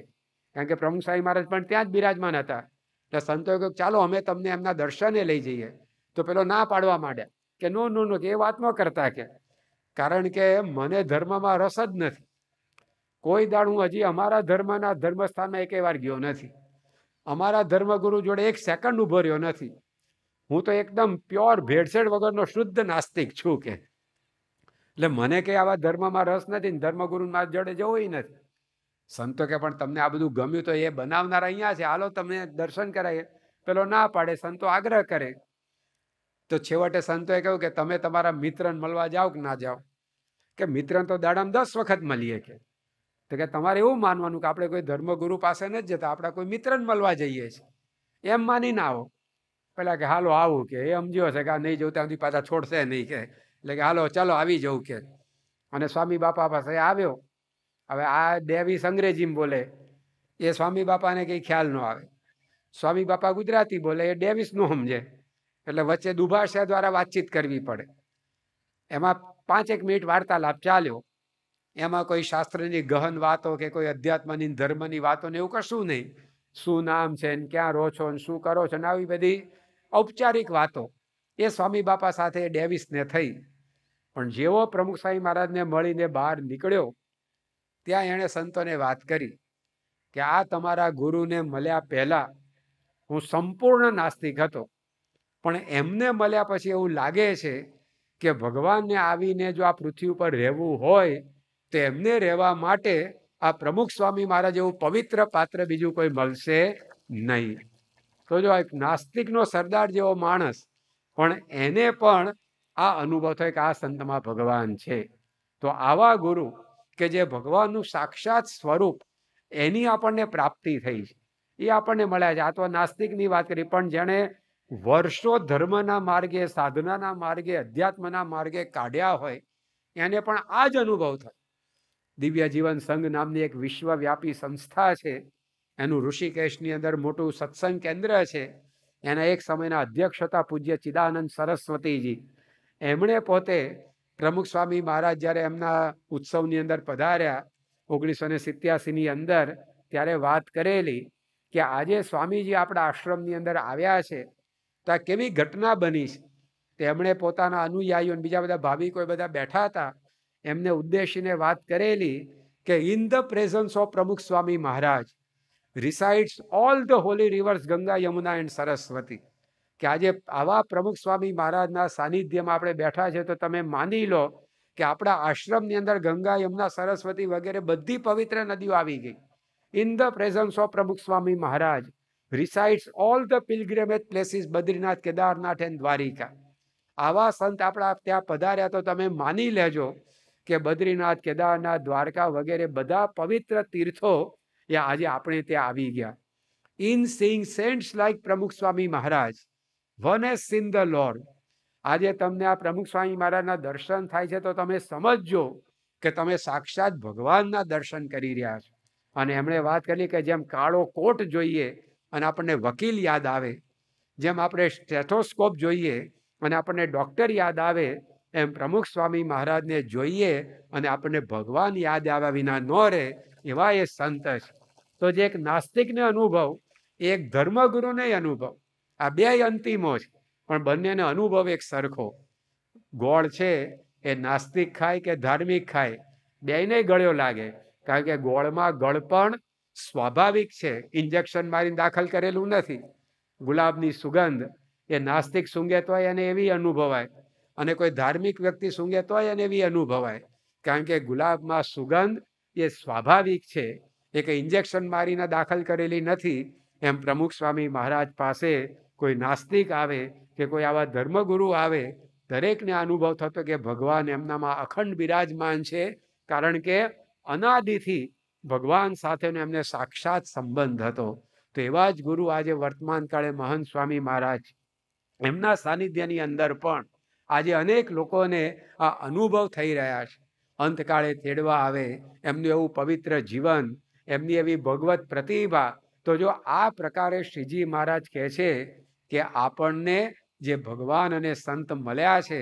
કારણ કે પ્રમુખ સ્વામી મહારાજ પણ ત્યાં જ બિરાજમાન હતા. એટલે સંતોએ કહ્યું ચાલો અમે તમને એમના દર્શને લઈ જઈએ. તો પેલો ના પાડવા માંડ્યા કે નો નો નો, કે એ વાત ન કરતા, કે કારણ કે મને ધર્મમાં રસ જ નથી. કોઈ દાડ હું હજી અમારા ધર્મના ધર્મસ્થાનમાં એકે વાર ગયો નથી, અમારા ધર્મગુરુ જોડે 1 સેકન્ડ ઉભો રહ્યો નથી. હું તો એકદમ પ્યોર ભેળસેળ વગરનો શુદ્ધ નાસ્તિક છું, કે એટલે મને કે આવા ધર્મમાં રસ નથી, ધર્મગુરુ મારા જોડે જવું નથી. સંતો કે પણ તમને આ બધું ગમ્યું તો એ બનાવનારા અહીંયા છે, હાલો તમને દર્શન કરાય. પેલો ના પાડે, સંતો આગ્રહ કરે. તો છેવટે સંતોએ કહ્યું કે તમે તમારા મિત્રને મળવા જાઓ કે ના જાઓ, કે મિત્રને તો દાડામાં 10 વખત મળીએ, કે તો કે તમારે એવું માનવાનું કે આપણે કોઈ ધર્મગુરુ પાસે નથી જતા, આપણે કોઈ મિત્રને મળવા જઈએ છીએ, એમ માનીને આવો. પેલા કે હાલો આવું, કે એ સમજ્યો છે કે આ નહીં જવું ત્યાં સુધી પાછા છોડશે નહીં, કે એટલે કે હાલો ચાલો આવી જવું કે. અને સ્વામી બાપા પાસે આવ્યો. હવે આ ડેવિસ અંગ્રેજીમાં બોલે, એ સ્વામી બાપાને કંઈ ખ્યાલ ન આવે. સ્વામી બાપા ગુજરાતી બોલે, એ ડેવિસ નું સમજે. એટલે વચ્ચે દુભાષા દ્વારા વાતચીત કરવી પડે. એમાં 5-1 મિનિટ વાર્તાલાપ ચાલ્યો. એમાં કોઈ શાસ્ત્રની ગહન વાતો કે કોઈ અધ્યાત્મની ધર્મની વાતો ને એવું કશું નહીં. શું નામ છે ને ક્યાં રહો છો ને શું કરો છો ને આવી બધી ઔપચારિક વાતો એ સ્વામી બાપા સાથે ડેવિસને થઈ. પણ જેવો પ્રમુખ સ્વામી મહારાજને મળીને બહાર નીકળ્યો, ત્યાં એણે સંતોને વાત કરી કે આ તમારા ગુરુને મળ્યા પહેલા હું સંપૂર્ણ નાસ્તિક હતો, પણ એમને મળ્યા પછી એવું લાગે છે કે ભગવાનને આવીને જો આ પૃથ્વી ઉપર રહેવું હોય તો એમને રહેવા માટે આ પ્રમુખ સ્વામી મહારાજ એવું પવિત્ર પાત્ર બીજું કોઈ મળશે નહીં. તો જો એક નાસ્તિકનો સરદાર જેવો માણસ, પણ એને પણ આ અનુભવ થાય કે આ સંતમાં ભગવાન છે. તો આવા ગુરુ કે જે ભગવાનનું સાક્ષાત સ્વરૂપ એની આપણને પ્રાપ્તિ થઈ છે, એ આપણને મળ્યા છે. આ તો નાસ્તિકની વાત કરી, પણ જેણે વર્ષો ધર્મના માર્ગે, સાધનાના માર્ગે, અધ્યાત્મના માર્ગે કાઢ્યા હોય એને પણ આ જ અનુભવ થાય. દિવ્ય જીવન સંઘ નામની એક વિશ્વવ્યાપી સંસ્થા છે, એનું ઋષિકેશની અંદર મોટું સત્સંગ કેન્દ્ર છે. એના એક સમયના અધ્યક્ષ હતા પૂજ્ય ચિદાનંદ સરસ્વતીજી. એમણે પોતે પ્રમુખ સ્વામી મહારાજ જ્યારે એમના ઉત્સવની અંદર પધાર્યા 1987ની અંદર, ત્યારે વાત કરેલી કે આજે સ્વામીજી આપણા આશ્રમની અંદર આવ્યા છે તો આ કેવી ઘટના બની છે. તેમણે પોતાના અનુયાયીઓ બીજા બધા ભાવિકો બધા બેઠા હતા, એમને ઉદ્દેશીને વાત કરેલી કે in the presence of Pramukh Swami Maharaj resides all the holy rivers Ganga, Yamuna and Saraswati. કે આજે આવા પ્રમુખ સ્વામી મહારાજના સાનિધ્યમાં આપણે બેઠા છે તો તમે માની લો કે આપણા આશ્રમની અંદર ગંગા, યમુના, સરસ્વતી વગેરે બધી પવિત્ર નદીઓ આવી ગઈ. In the presence of Pramukh Swami Maharaj resides all the pilgrimage places Badrinath, Kedarnath and Dwarika. આવા સંત આપણા ત્યાં પધાર્યા તો તમે માની લેજો કે બદ્રીનાથ, કેદારનાથ, દ્વારકા વગેરે બધા પવિત્ર તીર્થો એ આજે આપણે ત્યાં આવી ગયા. In seeing saints like Pramukh Swami Maharaj one has seen the lord. આજે તમને આ પ્રમુખ સ્વામી મહારાજના દર્શન થાય છે તો તમે સમજજો કે તમે સાક્ષાત ભગવાનના દર્શન કરી રહ્યા છો. અને એમણે વાત કરી કે જેમ કાળો કોટ જોઈએ અને આપણને વકીલ યાદ આવે, જેમ આપણે સ્ટેથોસ્કોપ જોઈએ અને આપણને ડૉક્ટર યાદ આવે, એમ પ્રમુખ સ્વામી મહારાજને જોઈએ અને આપણને ભગવાન યાદ આવ્યા વિના ન રહે, એવા એ સંત છે. તો જે એક નાસ્તિકને અનુભવ, એક ધર્મગુરુને અનુભવ, આ બે અંતિમો છે, પણ બંનેનો અનુભવ એક સરખો. ગોળ છે એ નાસ્તિક ખાય કે ધાર્મિક ખાય, બેયને ગળ્યો લાગે, કારણ કે ગોળમાં ગળપણ સ્વાભાવિક છે, ઇન્જેક્શન મારીને દાખલ કરેલું નથી. ગુલાબની સુગંધ એ નાસ્તિક સૂંઘે તોય એને એવી અનુભવાય, અને કોઈ ધાર્મિક વ્યક્તિ સૂંઘે તોય એને એવી અનુભવાય, કારણ કે ગુલાબમાં સુગંધ એ સ્વાભાવિક છે, એ કંઈ ઇન્જેક્શન મારીને દાખલ કરેલી નથી. એમ પ્રમુખ સ્વામી મહારાજ પાસે કોઈ નાસ્તિક આવે કે કોઈ આવા ધર્મગુરુ આવે, દરેકને અનુભવ થતો કે ભગવાન એમનામાં અખંડ બિરાજમાન છે, કારણ કે અનાદિથી ભગવાન સાથેનો એમને સાક્ષાત સંબંધ હતો. તો એવા જ ગુરુ આજે વર્તમાન કાળે મહંત સ્વામી મહારાજ, એમના સાનિધ્યની અંદર પણ આજે અનેક લોકોને આ અનુભવ થઈ રહ્યા છે. અંતકાળે તેડવા આવે, એમનું એવું પવિત્ર જીવન, એમની એવી ભગવત પ્રતિભા. તો જો આ પ્રકારે શ્રીજી મહારાજ કહે છે કે આપણને જે ભગવાન અને સંત મળ્યા છે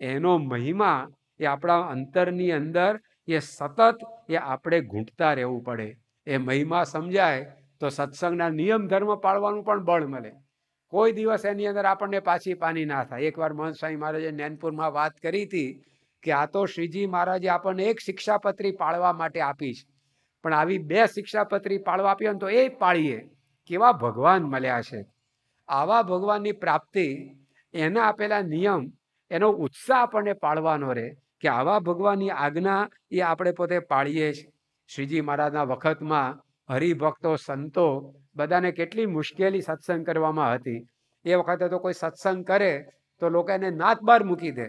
એનો મહિમા એ આપણા અંતરની અંદર એ સતત એ આપણે ઘૂંટતા રહેવું પડે. એ મહિમા સમજાય તો સત્સંગના નિયમ ધર્મ પાળવાનું પણ બળ મળે. કોઈ દિવસ એની અંદર આપણને પાછી પાની ના થાય. એકવાર મહંત સ્વામી મહારાજે નૈનપુરમાં વાત કરી હતી કે આ તો શ્રીજી મહારાજે આપણને એક શિક્ષાપત્રી પાળવા માટે આપી છે, પણ આવી 2 શિક્ષાપત્રી પાળવા આપી હોય તો એ પાળીએ. કેવા ભગવાન મળ્યા છે, આવા ભગવાનની પ્રાપ્તિ, એના આપેલા નિયમ, એનો ઉત્સાહ આપણને પાળવાનો રહે કે આવા ભગવાનની આજ્ઞા એ આપણે પોતે પાળીએ છીએ. શ્રીજી મહારાજના વખતમાં હરિભક્તો, સંતો બધાને કેટલી મુશ્કેલી સત્સંગ કરવામાં હતી. એ વખતે તો કોઈ સત્સંગ કરે તો લોકો એને નાત બાર મૂકી દે.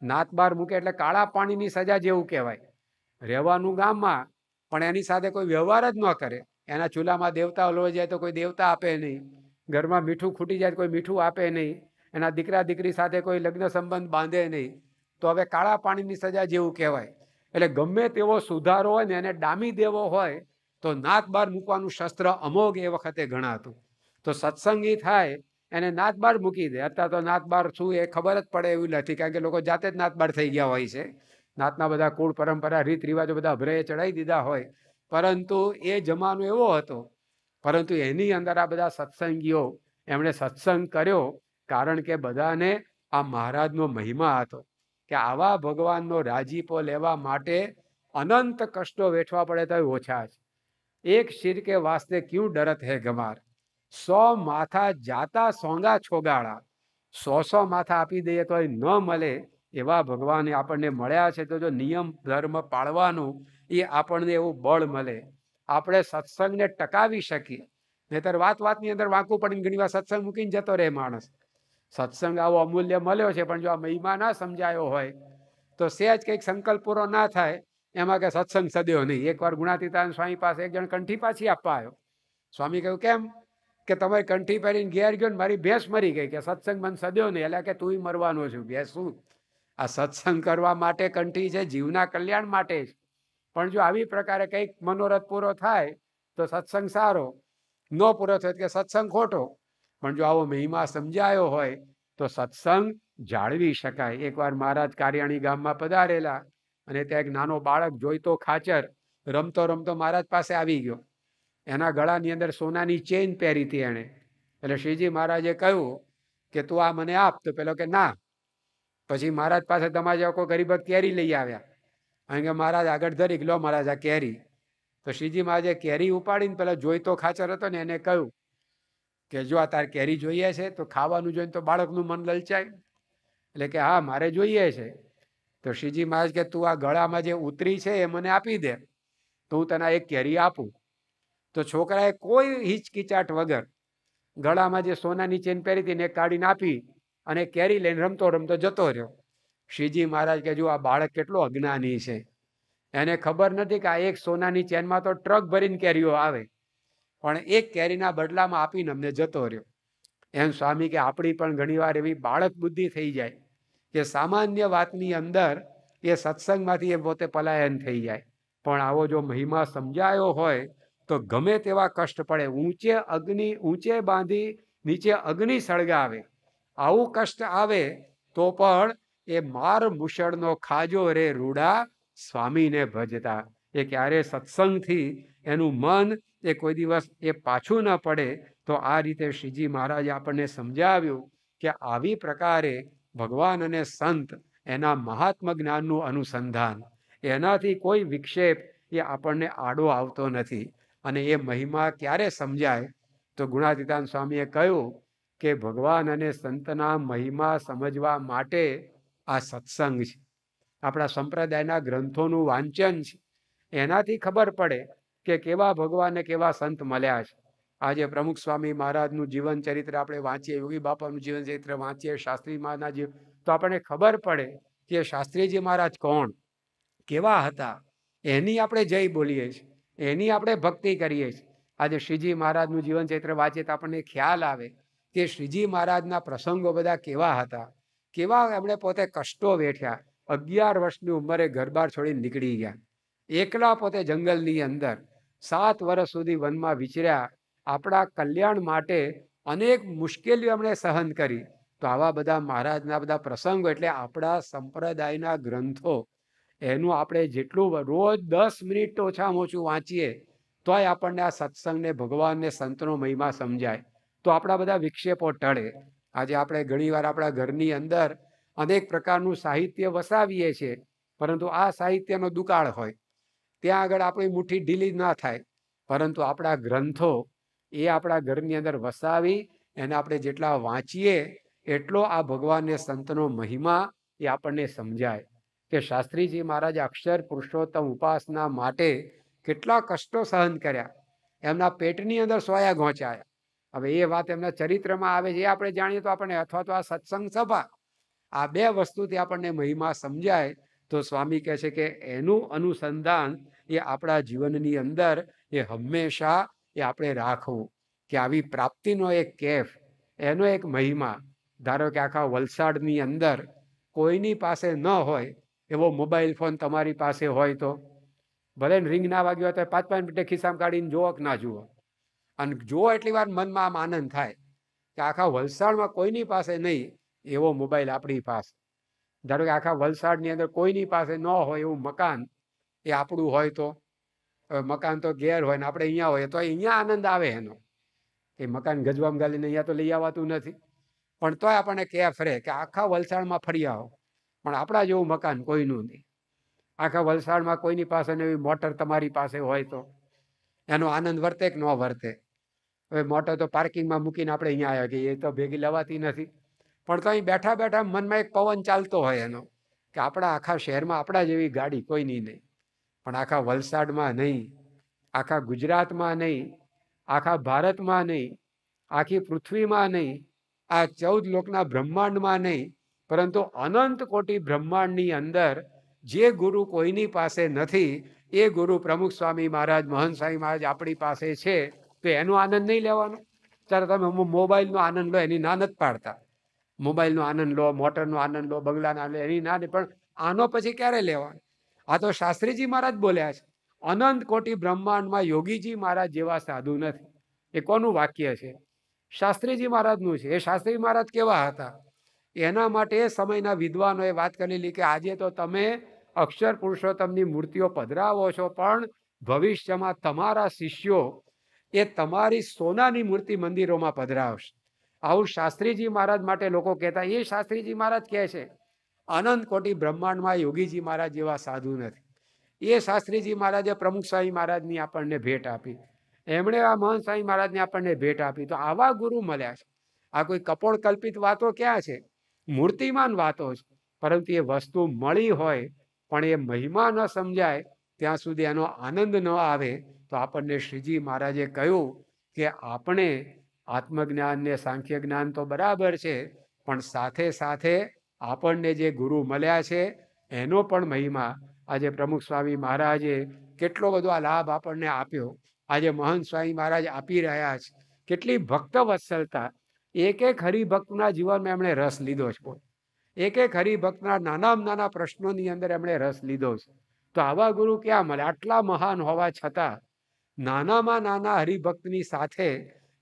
નાત બાર મૂકે એટલે કાળા પાણીની સજા જેવું કહેવાય. રહેવાનું ગામમાં પણ એની સાથે કોઈ વ્યવહાર જ ન કરે. એના ચૂલામાં દેવતા લોહી જાય તો કોઈ દેવતા આપે નહીં, ઘરમાં મીઠું ખૂટી જાય તો કોઈ મીઠું આપે નહીં, એના દીકરા દીકરી સાથે કોઈ લગ્ન સંબંધ બાંધે નહીં, તો હવે કાળા પાણીની સજા જેવું કહેવાય. એટલે ગમે તેવો સુધારો હોય ને એને ડામી દેવો હોય તો નાત બાર મૂકવાનું શસ્ત્ર અમોઘ એ વખતે ગણાતું. તો સત્સંગી થાય એને નાત બાર મૂકી દે. અત્યારે તો નાત બાર શું એ ખબર જ પડે એવું નથી, કારણ કે લોકો જાતે જ નાત બાર થઈ ગયા હોય છે. નાતના બધા કુળ પરંપરા રીત રિવાજો બધા ભરે ચડાવી દીધા હોય, પરંતુ એ જમાનો એવો હતો. પરંતુ એની અંદર આ બધા સત્સંગીઓ એમણે સત્સંગ કર્યો, કારણ કે બધાને આ મહારાજનો મહિમા હતો કે આવા ભગવાનનો રાજીપો લેવા માટે અનંત કષ્ટો વેઠવા પડે તો ઓછા છે. એક શિર કે વાસ્તે ક્યું ડરત હે ગમાર, 100 માથા જાતા સોંગા છોગાળા. 100 માથા આપી દઈએ તો ન મળે એવા ભગવાન આપણને મળ્યા છે. તો જો નિયમ ધર્મ પાળવાનું એ આપણને એવું બળ મળે, આપણે સત્સંગને ટકાવી શકીએ. નહીતર વાતની અંદર વાંકું પડીને ઘણી વાર સત્સંગ મૂકીને જતો રહે માણસ. સત્સંગ આવો અમૂલ્ય મળ્યો છે, પણ જો આ મહિમા ના સમજાયો હોય તો સહેજ કંઈક સંકલ્પ પૂરો ના થાય એમાં કે સત્સંગ સદ્યો નહીં. એકવાર ગુણાતીતાનંદ સ્વામી પાસે એક જણ કંઠી પાછી આપવા આવ્યો. સ્વામી કહ્યું કેમ? કે તમારી કંઠી પહેરીને ઘેર ગયો ને મારી ભેંસ મરી ગઈ. કે સત્સંગ મને સદ્યો નહીં. એટલે કે તું મરવાનો છું. ભેંસ શું? આ સત્સંગ કરવા માટે કંઠી છે, જીવના કલ્યાણ માટે જ. પણ જો આવી પ્રકારે કંઈક મનોરથ પૂરો થાય તો સત્સંગ સારો, ન પૂરો થાય કે સત્સંગ ખોટો. પણ જો આવો મહિમા સમજાયો હોય તો સત્સંગ જાળવી શકાય. એકવાર મહારાજ કારિયાણી ગામમાં પધારેલા અને ત્યાં એક નાનો બાળક જોઈતો ખાચર રમતો રમતો મહારાજ પાસે આવી ગયો. એના ગળાની અંદર સોનાની ચેઇન પહેરી હતી એણે. એટલે શ્રીજી મહારાજે કહ્યું કે તું આ મને આપ. તો પેલો કે ના. પછી મહારાજ પાસે તમારા જેવા કોઈ ગરીબ કેરી લઈ આવ્યા અને કે મહારાજ આગળ ધરી લો મહારાજ આ કેરી. તો શ્રીજી મહારાજે કેરી ઉપાડીને પેલા જોઈતો ખાચર હતો ને એને કહ્યું કે જો આ તાર કેરી જોઈએ છે તો ખાવાનું જોઈને તો બાળકનું મન લલચાય. એટલે કે હા મારે જોઈએ છે. તો શ્રીજી મહારાજ કે તું આ ગળામાં જે ઉતરી છે એ મને આપી દે તો હું તને એક કેરી આપું. તો છોકરાએ કોઈ હિચકિચાટ વગર ગળામાં જે સોનાની ચેન પહેરી હતી ને કાઢીને આપી અને કેરી લઈને રમતો રમતો જતો રહ્યો. શ્રીજી મહારાજ કે જો આ બાળક કેટલો અજ્ઞાની છે, એને ખબર નથી કે આ એક સોનાની ચેનમાં તો ટ્રક ભરીને કેરીઓ આવે, પણ એક કેરીના બદલામાં આપીને અમને જતો રહ્યો. એમ સ્વામી કે આપણી પણ ઘણીવાર એવી બાળક બુદ્ધિ થઈ જાય કે સામાન્ય વાતની અંદર એ સત્સંગમાંથી એ પોતે પલાયન થઈ જાય. પણ આવો જો મહિમા સમજાયો હોય તો ગમે તેવા કષ્ટ પડે, ઊંચે બાંધી નીચે અગ્નિ સળગાવે, આવું કષ્ટ આવે તો પણ એ માર મુશળનો ખાજો રે રૂડા સ્વામીને ભજતા. એ ક્યારે સત્સંગથી એનું મન એ કોઈ દિવસ એ પાછું ન પડે. તો આ રીતે શ્રીજી મહારાજે આપણને સમજાવ્યું કે આવી પ્રકારે ભગવાન અને સંત એના મહાત્મ જ્ઞાનનું અનુસંધાન, એનાથી કોઈ વિક્ષેપ એ આપણને આડો આવતો નથી. અને એ મહિમા ક્યારે સમજાય? તો ગુણાતીતાનંદ સ્વામીએ કહ્યું કે ભગવાન અને સંતના મહિમા સમજવા માટે આ સત્સંગ છે, આપણા સંપ્રદાયના ગ્રંથોનું વાંચન છે. એનાથી ખબર પડે કે કેવા ભગવાન ને કેવા સંત મળ્યા છે. આજે પ્રમુખ સ્વામી મહારાજનું જીવન ચરિત્ર આપણે વાંચીએ, યોગી બાપાનું જીવન ચરિત્ર વાંચીએ, શાસ્ત્રી મહારાજના જીવન, તો આપણને ખબર પડે કે શાસ્ત્રીજી મહારાજ કોણ, કેવા હતા. એની આપણે જય બોલીએ છીએ, એની આપણે ભક્તિ કરીએ છીએ. આજે શ્રીજી મહારાજનું જીવન ચરિત્ર વાંચીએ તો આપણને ખ્યાલ આવે કે શ્રીજી મહારાજના પ્રસંગો બધા કેવા હતા, કેવા એમણે પોતે કષ્ટો વેઠ્યા. 11 વર્ષની ઉંમરે ઘરબાર છોડીને નીકળી ગયા, એકલા પોતે જંગલની અંદર 7 વર્ષ સુધી વનમાં વિચર્યા. આપણા કલ્યાણ માટે અનેક મુશ્કેલીઓ એમણે સહન કરી. તો આવા બધા મહારાજના બધા પ્રસંગો એટલે આપણા સંપ્રદાયના ગ્રંથો, એનું આપણે જેટલું રોજ 10 મિનિટ ઓછામાં ઓછું વાંચીએ તોય આપણને આ સત્સંગને ભગવાનને સંતનો મહિમા સમજાય, તો આપણા બધા વિક્ષેપો ટળે. આજે આપણે ઘણીવાર આપણા ઘરની અંદર અનેક પ્રકારનું સાહિત્ય વસાવીએ છીએ, પરંતુ આ સાહિત્યનો દુકાળ હોય, ત્યાં આગળ આપણી મુઠ્ઠી ઢીલી ના થાય. પરંતુ આપણા ગ્રંથો એ આપણા ઘરની અંદર વસાવી એને આપણે જેટલા વાંચીએ એટલો આ ભગવાનને સંતનો મહિમા એ આપણને સમજાય. કે શાસ્ત્રીજી મહારાજ અક્ષર પુરુષોત્તમ ઉપાસના માટે કેટલા કષ્ટો સહન કર્યા, એમના પેટની અંદર સોયા ઘોંચાયા. હવે એ વાત એમના ચરિત્રમાં આવે છે, એ આપણે જાણીએ તો આપણને, અથવા તો આ સત્સંગ સભા, આ 2 વસ્તુથી આપણને મહિમા સમજાય. તો સ્વામી કહે છે કે એનું અનુસંધાન એ આપણા જીવનની અંદર એ હંમેશા એ આપણે રાખવું કે આવી પ્રાપ્તિનો એક કેફ, એનો એક મહિમા. ધારો કે આખા વલસાડની અંદર કોઈની પાસે ન હોય એવો મોબાઈલ ફોન તમારી પાસે હોય તો ભલે રિંગ ના વાગ્યો હોય તો 5-5 મિનિટે ખિસ્સામાં કાઢીને જુઓ કે ના જુઓ, અને જુઓ એટલી વાર મનમાં આમ આનંદ થાય કે આખા વલસાડમાં કોઈની પાસે નહીં એવો મોબાઈલ આપણી પાસે. ધારો કે આખા વલસાડની અંદર કોઈની પાસે ન હોય એવું મકાન એ આપણું હોય તો, મકાન તો ઘેર હોય ને આપણે અહીંયા હોય તો અહીંયા આનંદ આવે એનો, કે મકાન ગજવામાં ગાલીને અહીંયા તો લઈ આવવાતું નથી, પણ તોય આપણને કેફ રહે કે આખા વલસાડમાં ફરી આવો, પણ આપણા જેવું મકાન કોઈનું નહીં. આખા વલસાડમાં કોઈની પાસે એવી મોટર તમારી પાસે હોય તો એનો આનંદ વર્તે કે ન વર્તે? હવે મોટર તો પાર્કિંગમાં મૂકીને આપણે અહીંયા આવ્યા કે એ તો ભેગી લેવાતી નથી, પણ તો અહીં બેઠા બેઠા મનમાં એક પવન ચાલતો હોય એનો કે આપણા આખા શહેરમાં આપણા જેવી ગાડી કોઈની નહીં, પણ આખા વલસાડમાં નહીં, આખા ગુજરાતમાં નહીં, આખા ભારતમાં નહીં, આખી પૃથ્વીમાં નહીં, આ 14 લોકના બ્રહ્માંડમાં નહીં, પરંતુ અનંત કોટી બ્રહ્માંડની અંદર જે ગુરુ કોઈની પાસે નથી એ ગુરુ પ્રમુખ સ્વામી મહારાજ, મહંત સ્વામી મહારાજ આપણી પાસે છે, તો એનો આનંદ નહીં લેવાનો? ત્યારે તમે મોબાઈલનો આનંદ લો એની ના નથી પાડતા, મોબાઈલનો આનંદ લો, મોટરનો આનંદ લો, બંગલાનો આનંદ એની ના, પણ આનો પછી ક્યારે લેવાનો? આ તો શાસ્ત્રીજી મહારાજ બોલ્યા છે, અનંત કોટી બ્રહ્માંડમાં યોગીજી મહારાજ જેવા સાધુ નથી. એ કોનું વાક્ય છે? શાસ્ત્રીજી મહારાજનું છે. એ શાસ્ત્રી મહારાજ કેવા હતા? એના માટે સમયના વિદ્વાનોએ વાત કરેલી કે આજે તો તમે અક્ષર પુરુષોત્તમની મૂર્તિઓ પધરાવો છો, પણ ભવિષ્યમાં તમારા શિષ્યો એ તમારી સોનાની મૂર્તિ મંદિરોમાં પધરાવશે. આવું શાસ્ત્રીજી મહારાજ માટે લોકો કહેતા. એ શાસ્ત્રીજી મહારાજ કહે છે અનંત કોટી બ્રહ્માંડમાં યોગીજી મહારાજ જેવા સાધુ નથી. એ શાસ્ત્રીજી મહારાજે પ્રમુખ સ્વામી મહારાજની આપણને ભેટ આપી, એમણે આ મહંત સ્વામી મહારાજને આપણને ભેટ આપી. તો આવા ગુરુ મળ્યા છે. આ કોઈ કપોળ કલ્પિત વાતો ક્યાં છે? મૂર્તિમાન વાતો છે. પરંતુ એ વસ્તુ મળી હોય પણ એ મહિમા ન સમજાય ત્યાં સુધી એનો આનંદ ન આવે. તો આપણને શ્રીજી મહારાજે કહ્યું કે આપણે આત્મજ્ઞાન ને સાંખ્ય જ્ઞાન તો બરાબર છે, પણ સાથે સાથે આપણને જે ગુરુ મળ્યા છે એનો પણ મહિમા. આજે પ્રમુખ સ્વામી મહારાજે કેટલો બધો આ લાભ આપણને આપ્યો. આજે મહંત સ્વામી મહારાજ આપી રહ્યા છે. કેટલી ભક્ત વત્સલતા. એક એક હરિભક્તના જીવનમાં એમણે રસ લીધો છે. એક એક હરિભક્તના નાનામાં નાના પ્રશ્નોની અંદર એમણે રસ લીધો છે. તો આવા ગુરુ ક્યાં મળે? આટલા મહાન હોવા છતાં નાનામાં નાના હરિભક્તની સાથે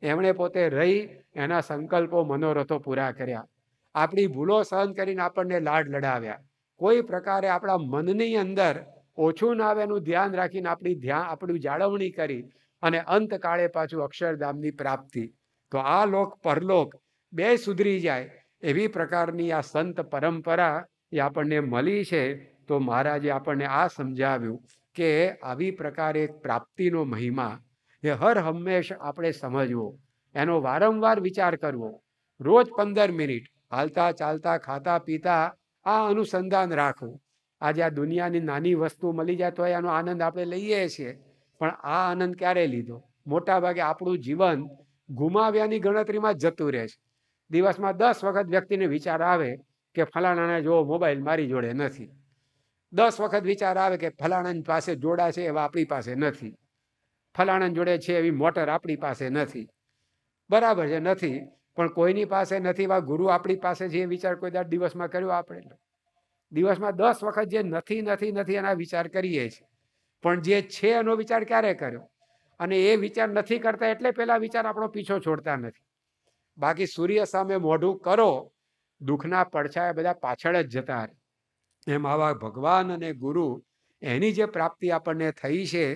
એમણે પોતે રહી એના સંકલ્પો મનોરથો પૂરા કર્યા. આપણી ભૂલો સહન કરીને આપણને લાડ લડાવ્યા. કોઈ પ્રકારે આપણા મનની અંદર ઓછું ના આવે એનું ધ્યાન રાખીને આપણી જાળવણી કરી અને અંતકાળે પાછું અક્ષરધામની પ્રાપ્તિ. તો આ લોક પરલોક બે સુધરી જાય એવી પ્રકારની આ સંત પરંપરા એ આપણને મળી છે. તો મહારાજે આપણને આ સમજાવ્યું કે આવી પ્રકારે પ્રાપ્તિનો મહિમા એ હર હંમેશ આપણે સમજવો, એનો વારંવાર વિચાર કરવો. રોજ 15 મિનિટ હાલતા ચાલતા ખાતા પીતા આ અનુસંધાન રાખવું. આજે આ દુનિયાની નાની વસ્તુ મળી જાય તો એનો આનંદ આપણે લઈએ છીએ, પણ આ આનંદ ક્યારે લીધો? મોટા ભાગે આપણું જીવન ગુમાવ્યાની ગણતરીમાં જ જતું રહે છે. દિવસમાં 10 વખત વ્યક્તિને વિચાર આવે કે ફલાણાને જો મોબાઈલ મારી જોડે નથી. 10 વખત વિચાર આવે કે ફલાણાની પાસે જોડા છે એવા આપણી પાસે નથી. ફલાણા જોડે છે એવી મોટર આપણી પાસે નથી. બરાબર છે, નથી, પણ કોઈની પાસે નથી એવા ગુરુ આપણી પાસે છે એ વિચાર કોઈ દિવસમાં કર્યો? આપણે દિવસમાં 10 વખત જે નથી નથી નથી એના વિચાર કરીએ છીએ, પણ જે છે એનો વિચાર ક્યારે કર્યો? અને એ વિચાર નથી કરતા એટલે પેલા વિચાર આપણો પીછો છોડતા નથી. બાકી સૂર્ય સામે મોઢું કરો, દુઃખના પડછાયા બધા પાછળ જ જતા રહે. એમ આવા ભગવાન અને ગુરુ એની જે પ્રાપ્તિ આપણને થઈ છે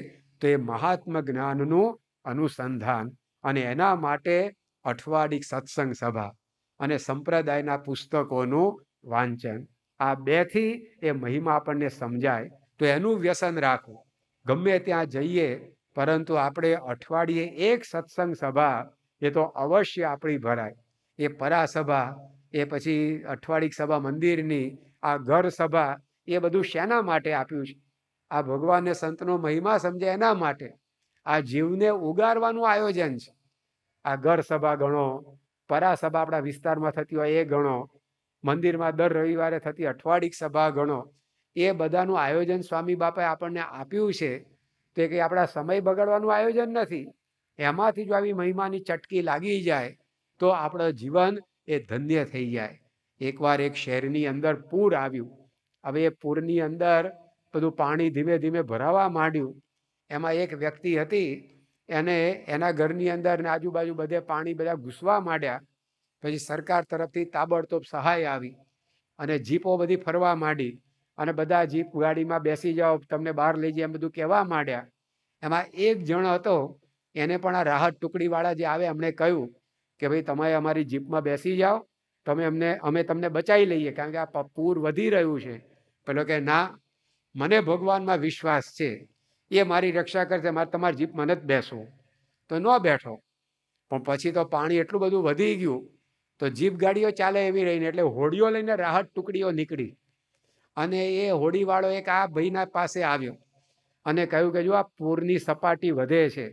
તો એ મહાત્મ જ્ઞાનનું અનુસંધાન, અને એના માટે અઠવાડિક સત્સંગ સભા અને સંપ્રદાયના પુસ્તકોનું વાંચન, આ બેથી એ મહિમા આપણને સમજાય. તો એનું વ્યસન રાખવું. ગમે ત્યાં જઈએ, પરંતુ આપણે અઠવાડિયે એક સત્સંગ સભા એ તો અવશ્ય આપણી ભરાય. એ પરાસભા, એ પછી અઠવાડિક સભા મંદિરની, આ ઘર સભા, એ બધું શેના માટે આપ્યું છે? આ ભગવાનને સંતનો મહિમા સમજે એના માટે. આ જીવને ઉગારવાનું આયોજન છે. આ ઘર સભા ગણો, પરાસભા આપણા વિસ્તારમાં થતી હોય એ ગણો, મંદિરમાં દર રવિવારે થતી અઠવાડિક સભા ગણો. એ બધાનું આયોજન સ્વામી બાપાએ આપણને આપ્યું છે. તો એ કંઈ આપણા સમય બગાડવાનું આયોજન નથી. એમાંથી જો આવી મહિમાની ચટકી લાગી જાય તો આપણું જીવન એ ધન્ય થઈ જાય. એકવાર એક શહેરની અંદર પૂર આવ્યું. હવે એ પૂરની અંદર બધું પાણી ધીમે ધીમે ભરાવા માંડ્યું. એમાં એક વ્યક્તિ હતી, એને એના ઘરની અંદર ને આજુબાજુ બધે પાણી બધા ઘૂસવા માંડ્યા. પછી સરકાર તરફથી તાબડતોબ સહાય આવી અને જીપો બધી ફરવા માંડી અને બધા જીપ ગાડીમાં બેસી જાઓ, તમને બહાર લઈ જાય, એમ બધું કહેવા માંડ્યા. એમાં એક જણ હતો, એને પણ આ રાહત ટુકડીવાળા જે આવે એમણે કહ્યું કે ભાઈ તમે અમારી જીપમાં બેસી જાઓ, અમે તમને બચાવી લઈએ, કારણ કે આ પૂર વધી રહ્યું છે. પેલો કે ના, મને ભગવાનમાં વિશ્વાસ છે, એ મારી રક્ષા કરશે, મારે તમારી જીપમાં નથી બેસવું. તો ન બેઠો. પણ પછી તો પાણી એટલું બધું વધી ગયું તો જીપ ગાડીઓ ચાલે એવી રહીને, એટલે હોડીઓ લઈને રાહત ટુકડીઓ નીકળી અને એ હોડીવાળો એક આ ભાઈના પાસે આવ્યો અને કહ્યું કે જો આ પૂરની સપાટી વધે છે,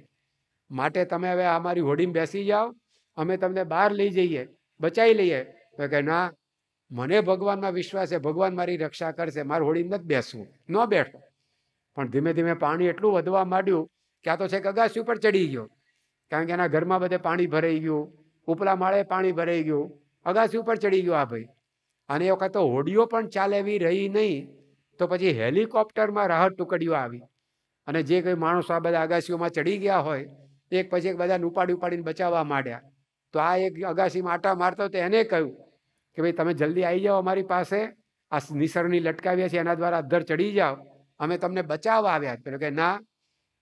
માટે તમે હવે અમારી હોડીમાં બેસી જાઓ, અમે તમને બહાર લઈ જઈએ, બચાવી લઈએ. તો કે ના, મને ભગવાનમાં વિશ્વાસ છે, ભગવાન મારી રક્ષા કરશે, મારે હોડીમાં નથી બેસવું. ન બેઠો. પણ ધીમે ધીમે પાણી એટલું વધવા માંડ્યું કે આ તો છેક અગાસી ઉપર ચડી ગયો, કારણ કે એના ઘરમાં બધે પાણી ભરાઈ ગયું, ઉપલા માળે પાણી ભરાઈ ગયું, અગાસી ઉપર ચડી ગયો આ ભાઈ. અને એ વખત તો હોડીઓ પણ ચાલે એવી રહી નહીં. તો પછી હેલિકોપ્ટરમાં રાહત ટુકડીઓ આવી અને જે કંઈ માણસો આ બધા અગાસીઓમાં ચડી ગયા હોય, એક પછી એક બધાને ઉપાડીને બચાવવા માંડ્યા. તો આ એક અગાસીમાં આટા મારતો તો એને કહ્યું કે ભાઈ તમે જલ્દી આવી જાઓ અમારી પાસે, આ નિસરણી લટકાવ્યા છે એના દ્વારા અધ્ધર ચડી જાઓ, અમે તમને બચાવવા આવ્યા. પેલો કે ના,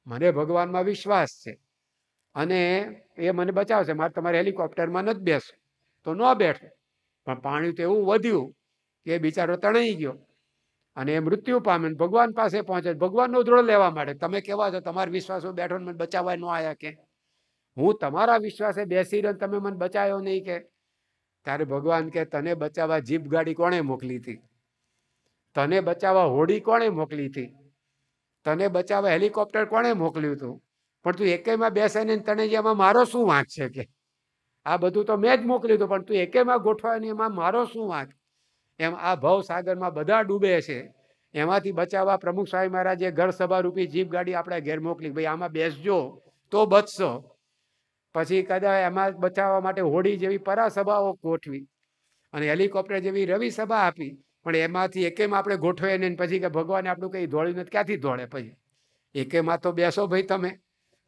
મને ભગવાનમાં વિશ્વાસ છે અને એ મને બચાવશે, મારે તમારે હેલિકોપ્ટરમાં નથી બેસવું. તો ન બેઠો. પણ પાણી તો એવું વધ્યું કે એ બિચારો તણાઈ ગયો અને એ મૃત્યુ પામે. ભગવાન પાસે પહોંચે, ભગવાનનો ઉધડો લેવા માંડે, તમે કેવા છો, તમારા વિશ્વાસો બેઠો મને બચાવવા ન આવ્યા કે? હું તમારા વિશ્વાસે બેસી રહ્યો, તમે મને બચાવ્યો નહીં કે? ત્યારે ભગવાન કે તને બચાવવા જીપ ગાડી કોણે મોકલી હતી? તને બચાવવા હોડી કોણે મોકલી હતી? તને બચાવવા હેલિકોપ્ટર કોણે મોકલ્યું હતું? પણ તું એકેયમાં બેસે ને તને એમાં મારો શું વાંક છે કે? આ બધું તો મેં જ મોકલ્યું હતું, પણ તું એકેયમાં ગોઠવાય ને એમાં મારો શું વાંક? એમ આ ભવસાગરમાં બધા ડૂબે છે, એમાંથી બચાવવા પ્રમુખ સ્વામી મહારાજે ઘર સભા રૂપી જીપ ગાડી આપણે ઘેર મોકલી, ભાઈ આમાં બેસજો તો બચશો. પછી કદાચ એમાં બચાવવા માટે હોડી જેવી પરાસભાઓ ગોઠવી અને હેલિકોપ્ટર જેવી રવિ સભા આપી, પણ એમાંથી એકેમાં આપણે ગોઠવે ને પછી કે ભગવાને આપણું કંઈ દોડ્યું નથી, ક્યાંથી દોડે? પછી એકેમાં તો બેસો ભાઈ તમે.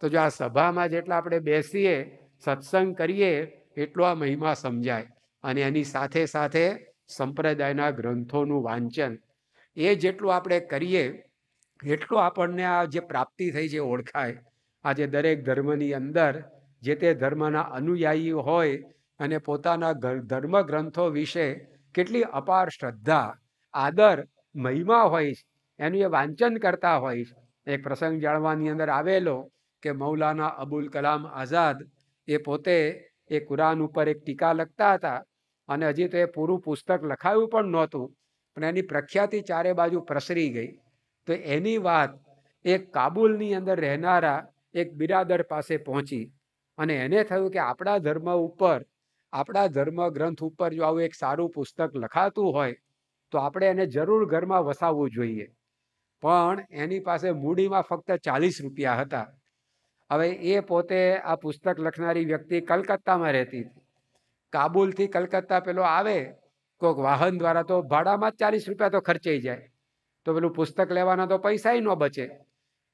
તો જો આ સભામાં જેટલા આપણે બેસીએ, સત્સંગ કરીએ, એટલો આ મહિમા સમજાય. અને એની સાથે સાથે સંપ્રદાયના ગ્રંથોનું વાંચન એ જેટલું આપણે કરીએ એટલું આપણને આ જે પ્રાપ્તિ થઈ છે ઓળખાય. આજે દરેક ધર્મની અંદર જે તે ધર્મના અનુયાયી હોય અને પોતાના ધર્મ ગ્રંથો વિશે કેટલી અપાર શ્રદ્ધા, આદર, મહિમા હોય એનું એ વાંચન કરતા હોય. એક પ્રસંગ જાણવાની અંદર આવેલો કે મૌલાના અબુલ કલામ આઝાદ એ પોતે એ કુરાન ઉપર એક ટીકા લખતા હતા અને હજી તો એ પૂરું પુસ્તક લખાયું પણ નહોતું, પણ એની પ્રખ્યાતિ ચારે બાજુ પ્રસરી ગઈ. તો એની વાત એક કાબુલની અંદર રહેનારા એક બિરાદર પાસે પહોંચી અને એને થયું કે આપણા ધર્મ ઉપર, આપણા ધર્મ ગ્રંથ ઉપર જો આવું એક સારું પુસ્તક લખાતું હોય તો આપણે એને જરૂર ઘરમાં વસાવવું જોઈએ. પણ એની પાસે મૂડીમાં ફક્ત 40 રૂપિયા હતા. હવે એ પોતે આ પુસ્તક લખનારી વ્યક્તિ કલકત્તામાં રહેતી હતી. કાબુલથી કલકત્તા પેલો આવે કોઈક વાહન દ્વારા તો ભાડામાં જ 40 રૂપિયા તો ખર્ચાઈ જાય, તો પેલું પુસ્તક લેવાના તો પૈસા ન બચે.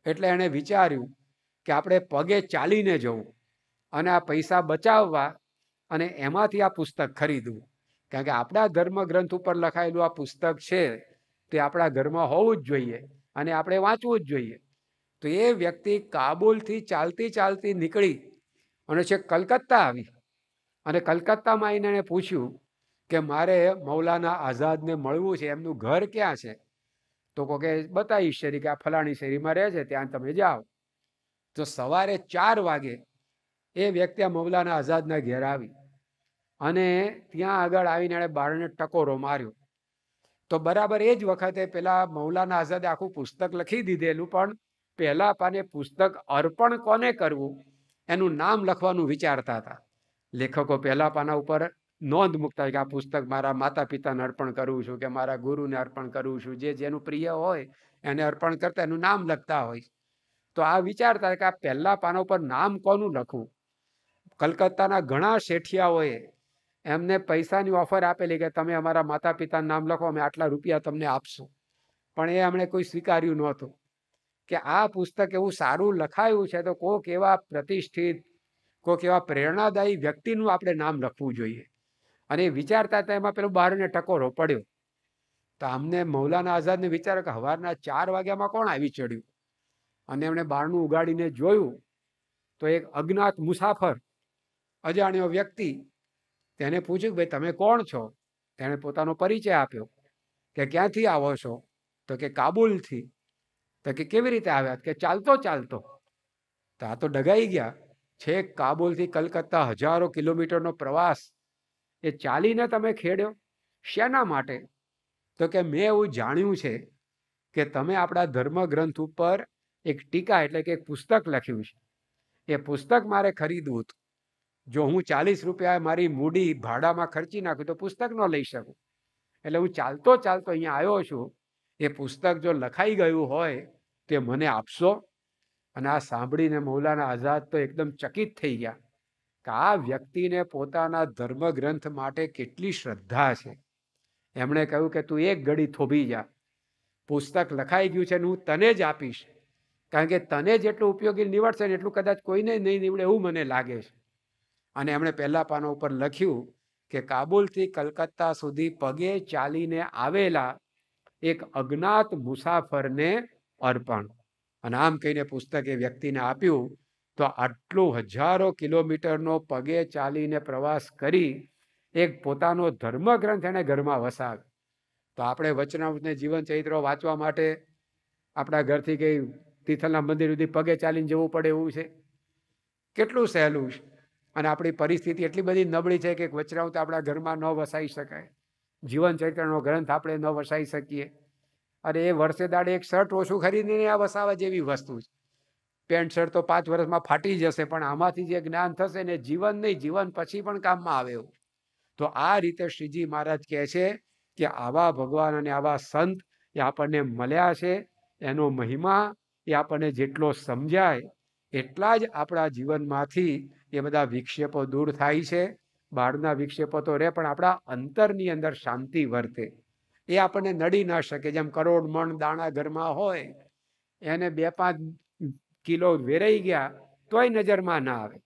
એટલે એણે વિચાર્યું કે આપણે પગે ચાલીને જવું અને આ પૈસા બચાવવા અને એમાંથી આ પુસ્તક ખરીદવું, કારણ કે આપણા ધર્મ ગ્રંથ ઉપર લખાયેલું આ પુસ્તક છે તે આપણા ઘરમાં હોવું જ જોઈએ અને આપણે વાંચવું જ જોઈએ. તો એ વ્યક્તિ કાબુલથી ચાલતી ચાલતી નીકળી અને છેક કલકત્તા આવી અને કલકત્તામાં આવીને એણે પૂછ્યું કે મારે મૌલાના આઝાદને મળવું છે, એમનું ઘર ક્યાં છે? તો કોકે બતાવી શેરી કે આ ફલાણી શેરીમાં રહે છે, ત્યાં તમે જાઓ. તો સવારે 4 વાગે એ વ્યક્તિ આ મૌલાના આઝાદના ઘેર આવી અને ત્યાં આગળ આવીને એણે બારણે ટકોરો માર્યો. તો બરાબર એ જ વખતે પેલા મૌલાના આઝાદે આખું પુસ્તક લખી દીધેલું, પણ પહેલા પાને પુસ્તક અર્પણ કોને કરવું એનું નામ લખવાનું વિચારતા હતા. લેખકો પહેલા પાના ઉપર નોંધ મૂકતા હોય કે આ પુસ્તક મારા માતા પિતાને અર્પણ કરું છું કે મારા ગુરુને અર્પણ કરું છું, જે જેનું પ્રિય હોય એને અર્પણ કરતા એનું નામ લખતા હોય. તો આ વિચારતા કે આ પહેલા પાના ઉપર નામ કોનું લખવું. કલકત્તાના ઘણા શેઠિયાઓએ એમને પૈસાની ઓફર આપેલી કે તમે અમારા માતા પિતાનું નામ લખો, અમે આટલા રૂપિયા તમને આપશું. પણ એ એમણે કોઈ સ્વીકાર્યું નહોતું કે આ પુસ્તક એવું સારું લખાયું છે તો કોઈક એવા પ્રતિષ્ઠિત, કોઈક એવા પ્રેરણાદાયી વ્યક્તિનું આપણે નામ લખવું જોઈએ. અને એ વિચારતા હતા એમાં પેલો બહારને ટકોરો પડ્યો. તો અમને મૌલાના આઝાદને વિચારો કે સવારના 4 વાગ્યામાં કોણ આવી ચડ્યું. અને એમણે બારણું ઉગાડીને જોયું તો એક અજ્ઞાત મુસાફર, અજાણ્યો વ્યક્તિ, તેને પૂછ્યું ભાઈ તમે કોણ છો. તેણે પોતાનો પરિચય આપ્યો કે ક્યાંથી આવો છો. તો કે કાબુલથી. તો કે કેવી રીતે આવ્યા. કે ચાલતો ચાલતો. તો આ તો ડગાઈ ગયા. છેક કાબુલથી કલકત્તા 1000 કિલોમીટરનો પ્રવાસ એ ચાલીને તમે ખેડ્યો. શેના માટે. તો કે મેં એવું જાણ્યું છે કે તમે આપણા ધર્મગ્રંથ ઉપર એક ટીકા એટલે કે એક પુસ્તક લખ્યું છે. એ પુસ્તક મારે ખરીદવું હતું. જો હું 40 રૂપિયા મારી મૂડી ભાડામાં ખર્ચી નાખું તો પુસ્તક ન લઈ શકું. એટલે હું ચાલતો ચાલતો અહીંયા આવ્યો છું. એ પુસ્તક જો લખાઈ ગયું હોય તે મને આપશો. અને આ સાંભળીને મૌલાના આઝાદ તો એકદમ ચકિત થઈ ગયા કે આ વ્યક્તિને પોતાના ધર્મગ્રંથ માટે કેટલી શ્રદ્ધા છે. એમણે કહ્યું કે તું એક ઘડી થોભી જા, પુસ્તક લખાઈ ગયું છે ને હું તને જ આપીશ, કારણ કે તને જેટલું ઉપયોગી નીવડશે ને એટલું કદાચ કોઈને નહીં નીવડે એવું મને લાગે છે. અને એમણે પહેલા પાના ઉપર લખ્યું કે કાબુલથી કલકત્તા સુધી પગે ચાલીને આવેલા એક અજ્ઞાત મુસાફરને અર્પણ. અને આમ કહીને પુસ્તક એ વ્યક્તિને આપ્યું. તો આટલું 1000 કિલોમીટરનો પગે ચાલીને પ્રવાસ કરી એક પોતાનો ધર્મગ્રંથ એને ઘરમાં વસાવ્યો. તો આપણે વચનામૃતને જીવન ચરિત્ર વાંચવા માટે આપણા ઘરથી કઈ તિથલના મંદિર સુધી પગે ચાલીને જવું પડે એવું છે. કેટલું સહેલું છે. અને આપણી પરિસ્થિતિ એટલી બધી નબળી છે કે વચનામૃત આપણા ઘરમાં ન વસાઈ શકાય. જીવન ચરિત્રનો ગ્રંથ આપણે ન વસાઈ શકીએ. અરે એ વર્ષે દાડે એક શર્ટ ઓછું ખરીદીને આ વસાવા જેવી વસ્તુ છે. પેન્ટ શર્ટ તો 5 વર્ષમાં ફાટી જશે, પણ આમાંથી જે જ્ઞાન થશે ને જીવન નહીં, જીવન પછી પણ કામમાં આવે એવું. તો આ રીતે શ્રીજી મહારાજ કહે છે કે આવા ભગવાન અને આવા સંત એ આપણને મળ્યા છે. એનો મહિમા એ આપણને જેટલો સમજાય એટલા જ આપણા જીવનમાંથી એ બધા વિક્ષેપો દૂર થાય છે. બહારના વિક્ષેપો તો રહે, પણ આપણા અંતરની અંદર શાંતિ વર્તે. એ આપણને નડી ન શકે. જેમ કરોડ મણ દાણા ઘરમાં હોય, એને 2-5 કિલો વેરાઈ ગયા તોય નજરમાં ના આવે.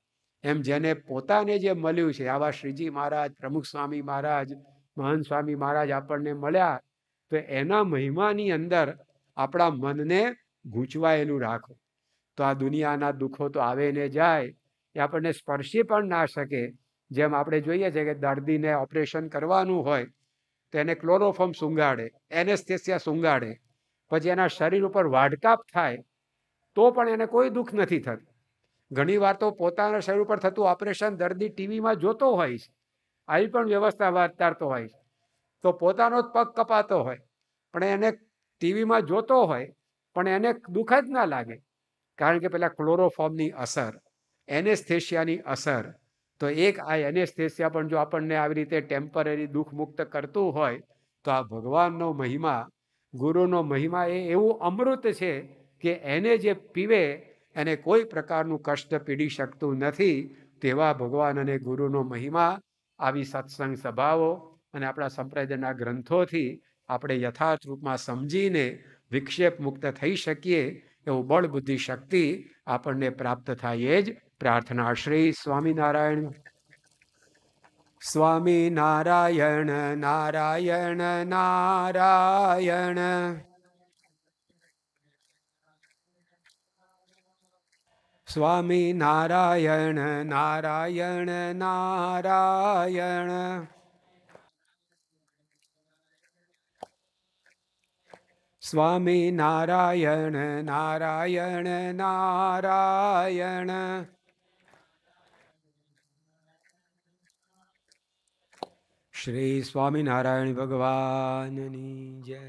એમ જેને પોતાને જે મળ્યું છે, આવા શ્રીજી મહારાજ, પ્રમુખ સ્વામી મહારાજ, મહંત સ્વામી મહારાજ આપણને મળ્યા, તો એના મહિમાની અંદર આપણા મનને ગૂંચવાયેલું રાખો. તો આ દુનિયાના દુઃખો તો આવે ને જાય, એ આપણને સ્પર્શી પણ ના શકે. જેમ આપણે જોઈએ છે કે દર્દીને ઓપરેશન કરવાનું હોય તો એને ક્લોરોફોર્મ સૂંઘાડે, એનેસ્થેસિયા સૂંઘાડે, પછી એના શરીર ઉપર વાઢકાપ થાય તો પણ એને કોઈ દુઃખ નથી થતું. ઘણી વાર તો પોતાના શરીર ઉપર થતું ઓપરેશન દર્દી ટીવીમાં જોતો હોય છે, આવી પણ વ્યવસ્થા વાતારતો હોય છે. તો પોતાનો જ પગ કપાતો હોય પણ એને ટીવીમાં જોતો હોય, પણ એને દુઃખ જ ના લાગે, કારણ કે પેલા ક્લોરોફોર્મની અસર, એનેસ્થેશિયાની અસર. તો એક આ એનેસ્થેશિયા પણ જો આપણને આવી રીતે ટેમ્પરરી દુઃખ મુક્ત કરતું હોય, તો આ ભગવાનનો મહિમા, ગુરુનો મહિમા એ એવું અમૃત છે કે એને જે પીવે એને કોઈ પ્રકારનું કષ્ટ પીડી શકતું નથી. તેવા ભગવાન અને ગુરુનો મહિમા આવી સત્સંગ સભાઓ અને આપણા સંપ્રદાયના ગ્રંથોથી આપણે યથાર્થ રૂપમાં સમજીને વિક્ષેપ મુક્ત થઈ શકીએ, એવું બળ બુદ્ધિ શક્તિ આપણને પ્રાપ્ત થાય એ જ પ્રાર્થના. શ્રી સ્વામિનારાયણ. સ્વામિનારાયણ નારાયણ નારાયણ. સ્વામિનારાયણ નારાયણ નારાયણ. સ્વામિનારાયણ નારાયણ નારાયણ. શ્રી સ્વામિનારાયણ ભગવાનની જય.